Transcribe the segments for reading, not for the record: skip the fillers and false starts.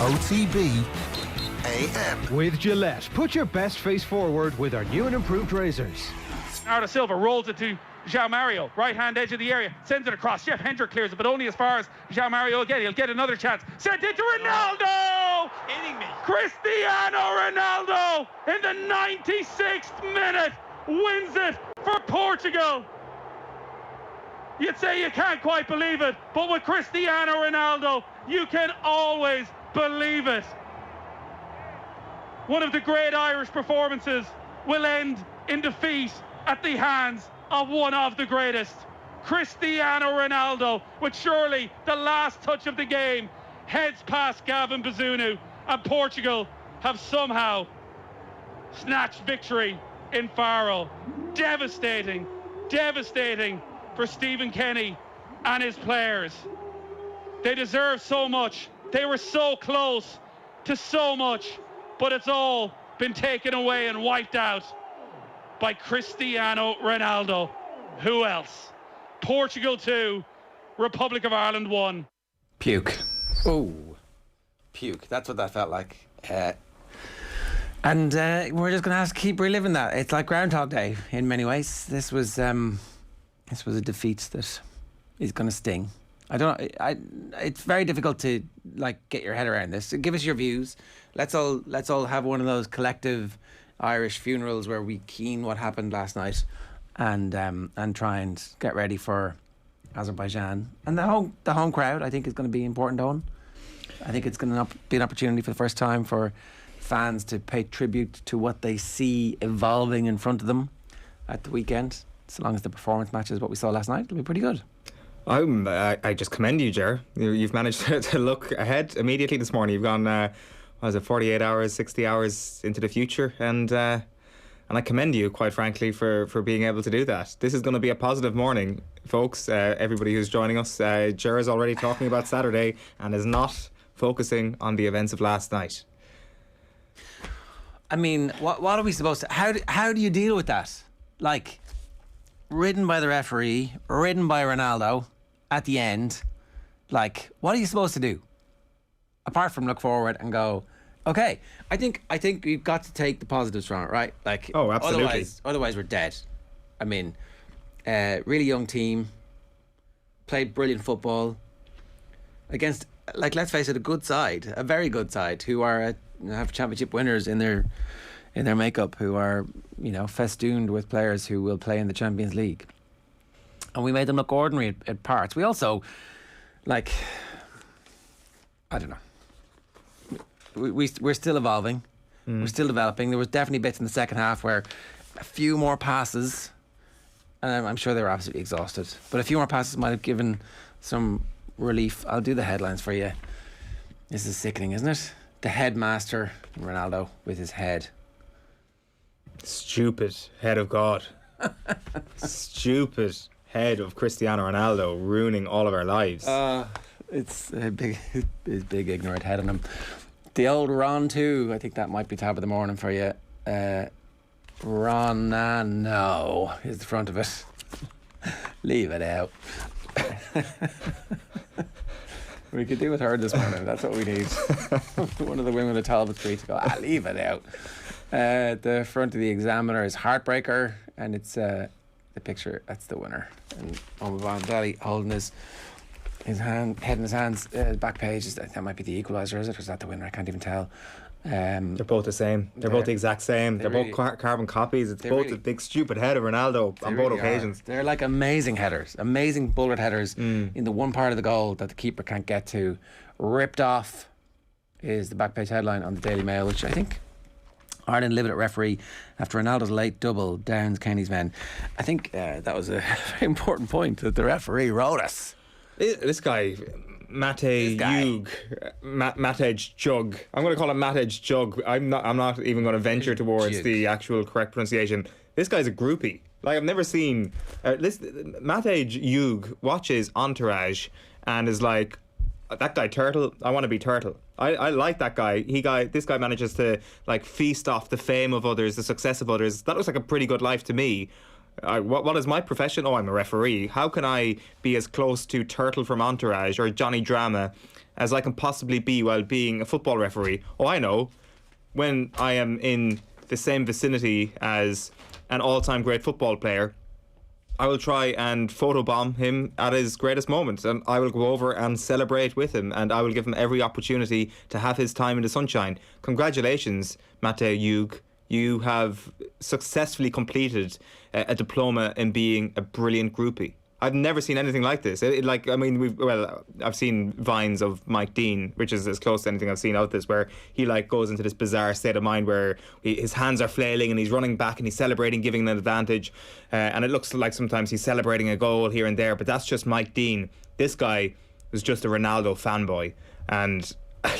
OTB AM. With Gillette, put your best face forward with our new and improved razors. Arda Silva rolls it to João Mario, right hand edge of the area, sends it across. Jeff Hendrick clears it, but only as far as João Mario will get. He'll get another chance. Sent it to Ronaldo! Kidding me. Cristiano Ronaldo in the 96th minute wins it for Portugal. You'd say you can't quite believe it, but with Cristiano Ronaldo, you can always believe it. One of the great Irish performances will end in defeat at the hands of one of the greatest. Cristiano Ronaldo, with surely the last touch of the game, heads past Gavin Bazunu, and Portugal have somehow snatched victory in Faro. Devastating, devastating for Stephen Kenny and his players. They deserve so much. They were so close to so much, but it's all been taken away and wiped out by Cristiano Ronaldo. Who else? Portugal 2, Republic of Ireland 1. Puke. Oh, puke. That's what that felt like. And we're just going to have to keep reliving that. It's like Groundhog Day in many ways. This was a defeat that is going to sting. It's very difficult to get your head around this. Give us your views. Let's all have one of those collective Irish funerals where we keen what happened last night, and try and get ready for Azerbaijan. And the home crowd, I think, is going to be important, Eoin. I think it's going to be an opportunity for the first time for fans to pay tribute to what they see evolving in front of them at the weekend. So long as the performance matches what we saw last night, it'll be pretty good. I just commend you, Ger. You've managed to look ahead immediately this morning. You've gone, 48 hours, 60 hours into the future, and I commend you, quite frankly, for being able to do that. This is going to be a positive morning, folks. Everybody who's joining us, Ger is already talking about Saturday and is not focusing on the events of last night. I mean, what are we supposed to? How do you deal with that? Ridden by the referee, ridden by Ronaldo at the end. What are you supposed to do? Apart from look forward and go, okay, I think we've got to take the positives from it, right? Oh, absolutely. Otherwise we're dead. I mean, really young team, played brilliant football against, let's face it, a very good side, who are have championship winners in their makeup, who are festooned with players who will play in the Champions League, and we made them look ordinary at parts. We also, I don't know. We're still evolving. We're still developing. There was definitely bits in the second half where a few more passes, and I'm sure they were absolutely exhausted, but a few more passes might have given some relief. I'll do the headlines for you. This is sickening, isn't it? The headmaster, Ronaldo, with his head. Stupid head of God. Stupid head of Cristiano Ronaldo, ruining all of our lives. It's a big ignorant head on him. The old Ron too. I think that might be top of the morning for you. Ronano is the front of it. Leave it out. We could do with her this morning. That's what we need. One of the women at Talbot Street to go, leave it out. The front of the Examiner is Heartbreaker, and it's the picture. That's the winner. And Eoin Dunphy holding his head in his hands. Back page, that might be the equaliser, is it? Or is that the winner? I can't even tell. They're both the same. They're both the exact same. They're both carbon copies. It's both a big stupid head of Ronaldo on both occasions. They're like amazing headers, amazing bullet headers in the one part of the goal that the keeper can't get to. Ripped off is the back page headline on the Daily Mail, which I think Ireland livid at referee after Ronaldo's late double downs Kenny's men. I think that was a very important point that the referee wrote us. This guy, Matej Jug. I'm going to call him Matej Jug. I'm not even going to venture towards the actual correct pronunciation. This guy's a groupie. I've never seen Matej Jug watches Entourage and is like, that guy Turtle, I want to be Turtle. I like that guy. This guy manages to feast off the fame of others, the success of others. That looks like a pretty good life to me. What is my profession? Oh, I'm a referee. How can I be as close to Turtle from Entourage or Johnny Drama as I can possibly be while being a football referee. Oh, I know. When I am in the same vicinity as an all-time great football player, I will try and photobomb him at his greatest moment, and I will go over and celebrate with him, and I will give him every opportunity to have his time in the sunshine. Congratulations, Mate Hugh. You have successfully completed a diploma in being a brilliant groupie. I've never seen anything like this. I've seen vines of Mike Dean, which is as close to anything I've seen of this, where he goes into this bizarre state of mind where his hands are flailing and he's running back and he's celebrating, giving an advantage, and it looks like sometimes he's celebrating a goal here and there, but that's just Mike Dean. This guy was just a Ronaldo fanboy, and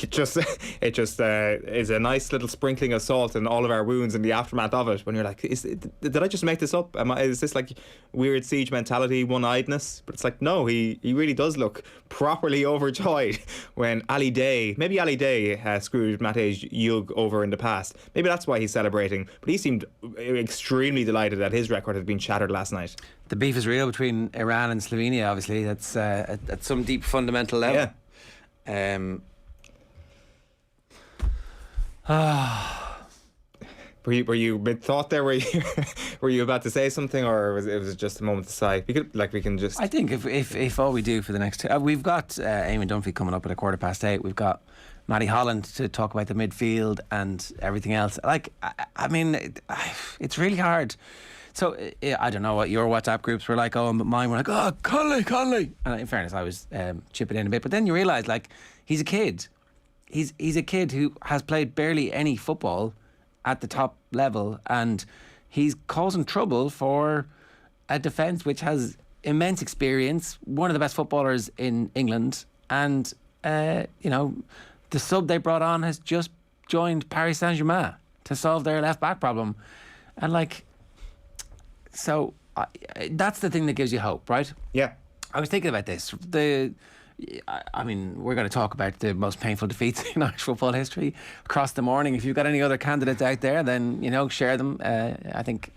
it just is a nice little sprinkling of salt in all of our wounds in the aftermath of it, when you're like, did I just make this up? Is this like weird siege mentality, one-eyedness? But it's like, no, he really does look properly overjoyed when Ali Day screwed Matej Jug over in the past. Maybe that's why he's celebrating, but he seemed extremely delighted that his record had been shattered last night. The beef is real between Iran and Slovenia, obviously. That's at some deep fundamental level. Yeah. Were you mid-thought there? Were you about to say something, or was it just a moment to sigh? We can just. I think if all we do for the next two, we've got Eamon Dunphy coming up at 8:15. We've got Matty Holland to talk about the midfield and everything else. It's really hard. So I don't know what your WhatsApp groups were like. But mine were like, oh, Conley. And in fairness, I was chipping in a bit. But then you realise, he's a kid. He's a kid who has played barely any football at the top level, and he's causing trouble for a defence which has immense experience, one of the best footballers in England, and the sub they brought on has just joined Paris Saint-Germain to solve their left-back problem. And that's the thing that gives you hope, right? Yeah. I was thinking about this. We're going to talk about the most painful defeats in Irish football history across the morning. If you've got any other candidates out there, then, share them. I think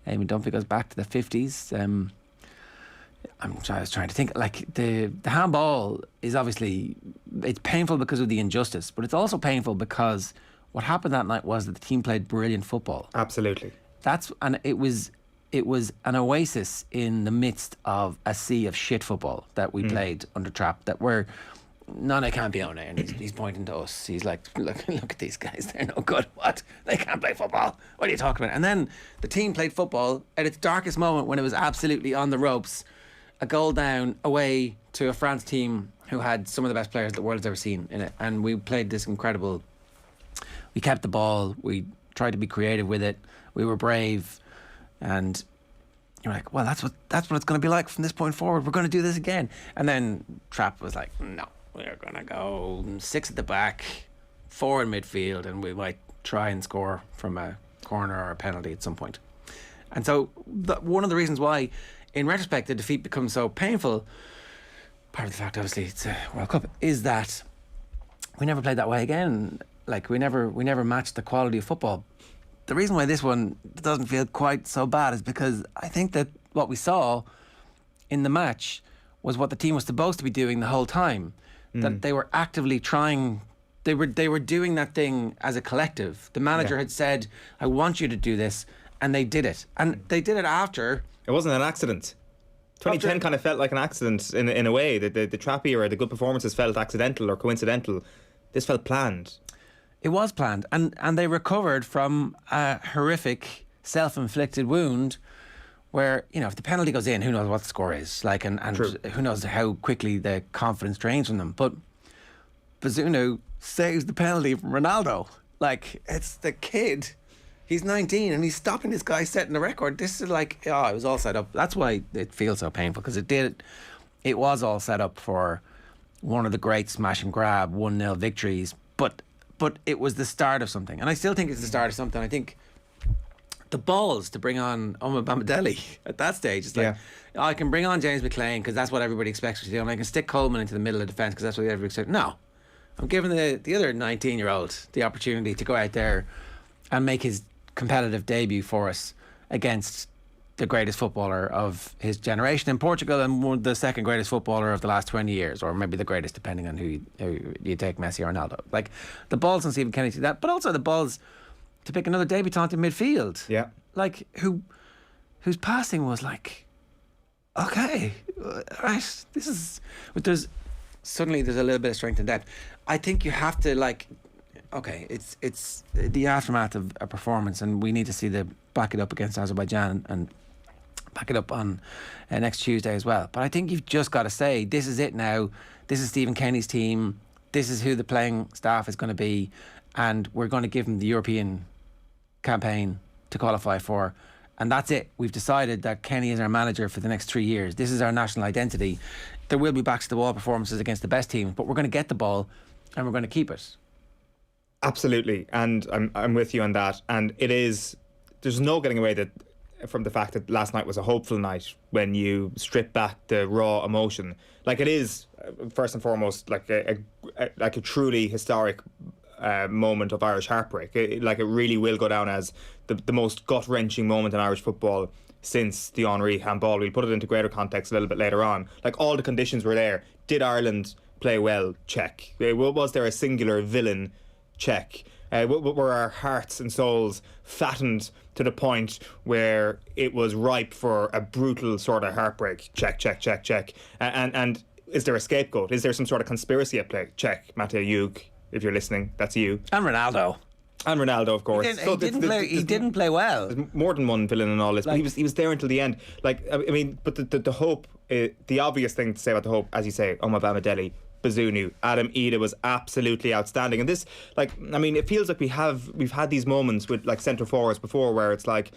Eamon Dunphy goes back to the 50s. I was trying to think, the handball is obviously, it's painful because of the injustice, but it's also painful because what happened that night was that the team played brilliant football. Absolutely. It was an oasis in the midst of a sea of shit football that we played under Trapp, that were non campione, and he's pointing to us. He's like, look at these guys, they're no good. What? They can't play football. What are you talking about? And then the team played football at its darkest moment, when it was absolutely on the ropes, a goal down away to a France team who had some of the best players the world has ever seen in it. And we played this incredible, we kept the ball, we tried to be creative with it, we were brave. And you're like, well, that's what it's going to be like from this point forward. We're going to do this again. And then Trapp was like, no, we're going to go 6 at the back, 4 in midfield, and we might try and score from a corner or a penalty at some point. And so one of the reasons why, in retrospect, the defeat becomes so painful, part of the fact, obviously, it's a World Cup, is that we never played that way again. We never matched the quality of football. The reason why this one doesn't feel quite so bad is because I think that what we saw in the match was what the team was supposed to be doing the whole time. That they were actively trying, they were doing that thing as a collective. The manager had said, I want you to do this, and they did it. And they did it after. It wasn't an accident. 2010 kind of felt like an accident in a way. The Trapp era, the good performances felt accidental or coincidental. This felt planned. It was planned, and they recovered from a horrific self-inflicted wound where, if the penalty goes in, who knows what the score is, and who knows how quickly the confidence drains from them. But Bazunu saves the penalty from Ronaldo. It's the kid. He's 19 and he's stopping this guy setting the record. This is it was all set up. That's why it feels so painful, because it was all set up for one of the great smash and grab 1-0 victories, but it was the start of something. And I still think it's the start of something. I think the balls to bring on Oma Bamidele at that stage, it's I can bring on James McLean because that's what everybody expects me to do, and I can stick Coleman into the middle of the defence because that's what everybody expects. No, I'm giving the other 19-year-old the opportunity to go out there and make his competitive debut for us against the greatest footballer of his generation in Portugal and the second greatest footballer of the last 20 years, or maybe the greatest, depending on who you take, Messi or Ronaldo. Like, the balls on Stephen Kenny to that, but also the balls to pick another debutant in midfield. Yeah. Like, whose passing was like, okay, right, this is... But there's a little bit of strength in depth. I think you have to, like... Okay, it's the aftermath of a performance, and we need to see back it up against Azerbaijan and back it up on next Tuesday as well. But I think you've just got to say, this is it now. This is Stephen Kenny's team. This is who the playing staff is going to be, and we're going to give him the European campaign to qualify for. And that's it. We've decided that Kenny is our manager for the next 3 years. This is our national identity. There will be backs to the wall performances against the best teams, but we're going to get the ball and we're going to keep it. Absolutely, and I'm with you on that. And there's no getting away from the fact that last night was a hopeful night when you strip back the raw emotion. Like, it is first and foremost like a truly historic moment of Irish heartbreak. It really will go down as the most gut-wrenching moment in Irish football since the Henry handball. We'll put it into greater context a little bit later on. Like, all the conditions were there. Did Ireland play well? Check. Was there a singular villain? Check. Were our hearts and souls fattened to the point where it was ripe for a brutal sort of heartbreak? Check, check, check, check. And is there a scapegoat? Is there some sort of conspiracy at play? Check. Matej Hug, if you're listening, that's you. And Ronaldo. And Ronaldo, of course. He didn't play well. There's more than one villain in all this, but he was there until the end. Like, I mean, but the hope, the obvious thing to say about the hope, as you say, Omar Bamadeli, Bazunu, Adam Ida was absolutely outstanding. And this, like, I mean, it feels like we've had these moments with, like, centre forwards before where it's like,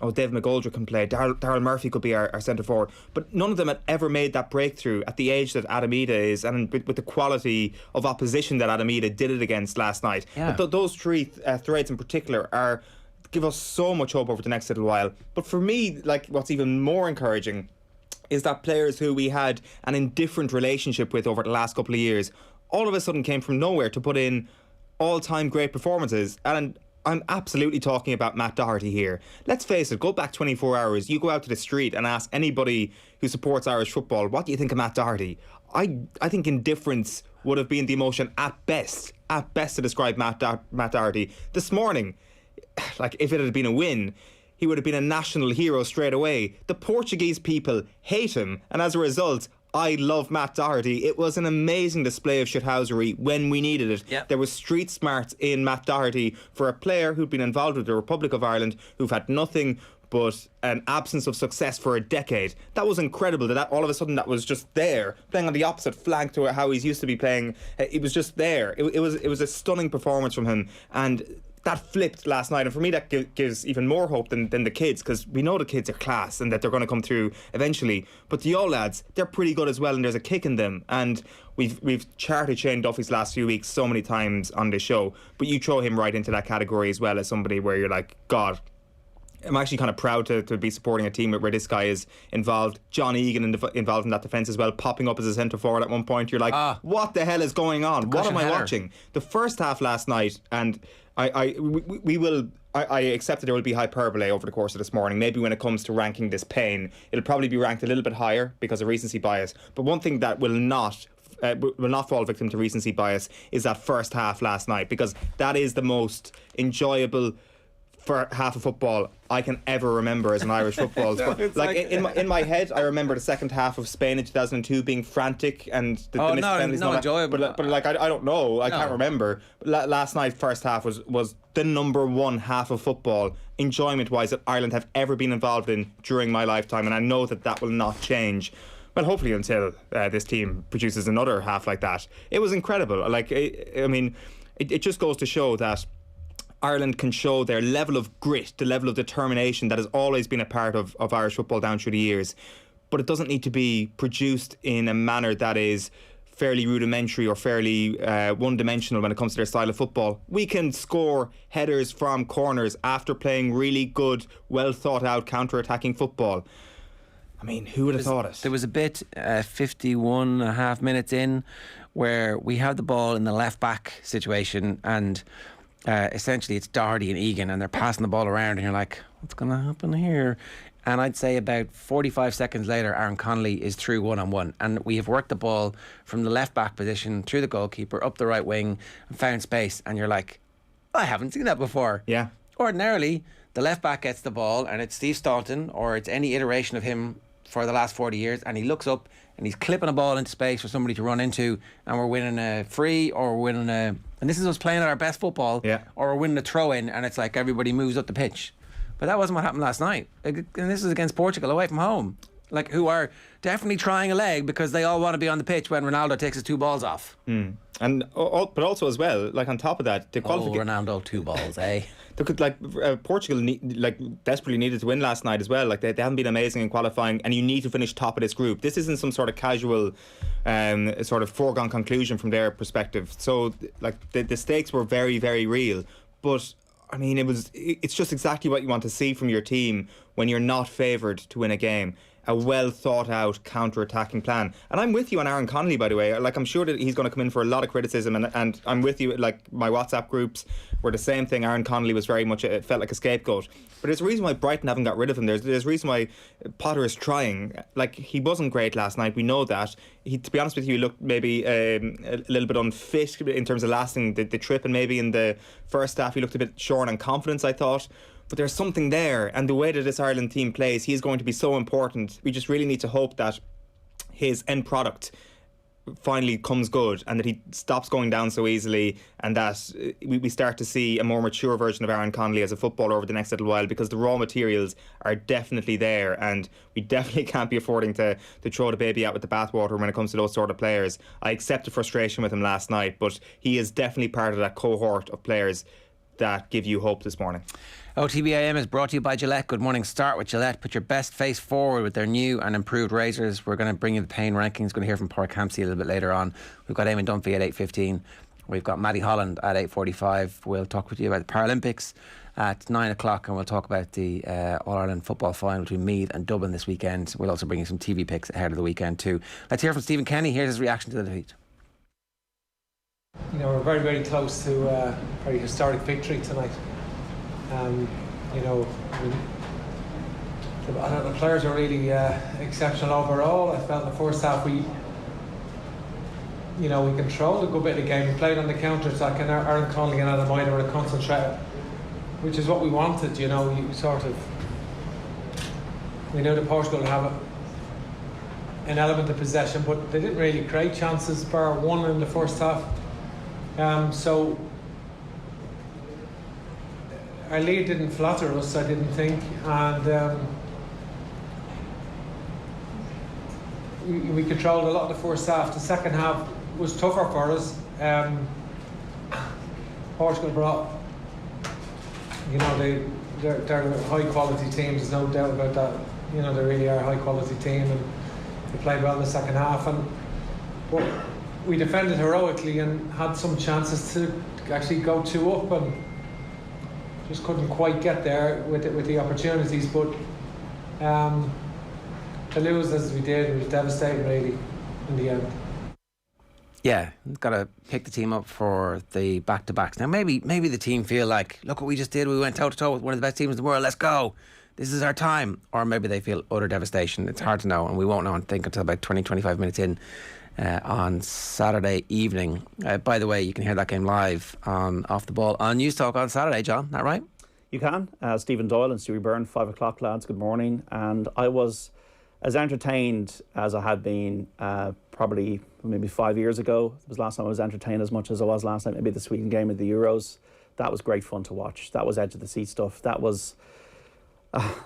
oh, Dave McGoldrick can play, Daryl Murphy could be our centre forward, but none of them had ever made that breakthrough at the age that Adam Ida is, and with the quality of opposition that Adam Ida did it against last night. Yeah. But those three threads in particular give us so much hope over the next little while. But for me, like, what's even more encouraging is that players who we had an indifferent relationship with over the last couple of years all of a sudden came from nowhere to put in all-time great performances. And I'm absolutely talking about Matt Doherty here. Let's face it, go back 24 hours, you go out to the street and ask anybody who supports Irish football, what do you think of Matt Doherty? I think indifference would have been the emotion at best to describe Matt Doherty. This morning, like, if it had been a win, he would have been a national hero straight away. The Portuguese people hate him, and as a result, I love Matt Doherty. It was an amazing display of shithousery when we needed it. Yep. There was street smarts in Matt Doherty for a player who'd been involved with the Republic of Ireland, who've had nothing but an absence of success for a decade. That was incredible that all of a sudden that was just there, playing on the opposite flank to how he's used to be playing. It was just there. It was a stunning performance from him, and that flipped last night, and for me that gives even more hope than the kids, because we know the kids are class and that they're going to come through eventually, but the old lads, they're pretty good as well, and there's a kick in them. And we've charted Shane Duffy's last few weeks so many times on this show, but you throw him right into that category as well, as somebody where you're like, God, I'm actually kind of proud to be supporting a team where this guy is involved. John Egan involved in that defence as well, popping up as a centre forward at one point. You're like, what the hell is going on? What am I watching? The first half last night, and I accept that there will be hyperbole over the course of this morning. Maybe when it comes to ranking this pain, it'll probably be ranked a little bit higher because of recency bias. But one thing that will not fall victim to recency bias is that first half last night, because that is the most enjoyable for half of football I can ever remember as an Irish football. In my head, I remember the second half of Spain in 2002 being frantic and the missed penalties. No, enjoyable. But like I don't know, I can't remember. Last night, first half was the number one half of football, enjoyment-wise, that Ireland have ever been involved in during my lifetime, and I know that will not change. Well, hopefully until this team produces another half like that. It was incredible. Like, I mean, it just goes to show that Ireland can show their level of grit, the level of determination that has always been a part of Irish football down through the years. But it doesn't need to be produced in a manner that is fairly rudimentary or fairly one-dimensional when it comes to their style of football. We can score headers from corners after playing really good, well-thought-out counter-attacking football. I mean, who would have thought it? There was a bit, 51 and a half minutes in, where we had the ball in the left-back situation, and essentially it's Doherty and Egan, and they're passing the ball around, and you're like, what's going to happen here? And I'd say about 45 seconds later, Aaron Connolly is through one-on-one. And we have worked the ball from the left-back position through the goalkeeper, up the right wing, and found space. And you're like, I haven't seen that before. Yeah. Ordinarily, the left-back gets the ball, and it's Steve Staunton, or it's any iteration of him for the last 40 years, and he looks up, and he's clipping a ball into space for somebody to run into, and we're winning a free, or we're winning a... And this is us playing at our best football, or we're winning a throw-in, and it's like everybody moves up the pitch. But that wasn't what happened last night. And this is against Portugal, away from home. Like, who are definitely trying a leg because they all want to be on the pitch when Ronaldo takes his 2 balls off. And but also as well, like on top of that, the qualification. Ronaldo 2 balls, eh? Portugal desperately needed to win last night as well. Like they haven't been amazing in qualifying, and you need to finish top of this group. This isn't some sort of casual, sort of foregone conclusion from their perspective. So like the stakes were very, very real. But I mean, it's just exactly what you want to see from your team when you're not favoured to win a game. A well thought out counter-attacking plan. And I'm with you on Aaron Connolly, by the way. Like, I'm sure that he's going to come in for a lot of criticism, and I'm with you. Like, my WhatsApp groups were the same thing. Aaron Connolly was very much, it felt like a scapegoat. But there's a reason why Brighton haven't got rid of him. There's a reason why Potter is trying. Like, he wasn't great last night, we know that. To be honest with you, he looked maybe a little bit unfit in terms of lasting the trip, and maybe in the first half he looked a bit short on confidence, I thought. But there's something there, and the way that this Ireland team plays, he's going to be so important. We just really need to hope that his end product finally comes good, and that he stops going down so easily, and that we start to see a more mature version of Aaron Connolly as a footballer over the next little while, because the raw materials are definitely there, and we definitely can't be affording to throw the baby out with the bathwater when it comes to those sort of players. I accept the frustration with him last night, but he is definitely part of that cohort of players that give you hope this morning. OTB AM is brought to you by Gillette. Good morning. Start with Gillette. Put your best face forward with their new and improved razors. We're going to bring you the pain rankings. Going to hear from Padraig Hampsey a little bit later on. We've got Eamon Dunphy at 8:15. We've got Maddie Holland at 8:45. We'll talk with you about the Paralympics at 9 o'clock, and we'll talk about the All-Ireland football final between Meath and Dublin this weekend. We'll also bring you some TV picks ahead of the weekend too. Let's hear from Stephen Kenny. Here's his reaction to the defeat. You know, we're very, very close to a very historic victory tonight. You know, the players are really exceptional overall. I felt in the first half we controlled a good bit of the game. We played on the counter-attack, and Aaron Connolly and Adam Ida were concentrated, which is what we wanted. You know, we know that Portugal have an element of possession, but they didn't really create chances, bar one in the first half. So our lead didn't flatter us, I didn't think, and we controlled a lot of the first half. The second half was tougher for us. Portugal brought, they're a high quality team, there's no doubt about that. You know, they really are a high quality team, and they played well in the second half. But we defended heroically and had some chances to actually go 2 up, and just couldn't quite get there with the opportunities. But to lose as we did, it was devastating really in the end. Yeah, got to pick the team up for the back-to-backs. Now maybe the team feel like, look what we just did, we went toe-to-toe with one of the best teams in the world, let's go, this is our time. Or maybe they feel utter devastation. It's hard to know, and we won't know, I think, until about 20-25 minutes in on Saturday evening. By the way, you can hear that game live on Off the Ball on News Talk on Saturday, John, is that right? You can. Stephen Doyle and Stuey Byrne, 5 o'clock, lads, good morning. And I was as entertained as I had been probably maybe 5 years ago. It was the last time I was entertained as much as I was last night, maybe the Sweden game at the Euros. That was great fun to watch. That was edge of the seat stuff. That was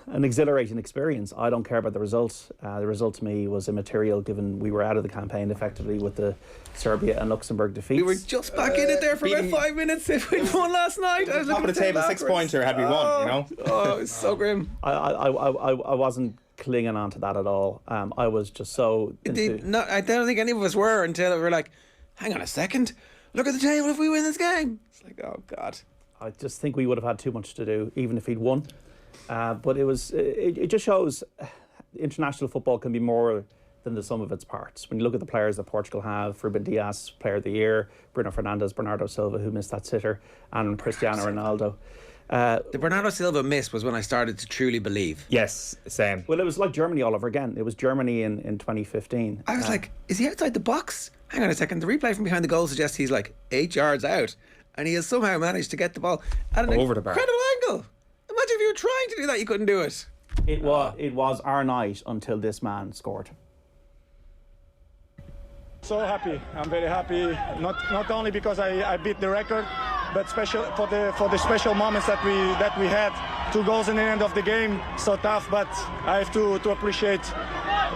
an exhilarating experience. I don't care about the result. The result to me was immaterial, given we were out of the campaign effectively with the Serbia and Luxembourg defeats. We were just back in it there for about 5 minutes if we'd won last night. I was top of the table, 6-pointer had we won, you know. Oh, it's so grim. I wasn't clinging on to that at all. I was just so I don't think any of us were, until we were like, hang on a second, look at the table if we win this game. It's like, oh God. I just think we would have had too much to do even if he'd won. But it just shows international football can be more than the sum of its parts. When you look at the players that Portugal have, Ruben Dias, Player of the Year, Bruno Fernandes, Bernardo Silva, who missed that sitter, and Cristiano Ronaldo. The Bernardo Silva miss was when I started to truly believe. Yes, same. Well, it was like Germany all over again. It was Germany in 2015. I was like, is he outside the box? Hang on a second. The replay from behind the goal suggests he's like 8 yards out, and he has somehow managed to get the ball at an over the bar. incredible angle. Imagine if you were trying to do that, you couldn't do it. It was our night until this man scored. So happy. I'm very happy. Not only because I beat the record, but special for the special moments that we had. 2 goals in the end of the game, so tough. But I have to appreciate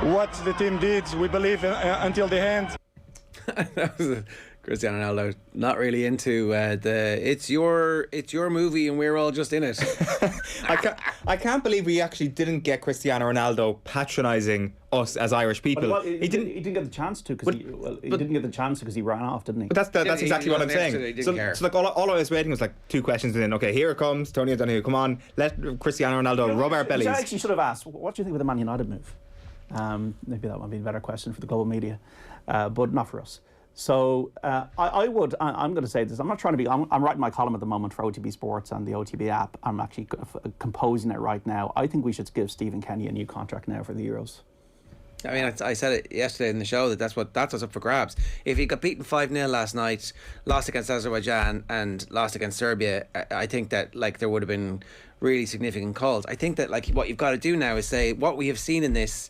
what the team did. We believe until the end. That was Cristiano Ronaldo not really into it's your movie and we're all just in it. I can't believe we actually didn't get Cristiano Ronaldo patronising us as Irish people. Well, he didn't get the chance to because he didn't get the chance because he ran off, didn't he? But that's exactly what I'm saying. So like all I was waiting was like 2 questions in. Okay, here it comes, Tony O'Donoghue. Come on, let Cristiano Ronaldo rub our bellies. I actually should have asked, what do you think of the Man United move? Maybe that would be a better question for the global media, but not for us. So I'm going to say this. I'm not trying to be. I'm writing my column at the moment for OTB Sports and the OTB app. I'm actually composing it right now. I think we should give Stephen Kenny a new contract now for the Euros. I mean, I said it yesterday in the show that's what's up for grabs. If he got beaten 5-0 last night, lost against Azerbaijan and lost against Serbia, I think that like there would have been really significant calls. I think that like what you've got to do now is say what we have seen in this.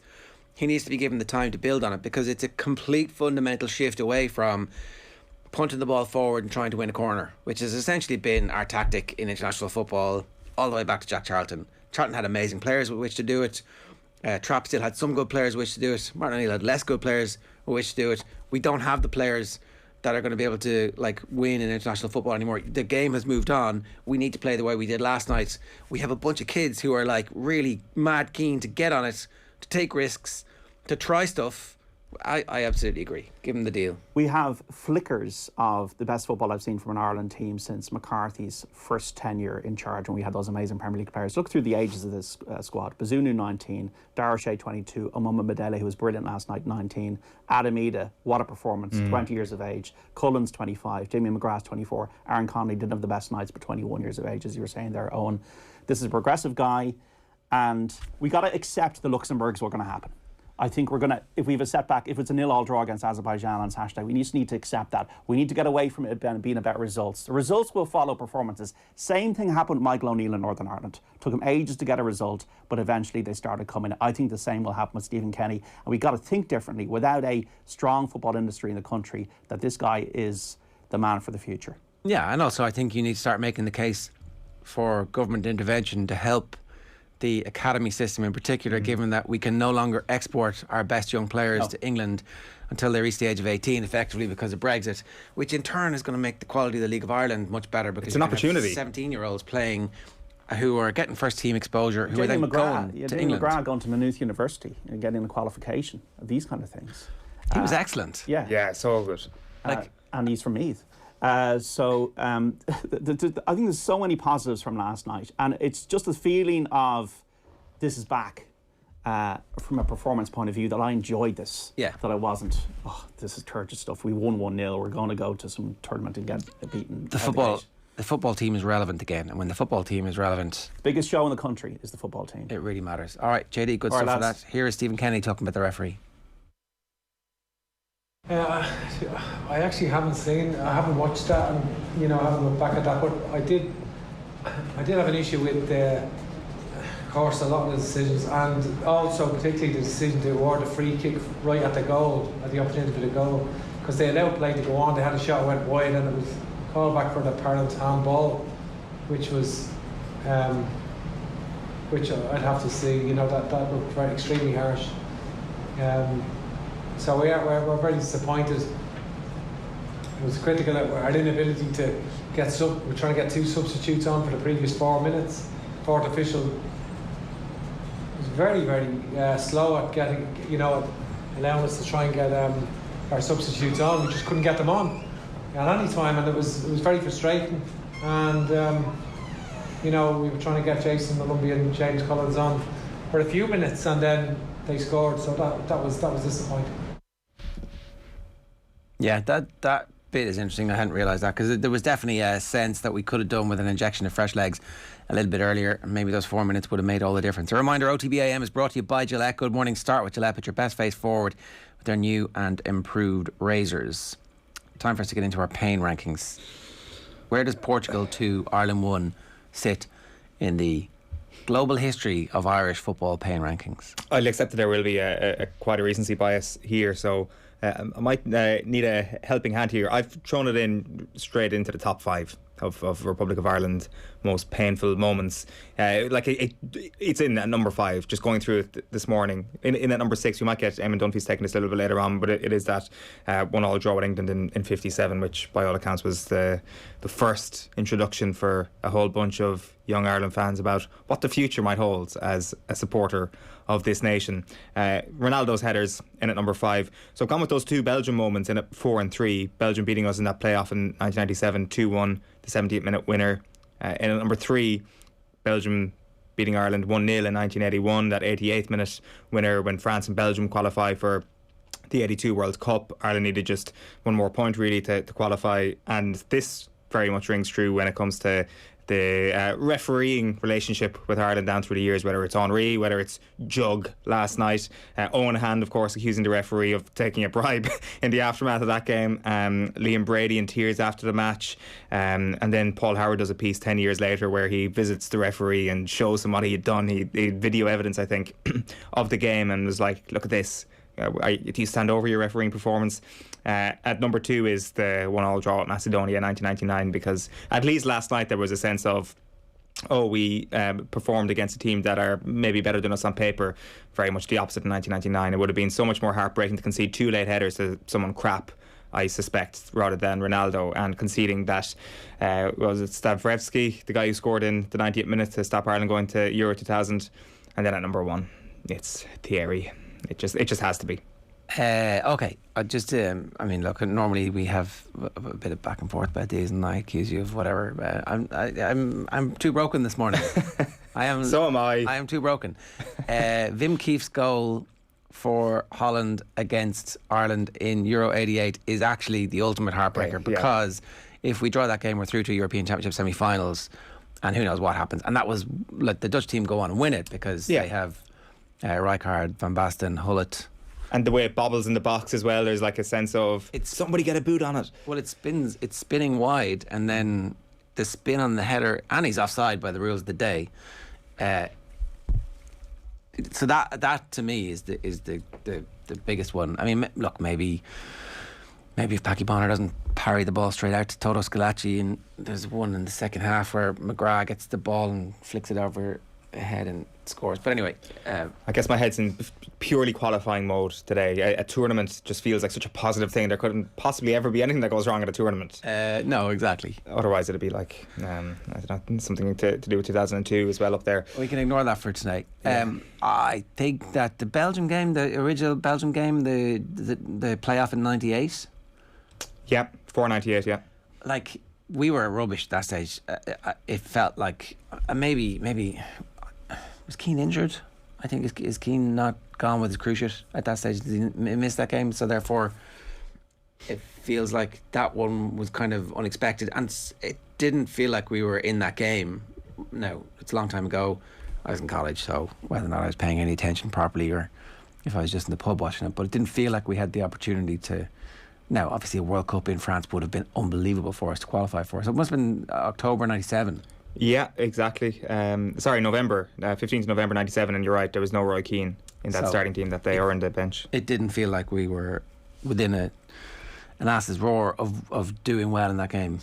He needs to be given the time to build on it because it's a complete fundamental shift away from punting the ball forward and trying to win a corner, which has essentially been our tactic in international football all the way back to Jack Charlton. Charlton had amazing players with which to do it. Trapp still had some good players with which to do it. Martin O'Neill had less good players with which to do it. We don't have the players that are going to be able to like win in international football anymore. The game has moved on. We need to play the way we did last night. We have a bunch of kids who are like really mad keen to get on it, to take risks, to try stuff. I absolutely agree. Give him the deal. We have flickers of the best football I've seen from an Ireland team since McCarthy's first tenure in charge when we had those amazing Premier League players. Look through the ages of this squad. Bazunu 19, Darashay 22, Omoma Madele, who was brilliant last night, 19, Adam Ida, what a performance, 20 years of age, Cullen's 25, Jamie McGrath's 24, Aaron Connolly didn't have the best nights but 21 years of age, as you were saying there, Eoin. This is a progressive guy and we got to accept the Luxembourgs were going to happen. I think we're going to, if we have a setback, if it's a 0-0 draw against Azerbaijan on Saturday, we just need to accept that. We need to get away from it being about results. The results will follow performances. Same thing happened with Michael O'Neill in Northern Ireland. Took him ages to get a result, but eventually they started coming. I think the same will happen with Stephen Kenny. And we've got to think differently without a strong football industry in the country that this guy is the man for the future. Yeah, and also I think you need to start making the case for government intervention to help the academy system in particular, given that we can no longer export our best young players to England until they reach the age of 18 effectively because of Brexit, which in turn is going to make the quality of the League of Ireland much better because it's an opportunity. 17-year-olds playing who are getting first team exposure, who are then going to England. McGrath going to Maynooth University and getting a qualification, these kind of things. He was excellent. Yeah, so good. And he's from Meath. I think there's so many positives from last night, and it's just the feeling of this is back from a performance point of view that I enjoyed this. Yeah. That I wasn't, this is turgid stuff. We won 1-0. We're going to go to some tournament and get beaten. The football team is relevant again, and when the football team is relevant, biggest show in the country is the football team. It really matters. All right, JD, good stuff for that. Here is Stephen Kenny talking about the referee. I actually haven't watched that, and I haven't looked back at that. But I did have an issue with, of course, a lot of the decisions, and also particularly the decision to award a free kick right at the goal, at the opportunity for the goal, because they allowed play to go on. They had a shot that went wide, and it was called back for the Paralympics handball, which was, which I'd have to see. That looked very extremely harsh. So we're very disappointed. It was critical at our inability to get we're trying to get 2 substitutes on for the previous 4 minutes. Fourth official was very, very slow at getting, allowing us to try and get our substitutes on. We just couldn't get them on at any time, and it was very frustrating. And we were trying to get Jason Malumbi and James Collins on for a few minutes, and then they scored, so that was disappointing. Yeah, that bit is interesting. I hadn't realised that, because there was definitely a sense that we could have done with an injection of fresh legs a little bit earlier, and maybe those 4 minutes would have made all the difference. A reminder, OTB AM is brought to you by Gillette. Good morning. Start with Gillette. Put your best face forward with their new and improved razors. Time for us to get into our pain rankings. Where does Portugal 2, Ireland 1 sit in the global history of Irish football pain rankings? I'll accept that there will be quite a recency bias here, so I might need a helping hand here. I've thrown it in straight into the top 5 of Republic of Ireland most painful moments. It's in at number 5, just going through it this morning. In at number 6, we might get Eamon Dunphy's taking this a little bit later on, but it is that 1-1 draw with England in 57, which by all accounts was the first introduction for a whole bunch of young Ireland fans about what the future might hold as a supporter of this nation. Ronaldo's headers in at number 5. So I've gone with those 2 Belgium moments in at 4 and 3. Belgium beating us in that playoff in 1997, 2-1, the 78th minute winner. In at number 3, Belgium beating Ireland 1-0 in 1981, that 88th minute winner when France and Belgium qualify for the 82 World Cup. Ireland needed just one more point really to qualify, and this very much rings true when it comes to the refereeing relationship with Ireland down through the years, whether it's Henry, whether it's Jug last night, Eoin Hand of course accusing the referee of taking a bribe in the aftermath of that game, Liam Brady in tears after the match, and then Paul Howard does a piece 10 years later where he visits the referee and shows him what he had done. He video evidence I think of the game and was like, look at this, do you stand over your refereeing performance? At number 2 is the 1-1 draw at Macedonia in 1999, because at least last night there was a sense of, we performed against a team that are maybe better than us on paper. Very much the opposite in 1999. It would have been so much more heartbreaking to concede 2 late headers to someone crap, I suspect, rather than Ronaldo, and conceding that, was it Stavrovsky, the guy who scored in the 90th minute to stop Ireland going to Euro 2000. And then at number 1, it's Thierry. It just has to be. Okay, look, normally we have a bit of back and forth about these, and I accuse you of whatever. I'm too broken this morning. I am. So am I. I am too broken. Wim Kief's goal for Holland against Ireland in Euro '88 is actually the ultimate heartbreaker, because if we draw that game, we're through to European Championship semi-finals, and who knows what happens. And that was like the Dutch team go on and win it because they have Rijkaard, Van Basten, Hullet. And the way it bobbles in the box as well, there's like a sense of somebody get a boot on it. Well, it's spinning wide, and then the spin on the header, and he's offside by the rules of the day. So that to me is the biggest one. I mean, look, maybe if Packie Bonner doesn't parry the ball straight out to Toto Scalacci, and there's one in the second half where McGrath gets the ball and flicks it over ahead and scores. But anyway, I guess my head's in purely qualifying mode today. A tournament just feels like such a positive thing. There couldn't possibly ever be anything that goes wrong at a tournament. No, exactly. Otherwise it'd be like I don't know, something to do with 2002 as well up there. We can ignore that for tonight. I think that the Belgium game, the original Belgium game, the playoff in 98. Yeah, 498. Yeah, like we were rubbish at that stage. It felt like maybe was Keane injured? I think is Keane not gone with his cruciate at that stage? Did he miss that game? So therefore, it feels like that one was kind of unexpected, and it didn't feel like we were in that game. No, it's a long time ago. I was in college, so whether or not I was paying any attention properly, or if I was just in the pub watching it, but it didn't feel like we had the opportunity to. Now, obviously, a World Cup in France would have been unbelievable for us to qualify for. So it must have been October 97. Yeah, exactly. November, 15th November 97, and you're right, there was no Roy Keane in that starting team that they earned the bench. It didn't feel like we were within an ass's roar of doing well in that game.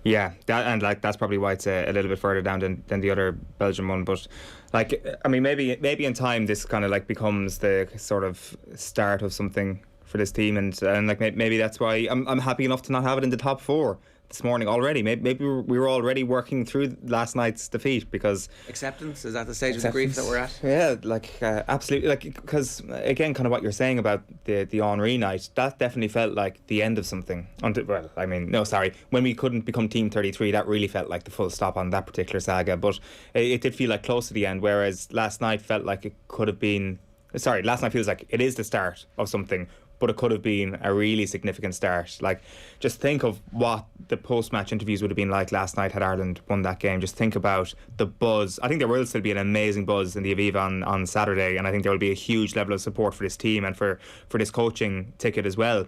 Yeah, that's probably why it's a little bit further down than the other Belgian one. But like, I mean, maybe in time this kind of like becomes the sort of start of something for this team, and like maybe that's why I'm happy enough to not have it in the top 4. this morning already. Maybe we were already working through last night's defeat because acceptance is at the stage of the grief that we're at. Yeah, absolutely. Because again, kind of what you're saying about the Henri night, that definitely felt like the end of something. When we couldn't become Team 33, that really felt like the full stop on that particular saga. But it did feel like close to the end. Whereas last night felt like it could have been. Last night feels like it is the start of something, but it could have been a really significant start. Like, just think of what the post-match interviews would have been like last night had Ireland won that game. Just think about the buzz. I think there will still be an amazing buzz in the Aviva on Saturday, and I think there will be a huge level of support for this team and for this coaching ticket as well.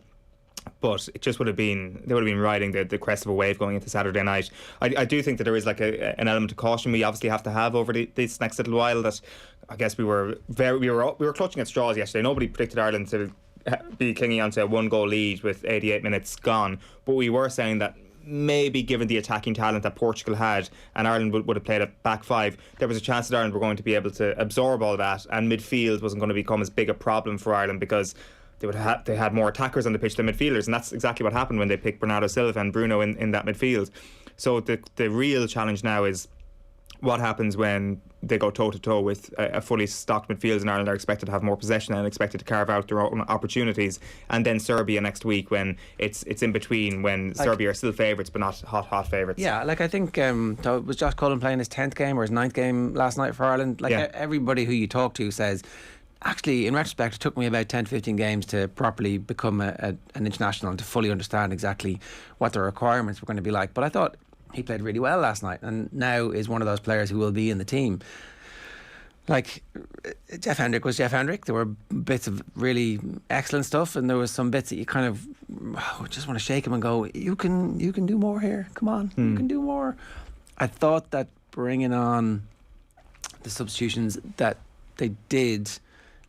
But it just would have been riding the crest of a wave going into Saturday night. I do think that there is like an element of caution we obviously have to have over this next little while. That I guess we were clutching at straws yesterday. Nobody predicted Ireland to be clinging onto a 1-goal lead with 88 minutes gone. But we were saying that maybe given the attacking talent that Portugal had and Ireland would have played a back five, there was a chance that Ireland were going to be able to absorb all that, and midfield wasn't going to become as big a problem for Ireland because they had more attackers on the pitch than midfielders, and that's exactly what happened when they picked Bernardo Silva and Bruno in that midfield. So the real challenge now is what happens when they go toe-to-toe with a fully stocked midfield, and Ireland are expected to have more possession and expected to carve out their own opportunities. And then Serbia next week, when it's in between, when Serbia are still favourites but not hot favourites. Yeah, I think was Josh Cullen playing his 10th game or his 9th game last night for Ireland? Everybody who you talk to says, actually, in retrospect, it took me about 10-15 games to properly become an international and to fully understand exactly what the requirements were going to be like. But I thought he played really well last night, and now is one of those players who will be in the team. Like, Jeff Hendrick was Jeff Hendrick. There were bits of really excellent stuff, and there was some bits that you kind of just want to shake him and go, you can do more here. Come on, you can do more. I thought that bringing on the substitutions that they did,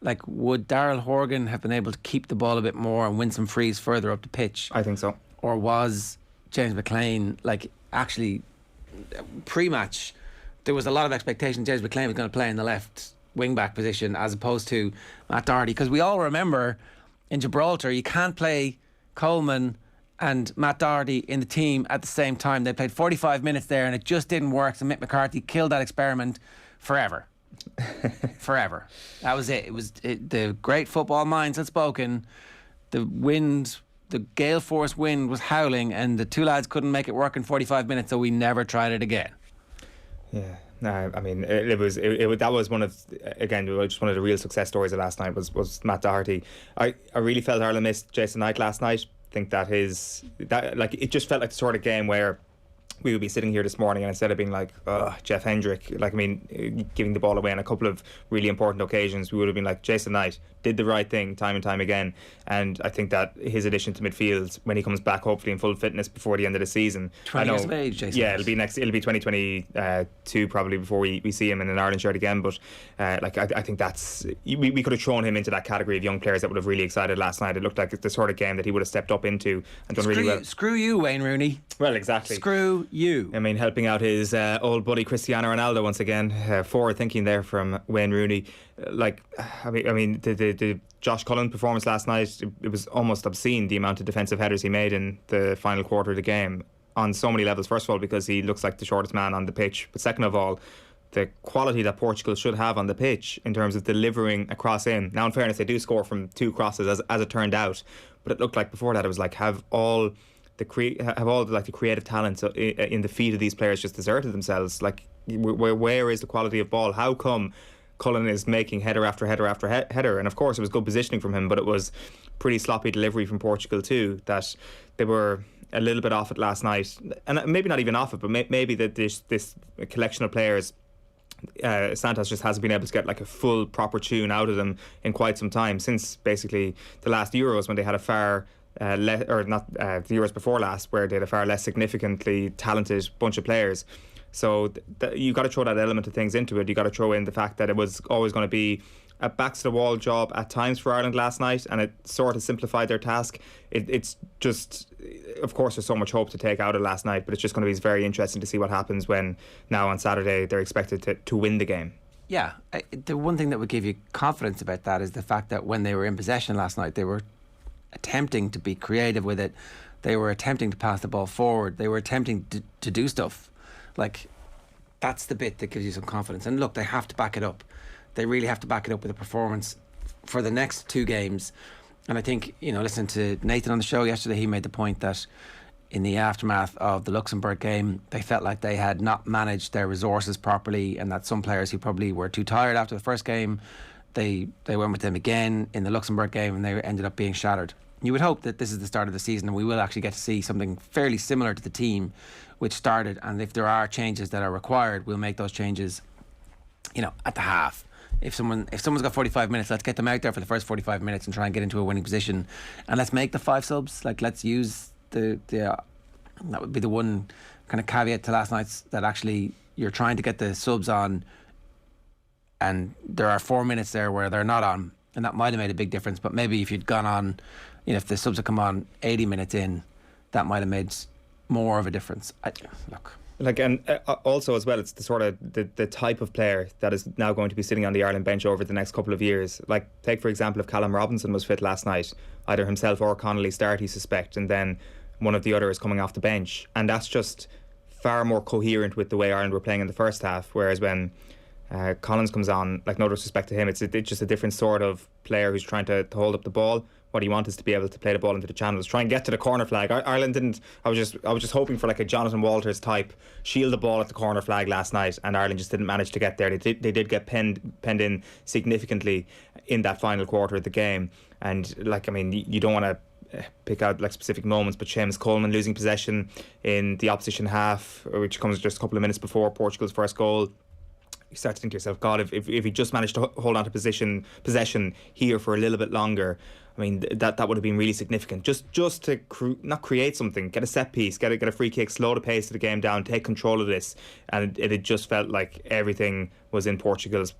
like, would Daryl Horgan have been able to keep the ball a bit more and win some frees further up the pitch? I think so. Or was James McLean, like, actually pre-match, there was a lot of expectation James McLean was going to play in the left wing-back position as opposed to Matt Doherty, because we all remember in Gibraltar you can't play Coleman and Matt Doherty in the team at the same time. They played 45 minutes there and it just didn't work, so Mick McCarthy killed that experiment forever. Forever. That was it. The great football minds had spoken. The gale force wind was howling, and the two lads couldn't make it work in 45 minutes, so we never tried it again. Yeah, no, I mean, that was one of, again, just one of the real success stories of last night was Matt Doherty. I really felt Ireland missed Jason Knight last night. I think it just felt like the sort of game where we would be sitting here this morning, and instead of being like, Jeff Hendrick, giving the ball away on a couple of really important occasions, we would have been like, Jason Knight did the right thing time and time again. And I think that his addition to midfield, when he comes back hopefully in full fitness before the end of the season, 20 years of age, Jason. Yeah, it'll be 2022 probably before we see him in an Ireland shirt again. But I think that's we could have thrown him into that category of young players that would have really excited last night. It looked like the sort of game that he would have stepped up into and done really well. Screw you, Wayne Rooney. Well, exactly. Screw you. I mean, helping out his old buddy Cristiano Ronaldo once again. Forward thinking there from Wayne Rooney. The Josh Cullen performance last night, it was almost obscene the amount of defensive headers he made in the final quarter of the game on so many levels. First of all, because he looks like the shortest man on the pitch, but second of all, the quality that Portugal should have on the pitch in terms of delivering a cross in. Now, in fairness, they do score from 2 crosses as it turned out, but it looked like before that it was like have all the creative talents in the feet of these players just deserted themselves. Like, where is the quality of ball? How come Cullen is making header after header after header? And of course it was good positioning from him, but it was pretty sloppy delivery from Portugal too, that they were a little bit off it last night. And maybe not even off it, but maybe that this collection of players, Santos just hasn't been able to get like a full proper tune out of them in quite some time, since basically the last Euros, when they had a far the Euros before last, where they had a far less significantly talented bunch of players. So you got to throw that element of things into it. You got to throw in the fact that it was always going to be a backs to the wall job at times for Ireland last night, and it sort of simplified their task. It's just, of course, there's so much hope to take out of last night, but it's just going to be very interesting to see what happens when now on Saturday they're expected to win the game. Yeah, the one thing that would give you confidence about that is the fact that when they were in possession last night, they were attempting to be creative with it. They were attempting to pass the ball forward. They were attempting to do stuff. Like, that's the bit that gives you some confidence. And look, they have to back it up. They really have to back it up with a performance for the next 2 games. And I think, listening to Nathan on the show yesterday, he made the point that in the aftermath of the Luxembourg game, they felt like they had not managed their resources properly, and that some players who probably were too tired after the first game, they went with them again in the Luxembourg game, and they ended up being shattered. You would hope that this is the start of the season and we will actually get to see something fairly similar to the team which started, and if there are changes that are required, we'll make those changes, at the half. If someone's got 45 minutes, let's get them out there for the first 45 minutes and try and get into a winning position, and let's make the 5 subs. Like, let's use that would be the one kind of caveat to last night's, that actually you're trying to get the subs on and there are 4 minutes there where they're not on, and that might have made a big difference. But maybe if you'd gone on, if the subs had come on 80 minutes in, that might have made more of a difference. Also as well, it's the sort of the type of player that is now going to be sitting on the Ireland bench over the next couple of years. Like, take for example, if Callum Robinson was fit last night, either himself or Connolly start, he suspect, and then one of the others coming off the bench, and that's just far more coherent with the way Ireland were playing in the first half. Whereas when Collins comes on, like, no disrespect to him, it's just a different sort of player who's trying to hold up the ball. What he wants is to be able to play the ball into the channels, try and get to the corner flag. Ireland didn't. I was just hoping for like a Jonathan Walters type shield the ball at the corner flag last night, and Ireland just didn't manage to get there. They did get penned in significantly in that final quarter of the game. And you don't want to pick out like specific moments, but Seamus Coleman losing possession in the opposition half, which comes just a couple of minutes before Portugal's first goal. You start to think to yourself, God, if he just managed to hold on to possession here for a little bit longer, that would have been really significant. Just to not create something, get a set piece, get a free kick, slow the pace of the game down, take control of this, and it just felt like everything was in Portugal's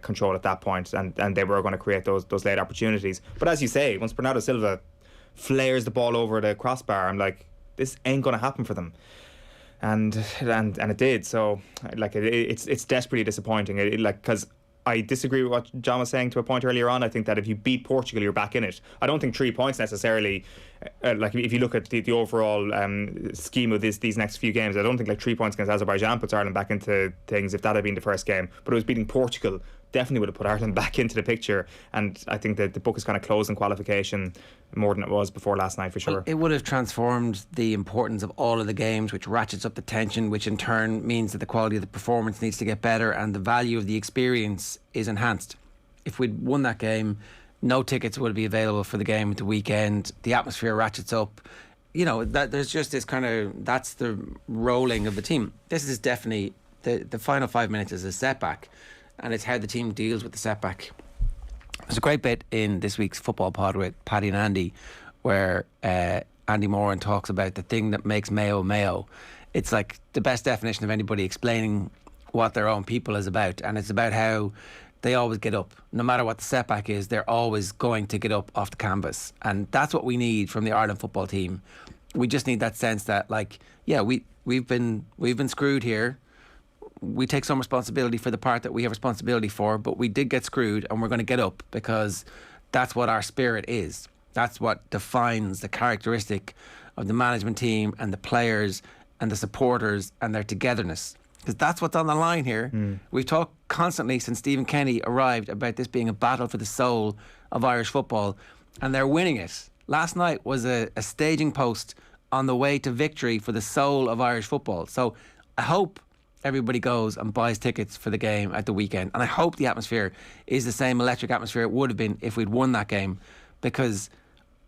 control at that point, and they were going to create those late opportunities. But as you say, once Bernardo Silva flares the ball over the crossbar, I'm like, this ain't going to happen for them. And it did. So it's desperately disappointing. Because I disagree with what John was saying to a point earlier on. I think that if you beat Portugal, you're back in it. I don't think 3 points necessarily. If you look at the overall scheme of these next few games, I don't think 3 points against Azerbaijan puts Ireland back into things if that had been the first game. But it was beating Portugal definitely would have put Ireland back into the picture, and I think that the book is kind of closed in qualification more than it was before last night, for sure. It would have transformed the importance of all of the games, which ratchets up the tension, which in turn means that the quality of the performance needs to get better and the value of the experience is enhanced. If we'd won that game, no tickets would be available for the game at the weekend. The atmosphere ratchets up. That there's just this kind of, that's the rolling of the team. This is definitely the final 5 minutes is a setback, and it's how the team deals with the setback. There's a great bit in this week's football pod with Paddy and Andy where Andy Moran talks about the thing that makes Mayo Mayo. It's like the best definition of anybody explaining what their own people is about, and it's about how they always get up. No matter what the setback is, they're always going to get up off the canvas, and that's what we need from the Ireland football team. We just need that sense that, we've been screwed here. We take some responsibility for the part that we have responsibility for, but we did get screwed, and we're going to get up because that's what our spirit is. That's what defines the characteristic of the management team and the players and the supporters and their togetherness, because that's what's on the line here. We've talked constantly since Stephen Kenny arrived about this being a battle for the soul of Irish football, and they're winning it. Last night was a staging post on the way to victory for the soul of Irish football. So I hope everybody goes and buys tickets for the game at the weekend, and I hope the atmosphere is the same electric atmosphere it would have been if we'd won that game, because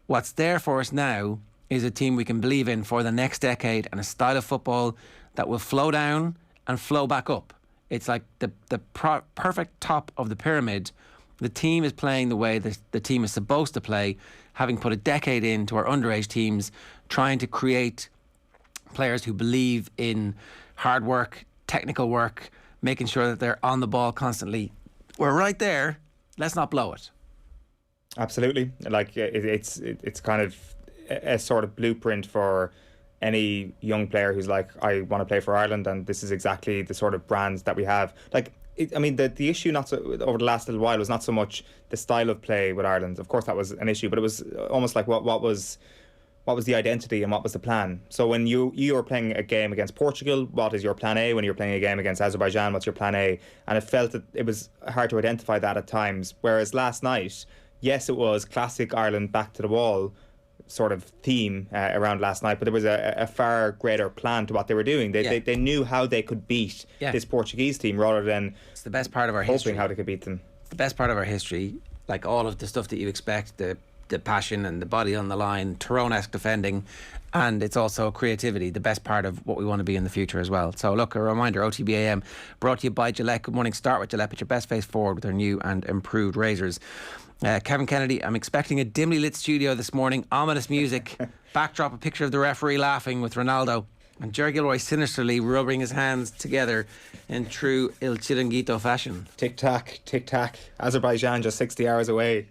what's there for us now is a team we can believe in for the next decade, and a style of football that will flow down and flow back up. It's like the perfect top of the pyramid. The team is playing the way the team is supposed to play, having put a decade into our underage teams, trying to create players who believe in hard work, technical work, making sure that they're on the ball constantly. We're right there. Let's not blow it. Absolutely. It's kind of a sort of blueprint for any young player who's like, I want to play for Ireland, and this is exactly the sort of brands that we have. The issue over the last little while was not so much the style of play with Ireland. Of course that was an issue, but it was almost like what was what was the identity and what was the plan. So when you were playing a game against Portugal, what is your plan A? When you're playing a game against Azerbaijan, what's your plan A? And it felt that it was hard to identify that at times. Whereas last night, yes, it was classic Ireland back to the wall sort of theme around last night, but there was a far greater plan to what they were doing. They knew how they could beat this Portuguese team rather than it's the best part of our hoping history. how they could beat them. It's the best part of our history, like all of the stuff that you expect, the passion and the body on the line, Tyrone-esque defending, and it's also creativity, the best part of what we want to be in the future as well. So look, a reminder, OTB AM brought to you by Gillette. Good morning. Start with Gillette. Put your best face forward with their new and improved razors. Kevin Kennedy, I'm expecting a dimly lit studio this morning, ominous music, backdrop a picture of the referee laughing with Ronaldo, and Jerry Gilroy sinisterly rubbing his hands together in true Il Chiringuito fashion. Tic-tac, tic-tac. Azerbaijan just 60 hours away.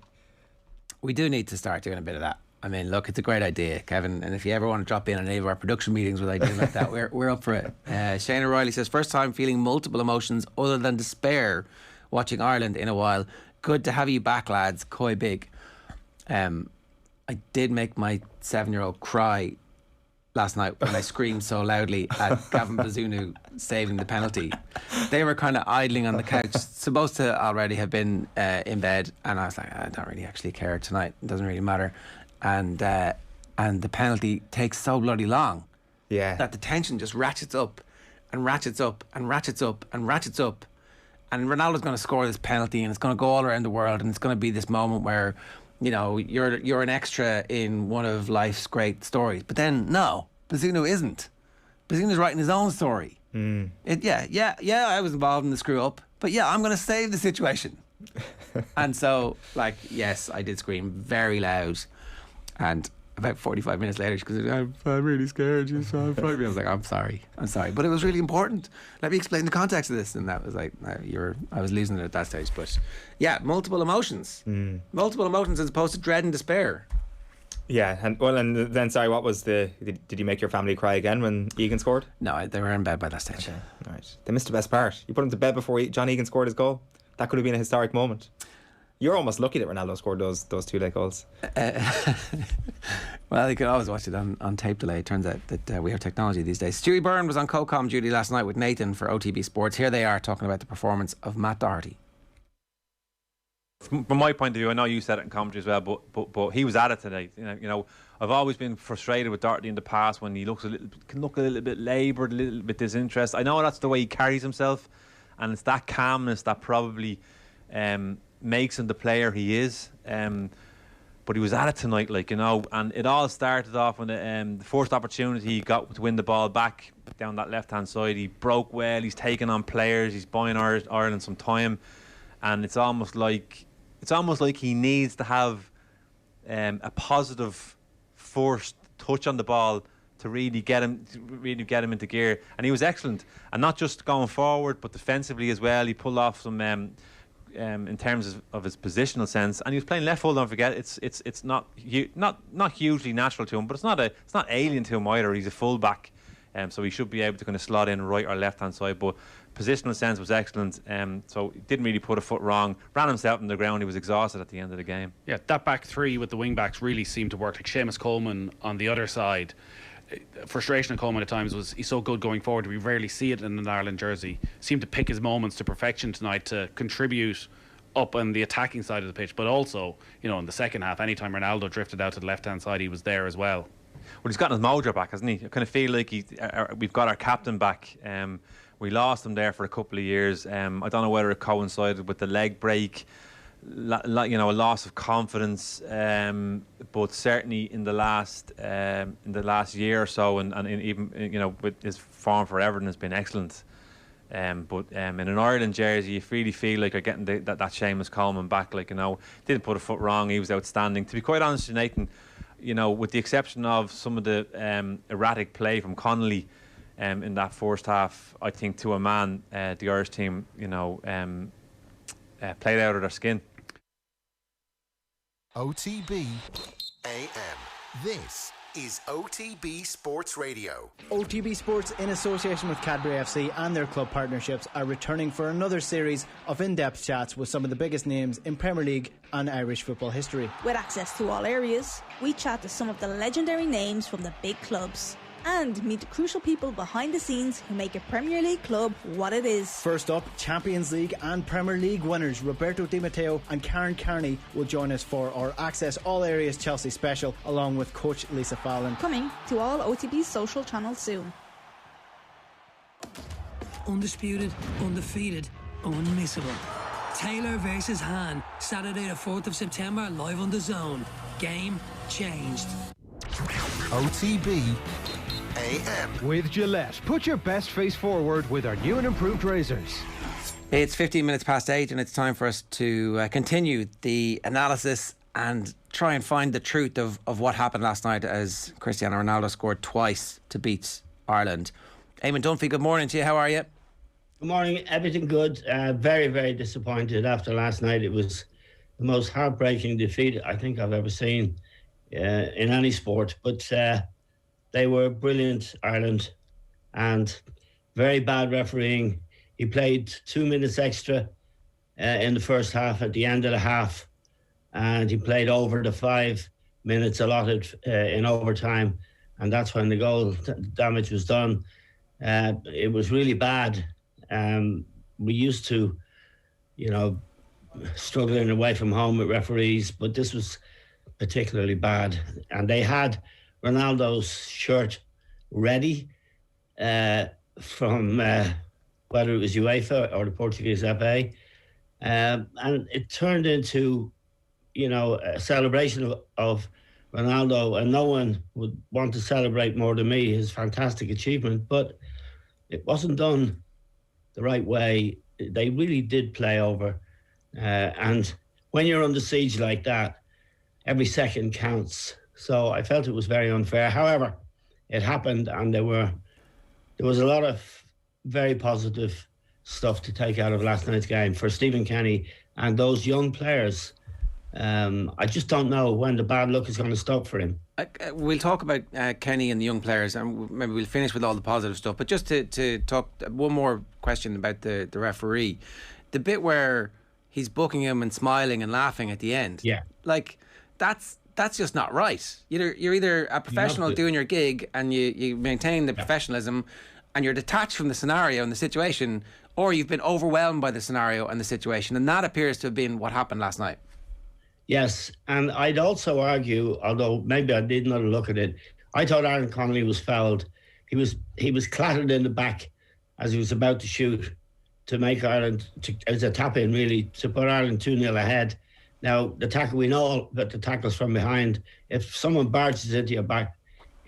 We do need to start doing a bit of that. I mean, look, it's a great idea, Kevin, and if you ever want to drop in on any of our production meetings with ideas like that, we're up for it. Shane O'Reilly says, first time feeling multiple emotions other than despair watching Ireland in a while. Good to have you back, lads. Koi big. I did make my 7-year-old cry last night when I screamed so loudly at Gavin Bazunu saving the penalty. They were kind of idling on the couch, supposed to already have been in bed, and I was like, I don't really actually care tonight. It doesn't really matter. And the penalty takes so bloody long that the tension just ratchets up and ratchets up and ratchets up and ratchets up. And Ronaldo's going to score this penalty, and it's going to go all around the world, and it's going to be this moment where, you know, you're an extra in one of life's great stories. But then, no, Bazunu isn't. Bazunu's writing his own story. I was involved in the screw up, but I'm going to save the situation. And so, like, yes, I did scream very loud, and about 45 minutes later, she goes, I'm really scared. You're so frightened. I was like, I'm sorry. But it was really important. Let me explain the context of this. And that was like, I was losing it at that stage. But yeah, multiple emotions. Multiple emotions as opposed to dread and despair. Yeah, and then, sorry, what was did you make your family cry again when Egan scored? No, they were in bed by that stage. Okay, right. They missed the best part. You put them to bed before John Egan scored his goal. That could have been a historic moment. You're almost lucky that Ronaldo scored those 2 late goals. Well, you can always watch it on tape delay. It turns out that we have technology these days. Stuey Byrne was on co-com duty last night with Nathan for OTB Sports. Here they are talking about the performance of Matt Doherty. From my point of view, I know you said it in commentary as well, but he was at it tonight. You know, I've always been frustrated with Doherty in the past when he can look a little bit laboured, a little bit disinterested. I know that's the way he carries himself, and it's that calmness that probably makes him the player he is. But he was at it tonight, like, you know, and it all started off when the first opportunity he got to win the ball back down that left-hand side. He broke well, he's taking on players, he's buying Ireland some time, and it's almost like he needs to have a positive first touch on the ball to really get him into gear. And he was excellent, and not just going forward, but defensively as well. He pulled off some in terms of his positional sense, and he was playing left full. Don't forget, it's not hugely natural to him, but it's not alien to him either. He's a full back, so he should be able to kind of slot in right or left hand side. But positional sense was excellent, so he didn't really put a foot wrong. Ran himself on the ground. He was exhausted at the end of the game. Yeah, that back three with the wing backs really seemed to work. Like Seamus Coleman on the other side. Frustration of Coleman at times was he's so good going forward. We rarely see it in an Ireland jersey. Seemed to pick his moments to perfection tonight to contribute up on the attacking side of the pitch, but also, you know, in the second half, anytime Ronaldo drifted out to the left hand side, he was there as well. Well, he's gotten his mojo back, hasn't he? I kind of feel like we've got our captain back. We lost him there for a couple of years. I don't know whether it coincided with the leg break, you know, a loss of confidence, but certainly in the last year or so, and even, you know, with his form for Everton has been excellent. But in an Ireland jersey, you really feel like you're getting that Seamus Coleman back. Like, you know, didn't put a foot wrong. He was outstanding. To be quite honest with you, Nathan, you know, with the exception of some of the erratic play from Connolly in that first half, I think to a man, the Irish team, you know, played out of their skin. OTB AM. This is OTB Sports Radio. OTB Sports, in association with Cadbury FC and their club partnerships, are returning for another series of in-depth chats with some of the biggest names in Premier League and Irish football history. With access to all areas, we chat to some of the legendary names from the big clubs and meet the crucial people behind the scenes who make a Premier League club what it is. First up, Champions League and Premier League winners Roberto Di Matteo and Karen Carney will join us for our Access All Areas Chelsea special, along with coach Lisa Fallon. Coming to all OTB's social channels soon. Undisputed, undefeated, unmissable. Taylor versus Han, Saturday the 4th of September, live on The Zone. Game changed. OTB AM. With Gillette, put your best face forward with our new and improved razors. It's 15 minutes past 8 and it's time for us to continue the analysis and try and find the truth of what happened last night as Cristiano Ronaldo scored twice to beat Ireland. Eamon Dunphy, good morning to you. How are you? Good morning. Everything good. Very, very disappointed after last night. It was the most heartbreaking defeat I think I've ever seen in any sport. But they were brilliant, Ireland, and very bad refereeing. He played 2 minutes extra in the first half at the end of the half, and he played over the 5 minutes allotted in overtime, and that's when the goal damage was done. It was really bad. We used to, struggling away from home with referees, but this was particularly bad. And they had Ronaldo's shirt ready from whether it was UEFA or the Portuguese FA, and it turned into, a celebration of Ronaldo, and no one would want to celebrate more than me his fantastic achievement, but it wasn't done the right way. They really did play over, and when you're under siege like that, every second counts. So I felt it was very unfair. However, it happened, and there was a lot of very positive stuff to take out of last night's game for Stephen Kenny and those young players. I just don't know when the bad luck is going to stop for him. We'll talk about Kenny and the young players, and maybe we'll finish with all the positive stuff. But just to talk, one more question about the referee. The bit where he's booking him and smiling and laughing at the end. Yeah. That's just not right. You're either a professional doing your gig and you maintain the professionalism and you're detached from the scenario and the situation, or you've been overwhelmed by the scenario and the situation. And that appears to have been what happened last night. Yes, and I'd also argue, although maybe I did not look at it, I thought Aaron Connolly was fouled. He was clattered in the back as he was about to shoot to make Ireland, as a tap-in really, to put Ireland 2-0 ahead. Now, the tackle, we know that the tackle's from behind. If someone barges into your back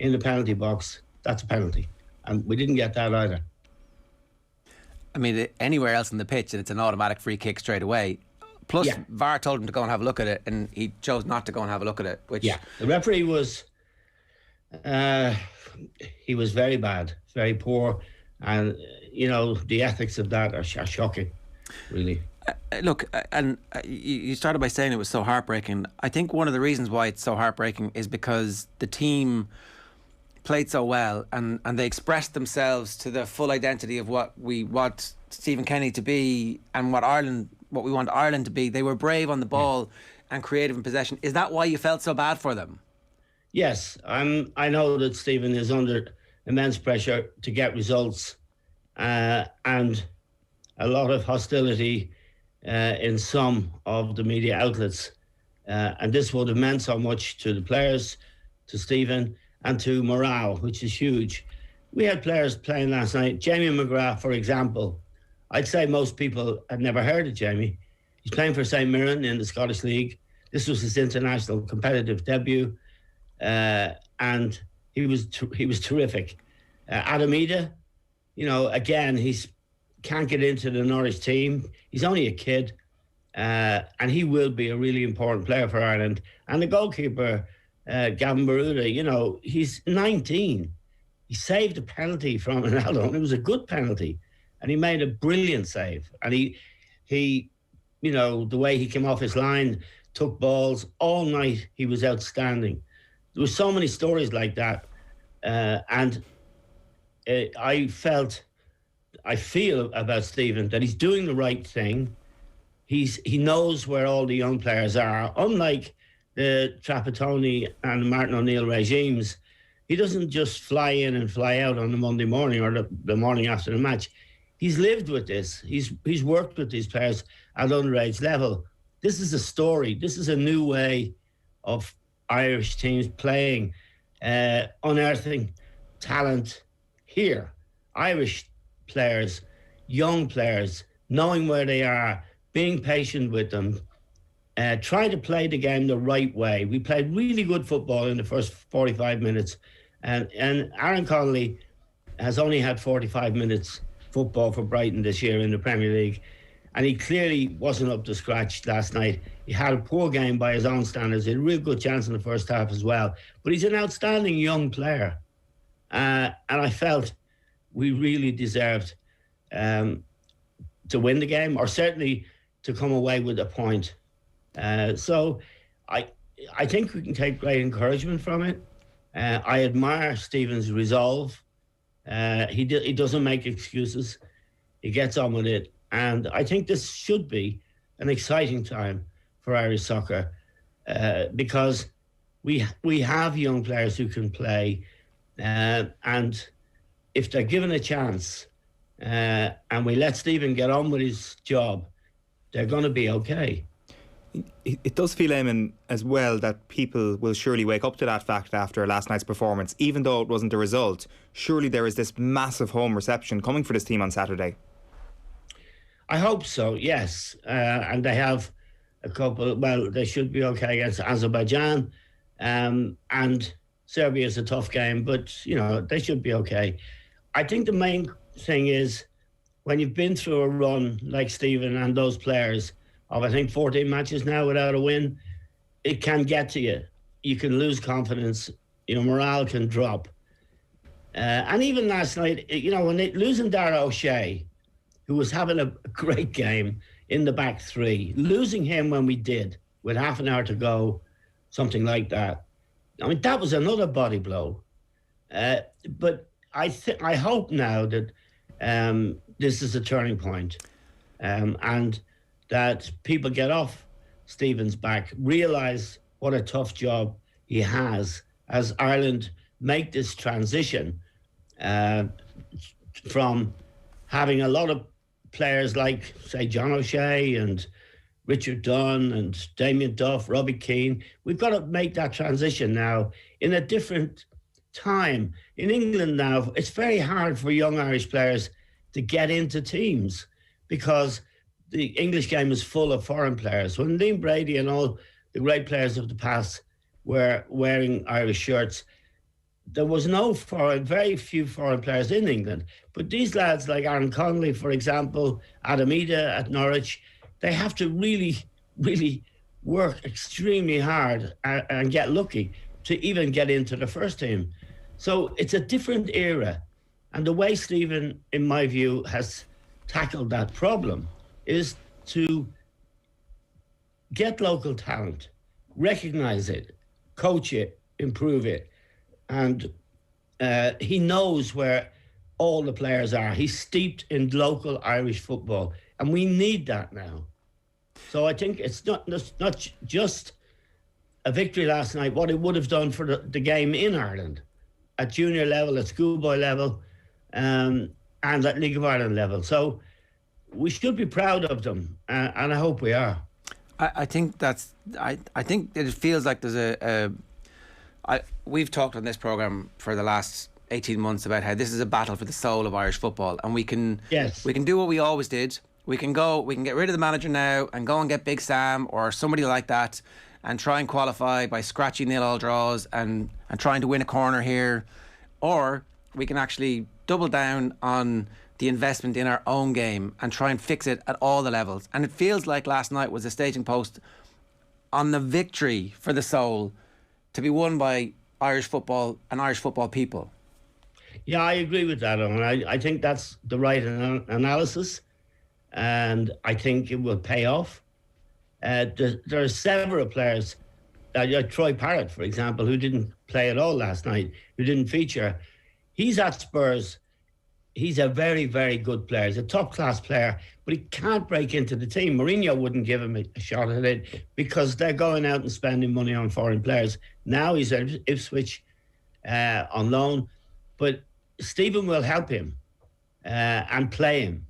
in the penalty box, that's a penalty. And we didn't get that either. I mean, anywhere else on the pitch, and it's an automatic free kick straight away. Plus, VAR told him to go and have a look at it, and he chose not to go and have a look at it. The referee was, he was very bad, very poor. And, the ethics of that are shocking, really. Look, and you started by saying it was so heartbreaking. I think one of the reasons why it's so heartbreaking is because the team played so well and they expressed themselves to the full identity of what we want Stephen Kenny to be and what we want Ireland to be. They were brave on the ball and creative in possession. Is that why you felt so bad for them? Yes, I know that Stephen is under immense pressure to get results and a lot of hostility in some of the media outlets. And this would have meant so much to the players, to Stephen, and to morale, which is huge. We had players playing last night. Jamie McGrath, for example. I'd say most people had never heard of Jamie. He's playing for St Mirren in the Scottish League. This was his international competitive debut. And he was terrific. Adam Ida, again, he's can't get into the Norwich team. He's only a kid, and he will be a really important player for Ireland. And the goalkeeper, Gavin Baruda, he's 19. He saved a penalty from Ronaldo, and it was a good penalty. And he made a brilliant save. And he the way he came off his line, took balls all night, he was outstanding. there were so many stories like that, and I feel about Stephen that he's doing the right thing. He knows where all the young players are. Unlike the Trapattoni and Martin O'Neill regimes, he doesn't just fly in and fly out on the Monday morning or the morning after the match. He's lived with this. He's worked with these players at underage level. This is a story. This is a new way of Irish teams playing, unearthing talent here. Irish players, young players, knowing where they are, being patient with them, trying to play the game the right way. We played really good football in the first 45 minutes, and Aaron Connolly has only had 45 minutes football for Brighton this year in the Premier League, and he clearly wasn't up to scratch last night. He had a poor game by his own standards. He had a real good chance in the first half as well, but he's an outstanding young player, and I felt we really deserved to win the game, or certainly to come away with a point. So I think we can take great encouragement from it. I admire Stephen's resolve. He doesn't make excuses. He gets on with it. And I think this should be an exciting time for Irish soccer, because we have young players who can play, and if they're given a chance, and we let Stephen get on with his job, they're going to be okay. It does feel, Eamon, as well, that people will surely wake up to that fact after last night's performance. Even though it wasn't the result, surely there is this massive home reception coming for this team on Saturday. I hope so, yes. And they have a couple, well, they should be okay against Azerbaijan. And Serbia is a tough game, but, you know, they should be okay. I think the main thing is, when you've been through a run like Stephen and those players of, I think, 14 matches now without a win, it can get to you. You can lose confidence. Your morale can drop. And even last night, you know, when losing Dara O'Shea, who was having a great game in the back three, losing him when we did, with half an hour to go, something like that. I mean, that was another body blow. But I hope now that this is a turning point, and that people get off Stephen's back, realise what a tough job he has as Ireland make this transition from having a lot of players like, say, John O'Shea and Richard Dunn and Damien Duff, Robbie Keane. We've got to make that transition now in a different time. In England now, it's very hard for young Irish players to get into teams because the English game is full of foreign players. When Liam Brady and all the great players of the past were wearing Irish shirts, there was very few foreign players in England. But these lads like Aaron Connolly, for example, Adam Ida at Norwich, they have to really, really work extremely hard and get lucky to even get into the first team. So it's a different era. And the way Stephen, in my view, has tackled that problem is to get local talent, recognise it, coach it, improve it. And he knows where all the players are. He's steeped in local Irish football, and we need that now. So I think it's not just a victory last night, what it would have done for the game in Ireland, at junior level, at schoolboy level, and at League of Ireland level. So we should be proud of them, and I hope we are. I think that's. I think that it feels like there's we've talked on this programme for the last 18 months about how this is a battle for the soul of Irish football, and we can do what we always did. We can get rid of the manager now and go and get Big Sam or somebody like that and try and qualify by scratchy 0-0 draws and trying to win a corner here, or we can actually double down on the investment in our own game and try and fix it at all the levels. And it feels like last night was a staging post on the victory for the soul to be won by Irish football and Irish football people. Yeah, I agree with that, Eoin. I think that's the right analysis, and I think it will pay off. There are several players Troy Parrott, for example, who didn't play at all last night, who didn't feature. He's at Spurs. He's a very, very good player. He's a top-class player, but he can't break into the team. Mourinho wouldn't give him a shot at it because they're going out and spending money on foreign players. Now he's at Ipswich on loan, but Stephen will help him and play him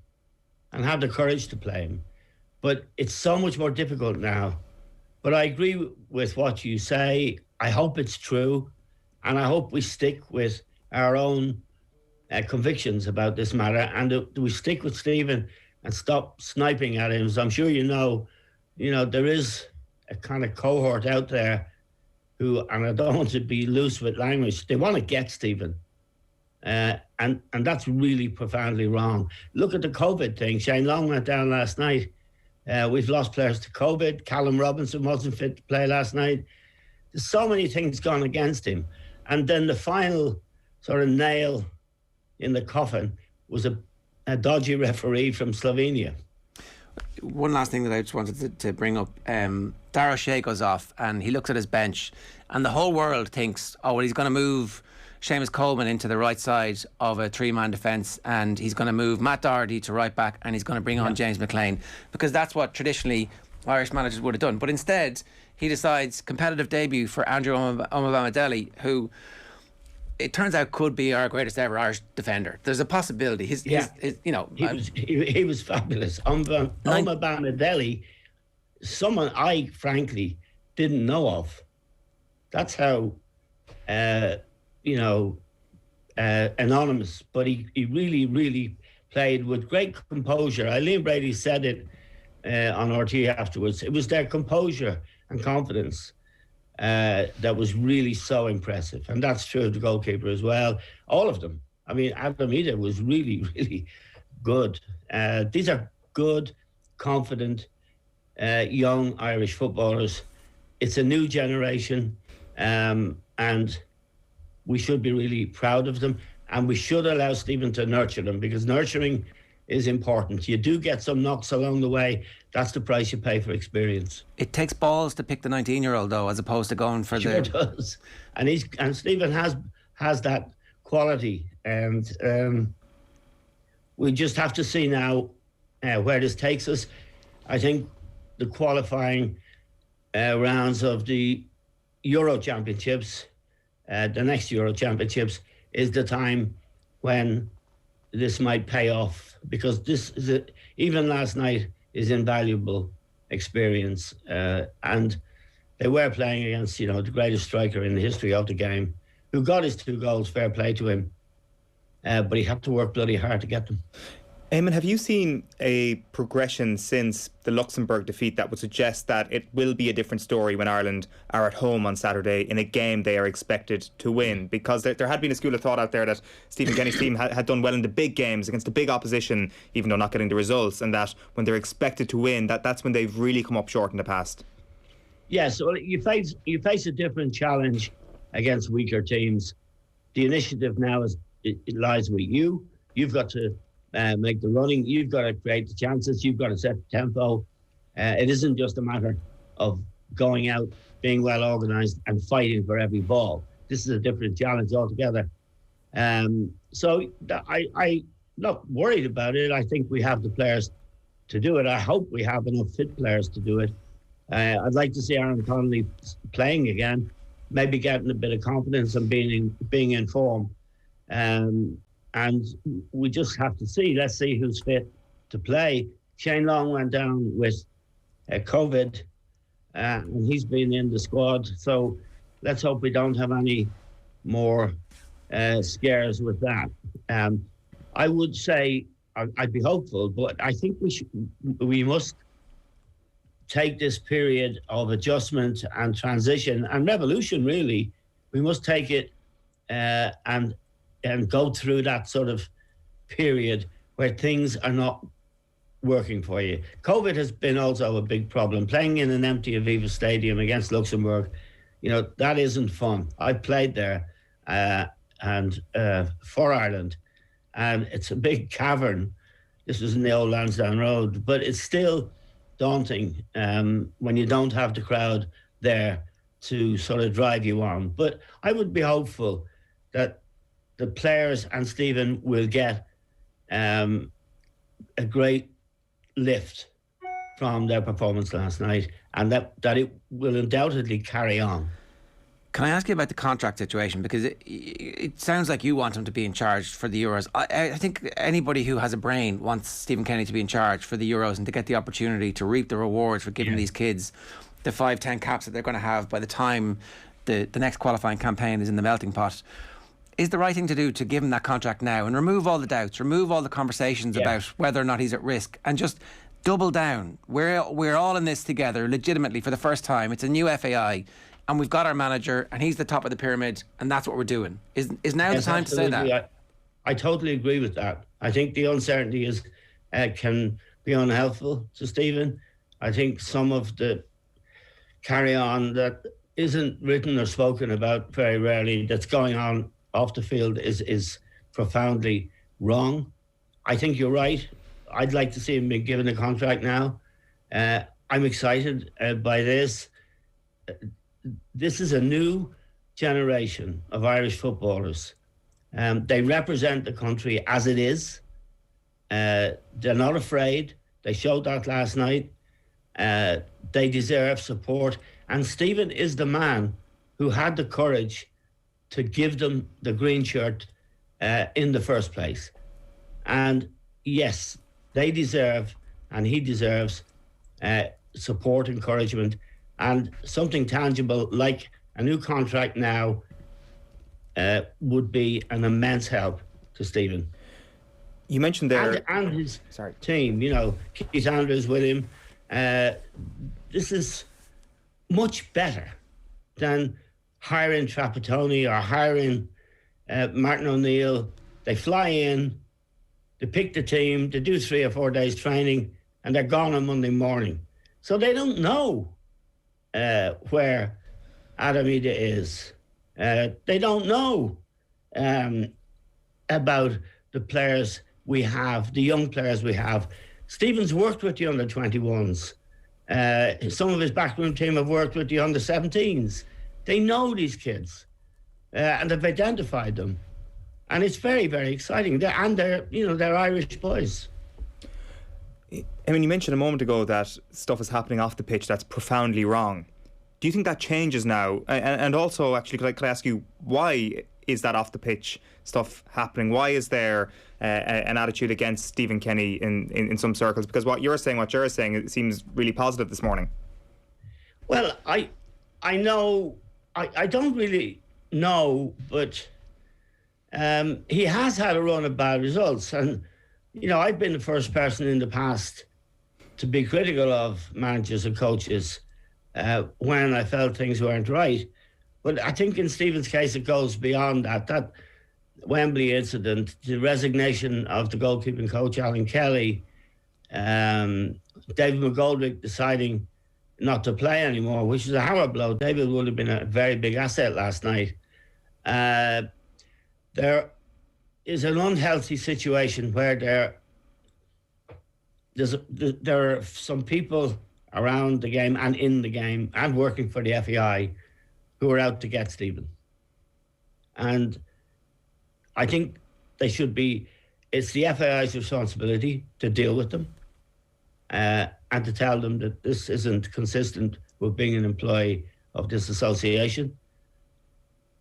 and have the courage to play him. But it's so much more difficult now. But I agree with what you say. I hope it's true, and I hope we stick with our own convictions about this matter, and we stick with Stephen and stop sniping at him. So I'm sure you know, there is a kind of cohort out there who, and I don't want to be loose with language, they want to get Stephen. And that's really profoundly wrong. Look at the COVID thing. Shane Long went down last night. We've lost players to COVID. Callum Robinson wasn't fit to play last night. There's so many things gone against him. And then the final sort of nail in the coffin was a dodgy referee from Slovenia. One last thing that I just wanted to bring up. Darragh O'Shea goes off and he looks at his bench and the whole world thinks, oh, well, he's going to move Seamus Coleman into the right side of a three-man defence and he's going to move Matt Doherty to right back and he's going to bring on James McLean, because that's what traditionally Irish managers would have done. But instead, he decides competitive debut for Andrew Omobamidele, who it turns out could be our greatest ever Irish defender. There's a possibility. He was fabulous. Omobamidele, someone I frankly didn't know of. That's how anonymous, but he really, really played with great composure. Eileen Brady said it on RT afterwards. It was their composure and confidence that was really so impressive. And that's true of the goalkeeper as well. All of them. I mean, Adam Ida was really, really good. These are good, confident, young Irish footballers. It's a new generation, and we should be really proud of them, and we should allow Stephen to nurture them, because nurturing is important. You do get some knocks along the way. That's the price you pay for experience. It takes balls to pick the 19-year-old, though, as opposed to going for Sure does. And Stephen has that quality, and we just have to see now where this takes us. I think the qualifying rounds of the Euro Championships, the next Euro Championships, is the time when this might pay off, because this is even last night is invaluable experience, and they were playing against the greatest striker in the history of the game, who got his 2 goals, fair play to him, but he had to work bloody hard to get them. Eamon, have you seen a progression since the Luxembourg defeat that would suggest that it will be a different story when Ireland are at home on Saturday in a game they are expected to win? Because there had been a school of thought out there that Stephen Kenny's team had done well in the big games against the big opposition, even though not getting the results, and that when they're expected to win, that's when they've really come up short in the past. Yeah, so you face a different challenge against weaker teams. The initiative now it lies with you. You've got to make the running, you've got to create the chances, you've got to set the tempo. It isn't just a matter of going out, being well organised and fighting for every ball. This is a different challenge altogether. So I'm not worried about it. I think we have the players to do it. I hope we have enough fit players to do it. I'd like to see Aaron Connolly playing again, maybe getting a bit of confidence and being in form. And we just have to see. Let's see who's fit to play. Shane Long went down with COVID, and he's been in the squad. So let's hope we don't have any more scares with that. I would say I'd be hopeful, but I think we must take this period of adjustment and transition and revolution, really. We must take it and go through that sort of period where things are not working for you. COVID has been also a big problem. Playing in an empty Aviva Stadium against Luxembourg, that isn't fun. I played there and for Ireland, and it's a big cavern. This was in the old Lansdowne Road, but it's still daunting when you don't have the crowd there to sort of drive you on. But I would be hopeful that the players and Stephen will get a great lift from their performance last night, and that it will undoubtedly carry on. Can I ask you about the contract situation? Because it sounds like you want him to be in charge for the Euros. I think anybody who has a brain wants Stephen Kenny to be in charge for the Euros and to get the opportunity to reap the rewards for giving these kids the 5-10 caps that they're going to have by the time the next qualifying campaign is in the melting pot. Is the right thing to do to give him that contract now and remove all the doubts, remove all the conversations about whether or not he's at risk, and just double down? We're all in this together legitimately for the first time. It's a new FAI. And we've got our manager, and he's the top of the pyramid, and that's what we're doing. Is now the time to say that? I totally agree with that. I think the uncertainty can be unhelpful to Stephen. I think some of the carry-on that isn't written or spoken about very rarely, that's going on off the field, is profoundly wrong. I think you're right. I'd like to see him be given a contract now. I'm excited by this. This is a new generation of Irish footballers. They represent the country as it is. They're not afraid. They showed that last night. They deserve support. And Stephen is the man who had the courage to give them the green shirt in the first place. And yes, they deserve, and he deserves, support, encouragement, and something tangible like a new contract now would be an immense help to Stephen. You mentioned there... And his team, you know, Keith Andrews with him. This is much better than hiring Trapattoni or hiring Martin O'Neill. They fly in, they pick the team, they do 3 or 4 days training, and they're gone on Monday morning. So they don't know where Adamida is. They don't know about the players we have, the young players we have. Stephen's worked with the under-21s. Some of his backroom team have worked with the under-17s. They know these kids, and they've identified them. And it's very, very exciting. They're Irish boys. I mean, you mentioned a moment ago that stuff is happening off the pitch that's profoundly wrong. Do you think that changes now? And also, actually, could I ask you, why is that off the pitch stuff happening? Why is there an attitude against Stephen Kenny in some circles? Because what you're saying, it seems really positive this morning. Well, I know, I don't really know, but he has had a run of bad results. And, you know, I've been the first person in the past to be critical of managers and coaches when I felt things weren't right. But I think in Stephen's case, it goes beyond that. That Wembley incident, the resignation of the goalkeeping coach, Alan Kelly, David McGoldrick deciding not to play anymore, which is a hammer blow. David would have been a very big asset last night. There is an unhealthy situation where there are some people around the game and in the game and working for the FAI who are out to get Stephen. And I think it's the FAI's responsibility to deal with them and to tell them that this isn't consistent with being an employee of this association.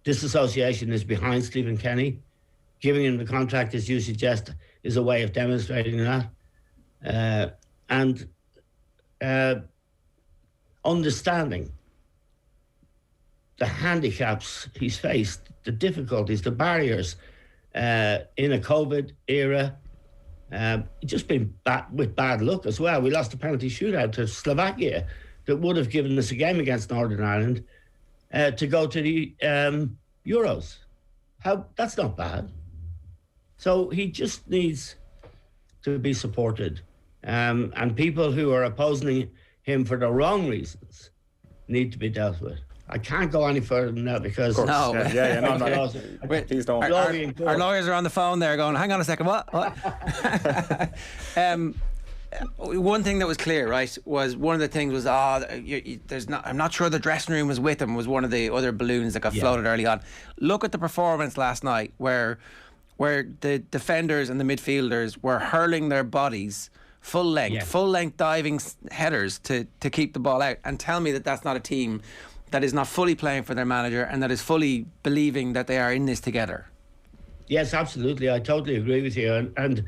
This association is behind Stephen Kenny. Giving him the contract, as you suggest, is a way of demonstrating that. And understanding the handicaps he's faced, the difficulties, the barriers in a COVID era. Just been with bad luck as well. We lost a penalty shootout to Slovakia that would have given us a game against Northern Ireland to go to the Euros. That's not bad. So he just needs to be supported. And people who are opposing him for the wrong reasons need to be dealt with. I can't go any further than that because... No. Please don't. Our lawyers are on the phone there going, hang on a second, what? one thing that was clear, right, was one of the things was, I'm not sure the dressing room was with him, was one of the other balloons that got floated early on. Look at the performance last night where the defenders and the midfielders were hurling their bodies full length diving headers to keep the ball out, and tell me that that's not a team that is not fully playing for their manager and that is fully believing that they are in this together. Yes, absolutely. I totally agree with you. And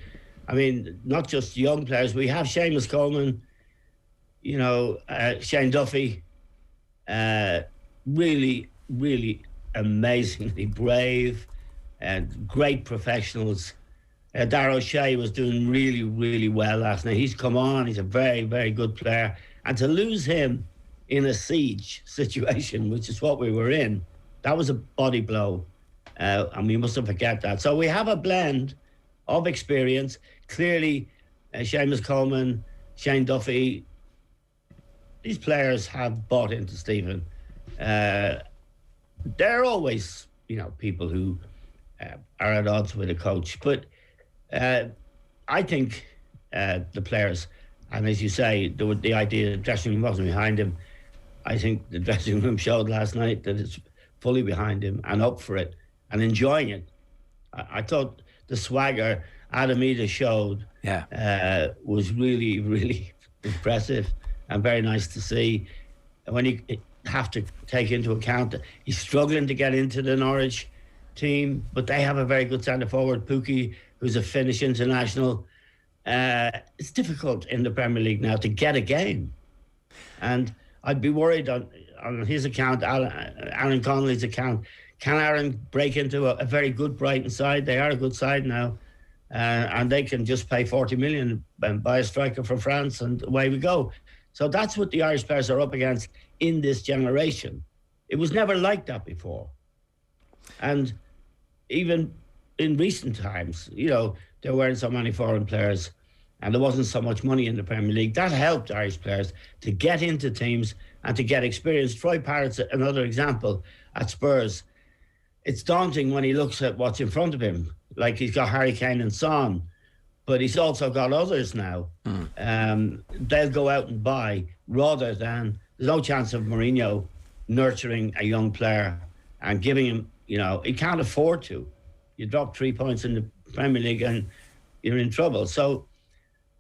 I mean, not just young players. We have Seamus Coleman, Shane Duffy, really, really amazingly brave and great professionals. Darragh O'Shea was doing really, really well last night. He's come on. He's a very, very good player. And to lose him in a siege situation, which is what we were in, that was a body blow. And we mustn't forget that. So we have a blend of experience. Clearly, Seamus Coleman, Shane Duffy, these players have bought into Stephen. They're always, people who are at odds with a coach. But I think the players, and as you say, the idea the dressing room wasn't behind him. I think the dressing room showed last night that it's fully behind him and up for it and enjoying it. I thought the swagger Adam Ida showed was really, really impressive and very nice to see. When you have to take into account that he's struggling to get into the Norwich team, but they have a very good centre forward, Pukki, who's a Finnish international. It's difficult in the Premier League now to get a game. And I'd be worried on his account, Aaron Connolly's account. Can Aaron break into a very good Brighton side? They are a good side now. And they can just pay 40 million and buy a striker from France, and away we go. So that's what the Irish players are up against in this generation. It was never like that before. And even in recent times, there weren't so many foreign players and there wasn't so much money in the Premier League. That helped Irish players to get into teams and to get experience. Troy Parrott's another example at Spurs. It's daunting when he looks at what's in front of him. Like, he's got Harry Kane and Son, but he's also got others now. They'll go out and buy rather than... There's no chance of Mourinho nurturing a young player and giving him, he can't afford to. You drop 3 points in the Premier League and you're in trouble. So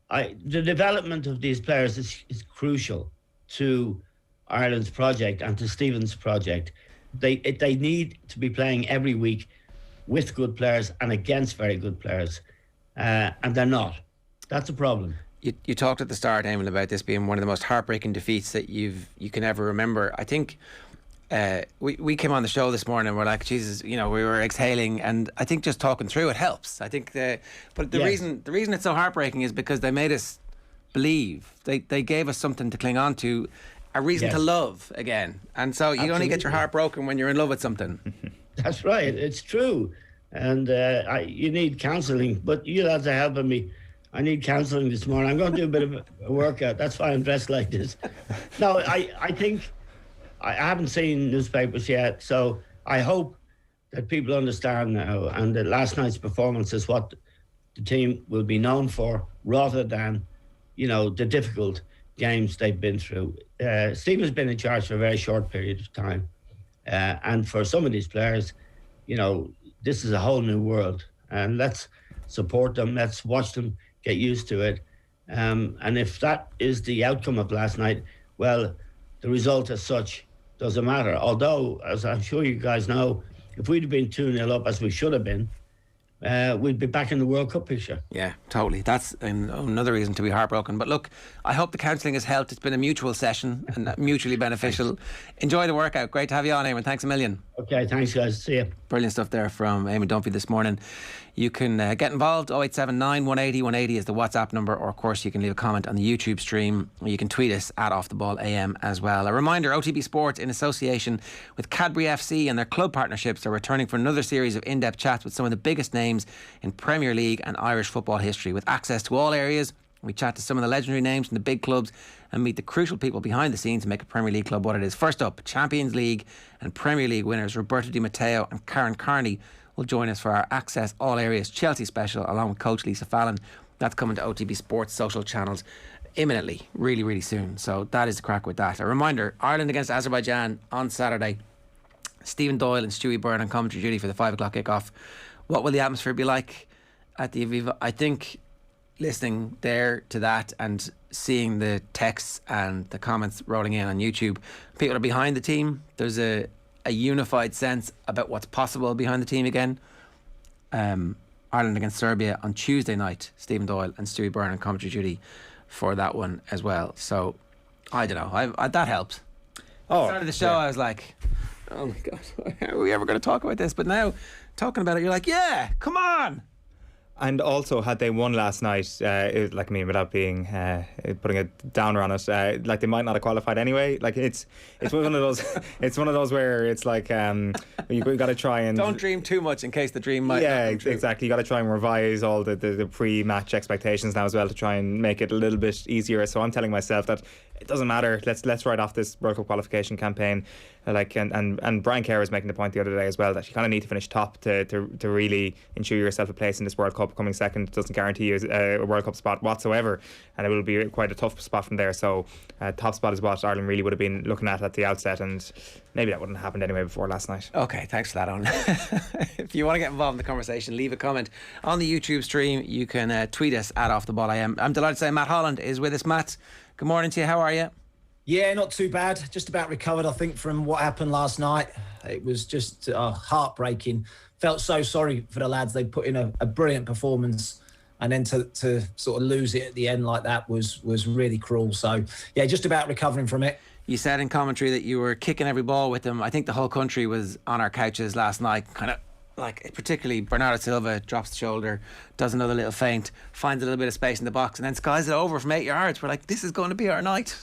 the development of these players is crucial to Ireland's project and to Stephen's project. They need to be playing every week with good players and against very good players. And they're not. That's a problem. You talked at the start, Eamon, about this being one of the most heartbreaking defeats that you can ever remember. I think we came on the show this morning and we're like, Jesus, we were exhaling, and I think just talking through it helps. I think the reason it's so heartbreaking is because they made us believe. They gave us something to cling on to, a reason to love again. And so you only get your heart broken when you're in love with something. That's right. It's true. And you need counselling, but you lads are helping me. I need counselling this morning. I'm going to do a bit of a workout. That's why I'm dressed like this. No, I think I haven't seen newspapers yet, so I hope that people understand now, and that last night's performance is what the team will be known for, rather than, the difficult games they've been through. Stephen's been in charge for a very short period of time, and for some of these players, this is a whole new world, and let's support them. Let's watch them get used to it. And if that is the outcome of last night, well, the result as such doesn't matter. Although, as I'm sure you guys know, if we'd have been 2-0 up, as we should have been, we'd be back in the World Cup picture. Yeah, totally. That's another reason to be heartbroken. But look, I hope the counselling has helped. It's been a mutual session and mutually beneficial. Enjoy the workout. Great to have you on, Eamon. Thanks a million. Okay, thanks guys. See you. Brilliant stuff there from Eamon Dunphy this morning. You can get involved. 0879 180 180 is the WhatsApp number, or of course you can leave a comment on the YouTube stream. You can tweet us at Off The Ball AM as well. A reminder, OTB Sports, in association with Cadbury FC and their club partnerships, are returning for another series of in-depth chats with some of the biggest names in Premier League and Irish football history. With access to all areas, we chat to some of the legendary names from the big clubs and meet the crucial people behind the scenes to make a Premier League club what it is. First up, Champions League and Premier League winners Roberto Di Matteo and Karen Carney will join us for our Access All Areas Chelsea special, along with coach Lisa Fallon. That's coming to OTB Sports social channels imminently, really, really soon. So that is the crack with that. A reminder, Ireland against Azerbaijan on Saturday. Stephen Doyle and Stuey Byrne on commentary duty for the 5 o'clock kickoff. What will the atmosphere be like at the Aviva? I think listening there to that and seeing the texts and the comments rolling in on YouTube, people are behind the team. There's a unified sense about what's possible behind the team again. Ireland against Serbia on Tuesday night. Stephen Doyle and Stuey Byrne on commentary duty for that one as well. So I don't know. I that helps. At the start of the show, I was like, oh my God, how are we ever going to talk about this? But now, talking about it, you're like, yeah, come on. And also, had they won last night, without being putting a downer on it, they might not have qualified anyway. Like it's one of those. It's one of those where it's like you got to try and don't dream too much in case the dream might. Yeah, not come true. Exactly. You got to try and revise all the pre-match expectations now as well to try and make it a little bit easier. So I'm telling myself that it doesn't matter. Let's write off this World Cup qualification campaign. And Brian Kerr was making the point the other day as well that you kind of need to finish top to really ensure yourself a place in this World Cup. Coming second doesn't guarantee you a World Cup spot whatsoever, and it will be quite a tough spot from there. So top spot is what Ireland really would have been looking at the outset, and maybe that wouldn't have happened anyway before last night. Okay, thanks for that, Eoin. If you want to get involved in the conversation, leave a comment on the YouTube stream. You can tweet us at Off The Ball IM. I'm delighted to say Matt Holland is with us. Matt, good morning to you. How are you? Yeah, not too bad. Just about recovered, I think, from what happened last night. It was just heartbreaking. Felt so sorry for the lads. They put in a brilliant performance, and then to sort of lose it at the end like that was really cruel. So, yeah, just about recovering from it. You said in commentary that you were kicking every ball with them. I think the whole country was on our couches last night, kind of like, particularly Bernardo Silva drops the shoulder, does another little feint, finds a little bit of space in the box, and then skies it over from 8 yards. We're like, this is going to be our night.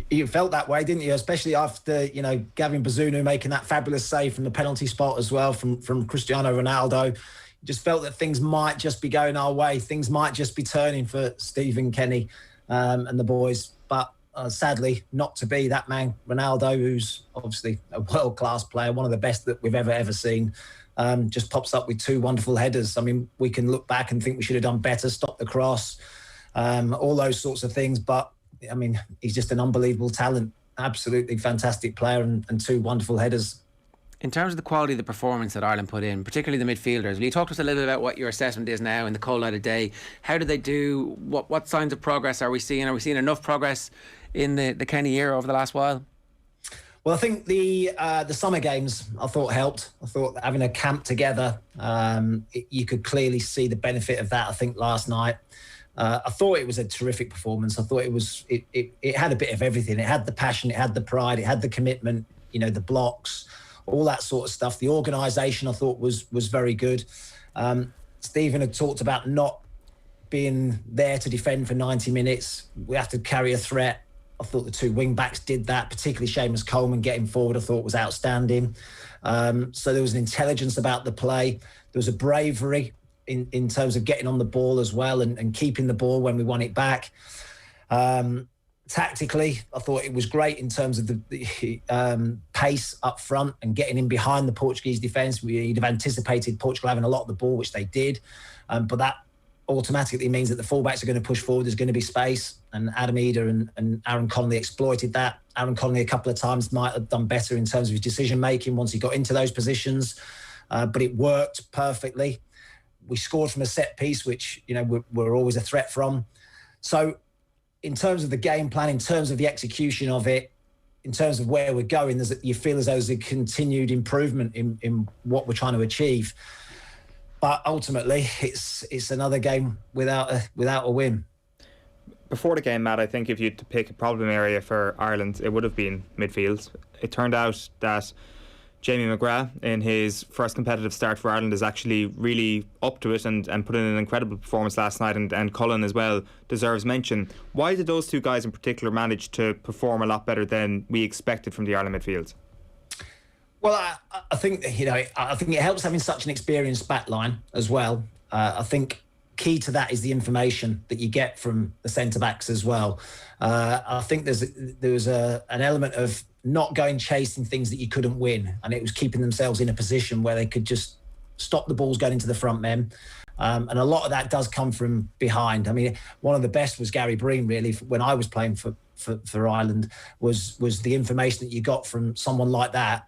You felt that way, didn't you? Especially after, Gavin Bazunu making that fabulous save from the penalty spot as well from Cristiano Ronaldo. You just felt that things might just be going our way. Things might just be turning for Stephen Kenny and the boys. But sadly, not to be. That man, Ronaldo, who's obviously a world-class player, one of the best that we've ever seen, just pops up with 2 wonderful headers. I mean, we can look back and think we should have done better, stop the cross, all those sorts of things. But I mean, he's just an unbelievable talent, absolutely fantastic player, and 2 wonderful headers. In terms of the quality of the performance that Ireland put in, particularly the midfielders, will you talk to us a little bit about what your assessment is now in the cold light of day? How did they do? What signs of progress are we seeing? Are we seeing enough progress in the Kenny era over the last while? Well, I think the summer games I thought helped. I thought having a camp together, you could clearly see the benefit of that. I think last night. I thought it was a terrific performance. I thought it had a bit of everything. It had the passion, it had the pride, it had the commitment, the blocks, all that sort of stuff. The organisation I thought was very good. Stephen had talked about not being there to defend for 90 minutes. We have to carry a threat. I thought the 2 wing backs did that, particularly Seamus Coleman getting forward I thought was outstanding. So there was an intelligence about the play. There was a bravery in terms of getting on the ball as well and keeping the ball when we won it back. Tactically, I thought it was great in terms of the pace up front and getting in behind the Portuguese defence. We'd have anticipated Portugal having a lot of the ball, which they did. But that automatically means that the fullbacks are going to push forward. There's going to be space. And Adam Eder and Aaron Connolly exploited that. Aaron Connolly a couple of times might have done better in terms of his decision-making once he got into those positions. But it worked perfectly. We scored from a set piece, which, we're always a threat from. So in terms of the game plan, in terms of the execution of it, in terms of where we're going, you feel as though there's a continued improvement in what we're trying to achieve. But ultimately, it's another game without a win. Before the game, Matt, I think if you had to pick a problem area for Ireland, it would have been midfield. It turned out that Jamie McGrath, in his first competitive start for Ireland, is actually really up to it and put in an incredible performance last night, and Cullen as well deserves mention. Why did those 2 guys in particular manage to perform a lot better than we expected from the Ireland midfield? Well, I think I think it helps having such an experienced back line as well. I think key to that is the information that you get from the centre backs as well. I think there was an element of not going chasing things that you couldn't win, and it was keeping themselves in a position where they could just stop the balls going into the front men, And a lot of that does come from behind. I mean, one of the best was Gary Breen, really, when I was playing for Ireland, was the information that you got from someone like that.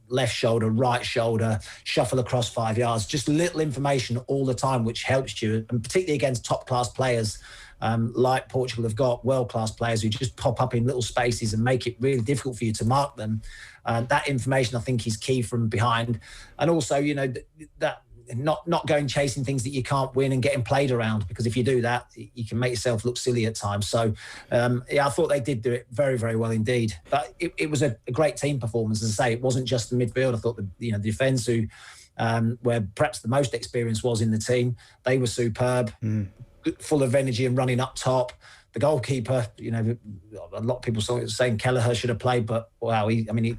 Left shoulder, right shoulder, shuffle across 5 yards, just little information all the time, which helps you, and particularly against top-class players like Portugal have got, world-class players who just pop up in little spaces and make it really difficult for you to mark them. That information, I think, is key from behind. And also, you know, that not going chasing things that you can't win and getting played around, because if you do that, you can make yourself look silly at times. So, I thought they did do it very, very well indeed. But it was a great team performance. As I say, it wasn't just the midfield. I thought the defence, where perhaps the most experience was in the team, they were superb, full of energy and running up top. The goalkeeper, you know, a lot of people saying Kelleher should have played, but wow, a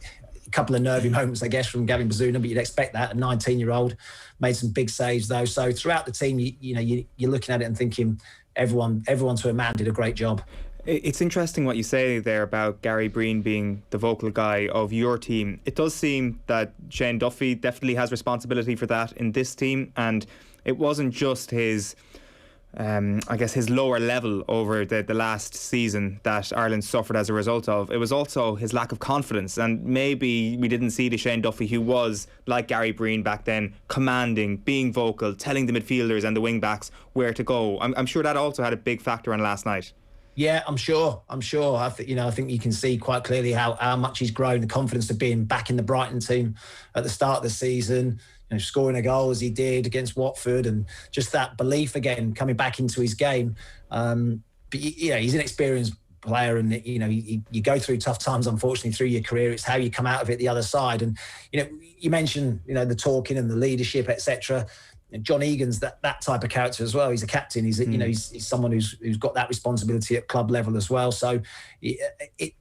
couple of nervy moments, I guess, from Gavin Bazuna, but you'd expect that. A 19-year-old made some big saves, though. So throughout the team, you're looking at it and thinking everyone to a man did a great job. It's interesting what you say there about Gary Breen being the vocal guy of your team. It does seem that Sheahan Duffy definitely has responsibility for that in this team, and it wasn't just his his lower level over the last season that Ireland suffered as a result of. It was also his lack of confidence, and maybe we didn't see the Sheahan Duffy who was, like Gary Breen back then, commanding, being vocal, telling the midfielders and the wing backs where to go. I'm sure that also had a big factor on last night. Yeah, I'm sure. I think you can see quite clearly how much he's grown, the confidence of being back in the Brighton team at the start of the season, scoring a goal as he did against Watford, and just that belief again coming back into his game. But he's an experienced player, and you go through tough times, unfortunately, through your career. It's how you come out of it the other side. And you mentioned the talking and the leadership, etc. John Egan's that type of character as well. He's a captain. He's he's someone who's got that responsibility at club level as well. So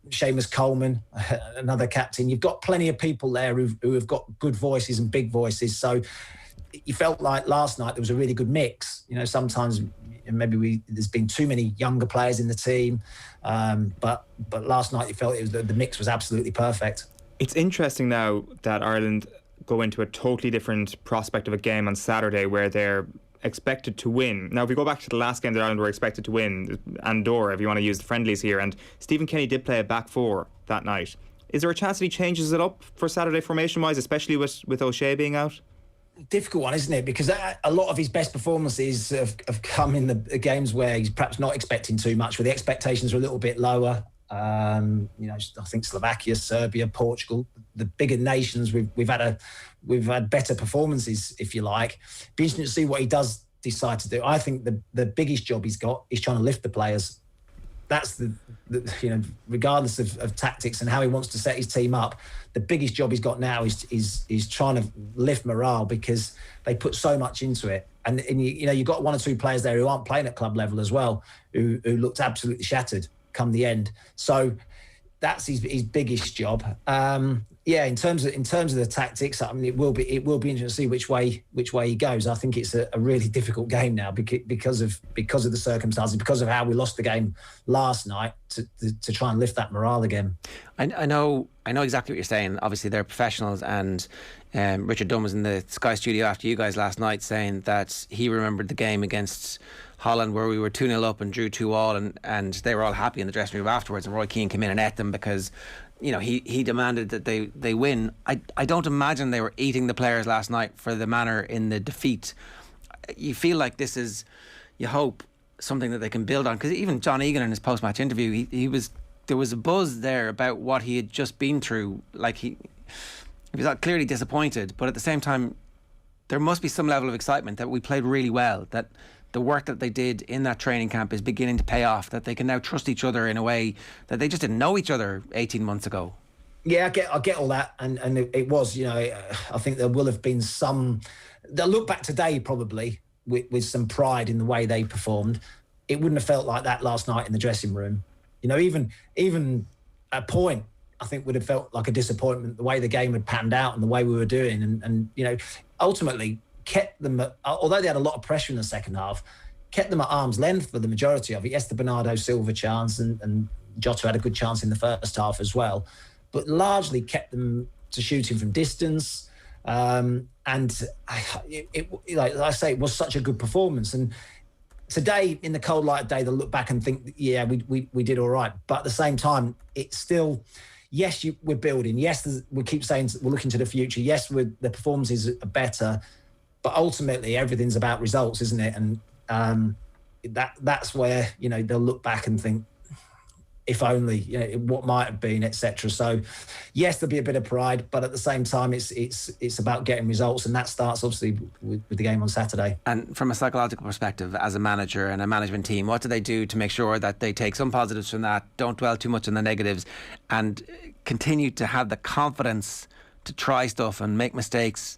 Seamus Coleman, another captain. You've got plenty of people there who have got good voices and big voices. So you felt like last night there was a really good mix. Sometimes maybe there's been too many younger players in the team, but last night you felt the mix was absolutely perfect. It's interesting now that Ireland go into a totally different prospect of a game on Saturday where they're expected to win. Now, if we go back to the last game that Ireland were expected to win, Andorra, if you want to use the friendlies here, and Stephen Kenny did play a back four that night. Is there a chance that he changes it up for Saturday formation-wise, especially with O'Shea being out? Difficult one, isn't it? Because a lot of his best performances have come in the games where he's perhaps not expecting too much, where the expectations are a little bit lower. I think Slovakia, Serbia, Portugal, the bigger nations, we've had better performances, if you like. Be interesting to see what he does decide to do. I think the biggest job he's got is trying to lift the players. That's the regardless of tactics and how he wants to set his team up, the biggest job he's got now is trying to lift morale, because they put so much into it. And you've got one or two players there who aren't playing at club level as well, who looked absolutely shattered come the end. So that's his biggest job. In terms of the tactics, I mean, it will be interesting to see which way he goes. I think it's a really difficult game now because of the circumstances, because of how we lost the game last night, to try and lift that morale again. I know exactly what you're saying. Obviously, they're professionals, and Richard Dunn was in the Sky studio after you guys last night saying that he remembered the game against Holland where we were 2-0 up and drew 2-2, and they were all happy in the dressing room afterwards, and Roy Keane came in and ate them because he demanded that they win. I don't imagine they were eating the players last night for the manner in the defeat. You feel like this is, you hope, something that they can build on, because even John Egan in his post-match interview, there was a buzz there about what he had just been through. Like he was clearly disappointed, but at the same time there must be some level of excitement that we played really well, that the work that they did in that training camp is beginning to pay off, that they can now trust each other in a way that they just didn't know each other 18 months ago. Yeah, I get all that, and it was, I think there will have been some. They'll look back today probably with some pride in the way they performed. It wouldn't have felt like that last night in the dressing room. Even at point, I think would have felt like a disappointment the way the game had panned out and the way we were doing, and ultimately kept them, although they had a lot of pressure in the second half, kept them at arm's length for the majority of it. Yes, the Bernardo Silva chance and Jota had a good chance in the first half as well, but largely kept them to shooting from distance. And like I say, it was such a good performance. And today, in the cold light of day, they'll look back and think, yeah, we did all right. But at the same time, it's still, yes, we're building. Yes, we keep saying we're looking to the future. Yes, the performances are better. But ultimately, everything's about results, isn't it? And that's where, they'll look back and think, if only, what might have been, etc. So, yes, there'll be a bit of pride, but at the same time, it's about getting results, and that starts obviously with the game on Saturday. And from a psychological perspective, as a manager and a management team, what do they do to make sure that they take some positives from that, don't dwell too much on the negatives, and continue to have the confidence to try stuff and make mistakes,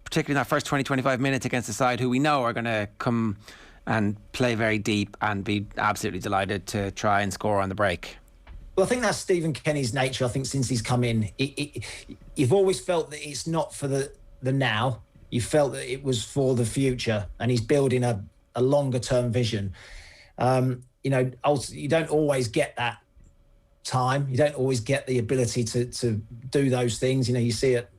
particularly in that first 20-25 minutes against a side who we know are going to come and play very deep and be absolutely delighted to try and score on the break? Well, I think that's Stephen Kenny's nature. I think since he's come in, you've always felt that it's not for the now. You felt that it was for the future, and he's building a longer term vision. You don't always get that time. You don't always get the ability to do those things. You see at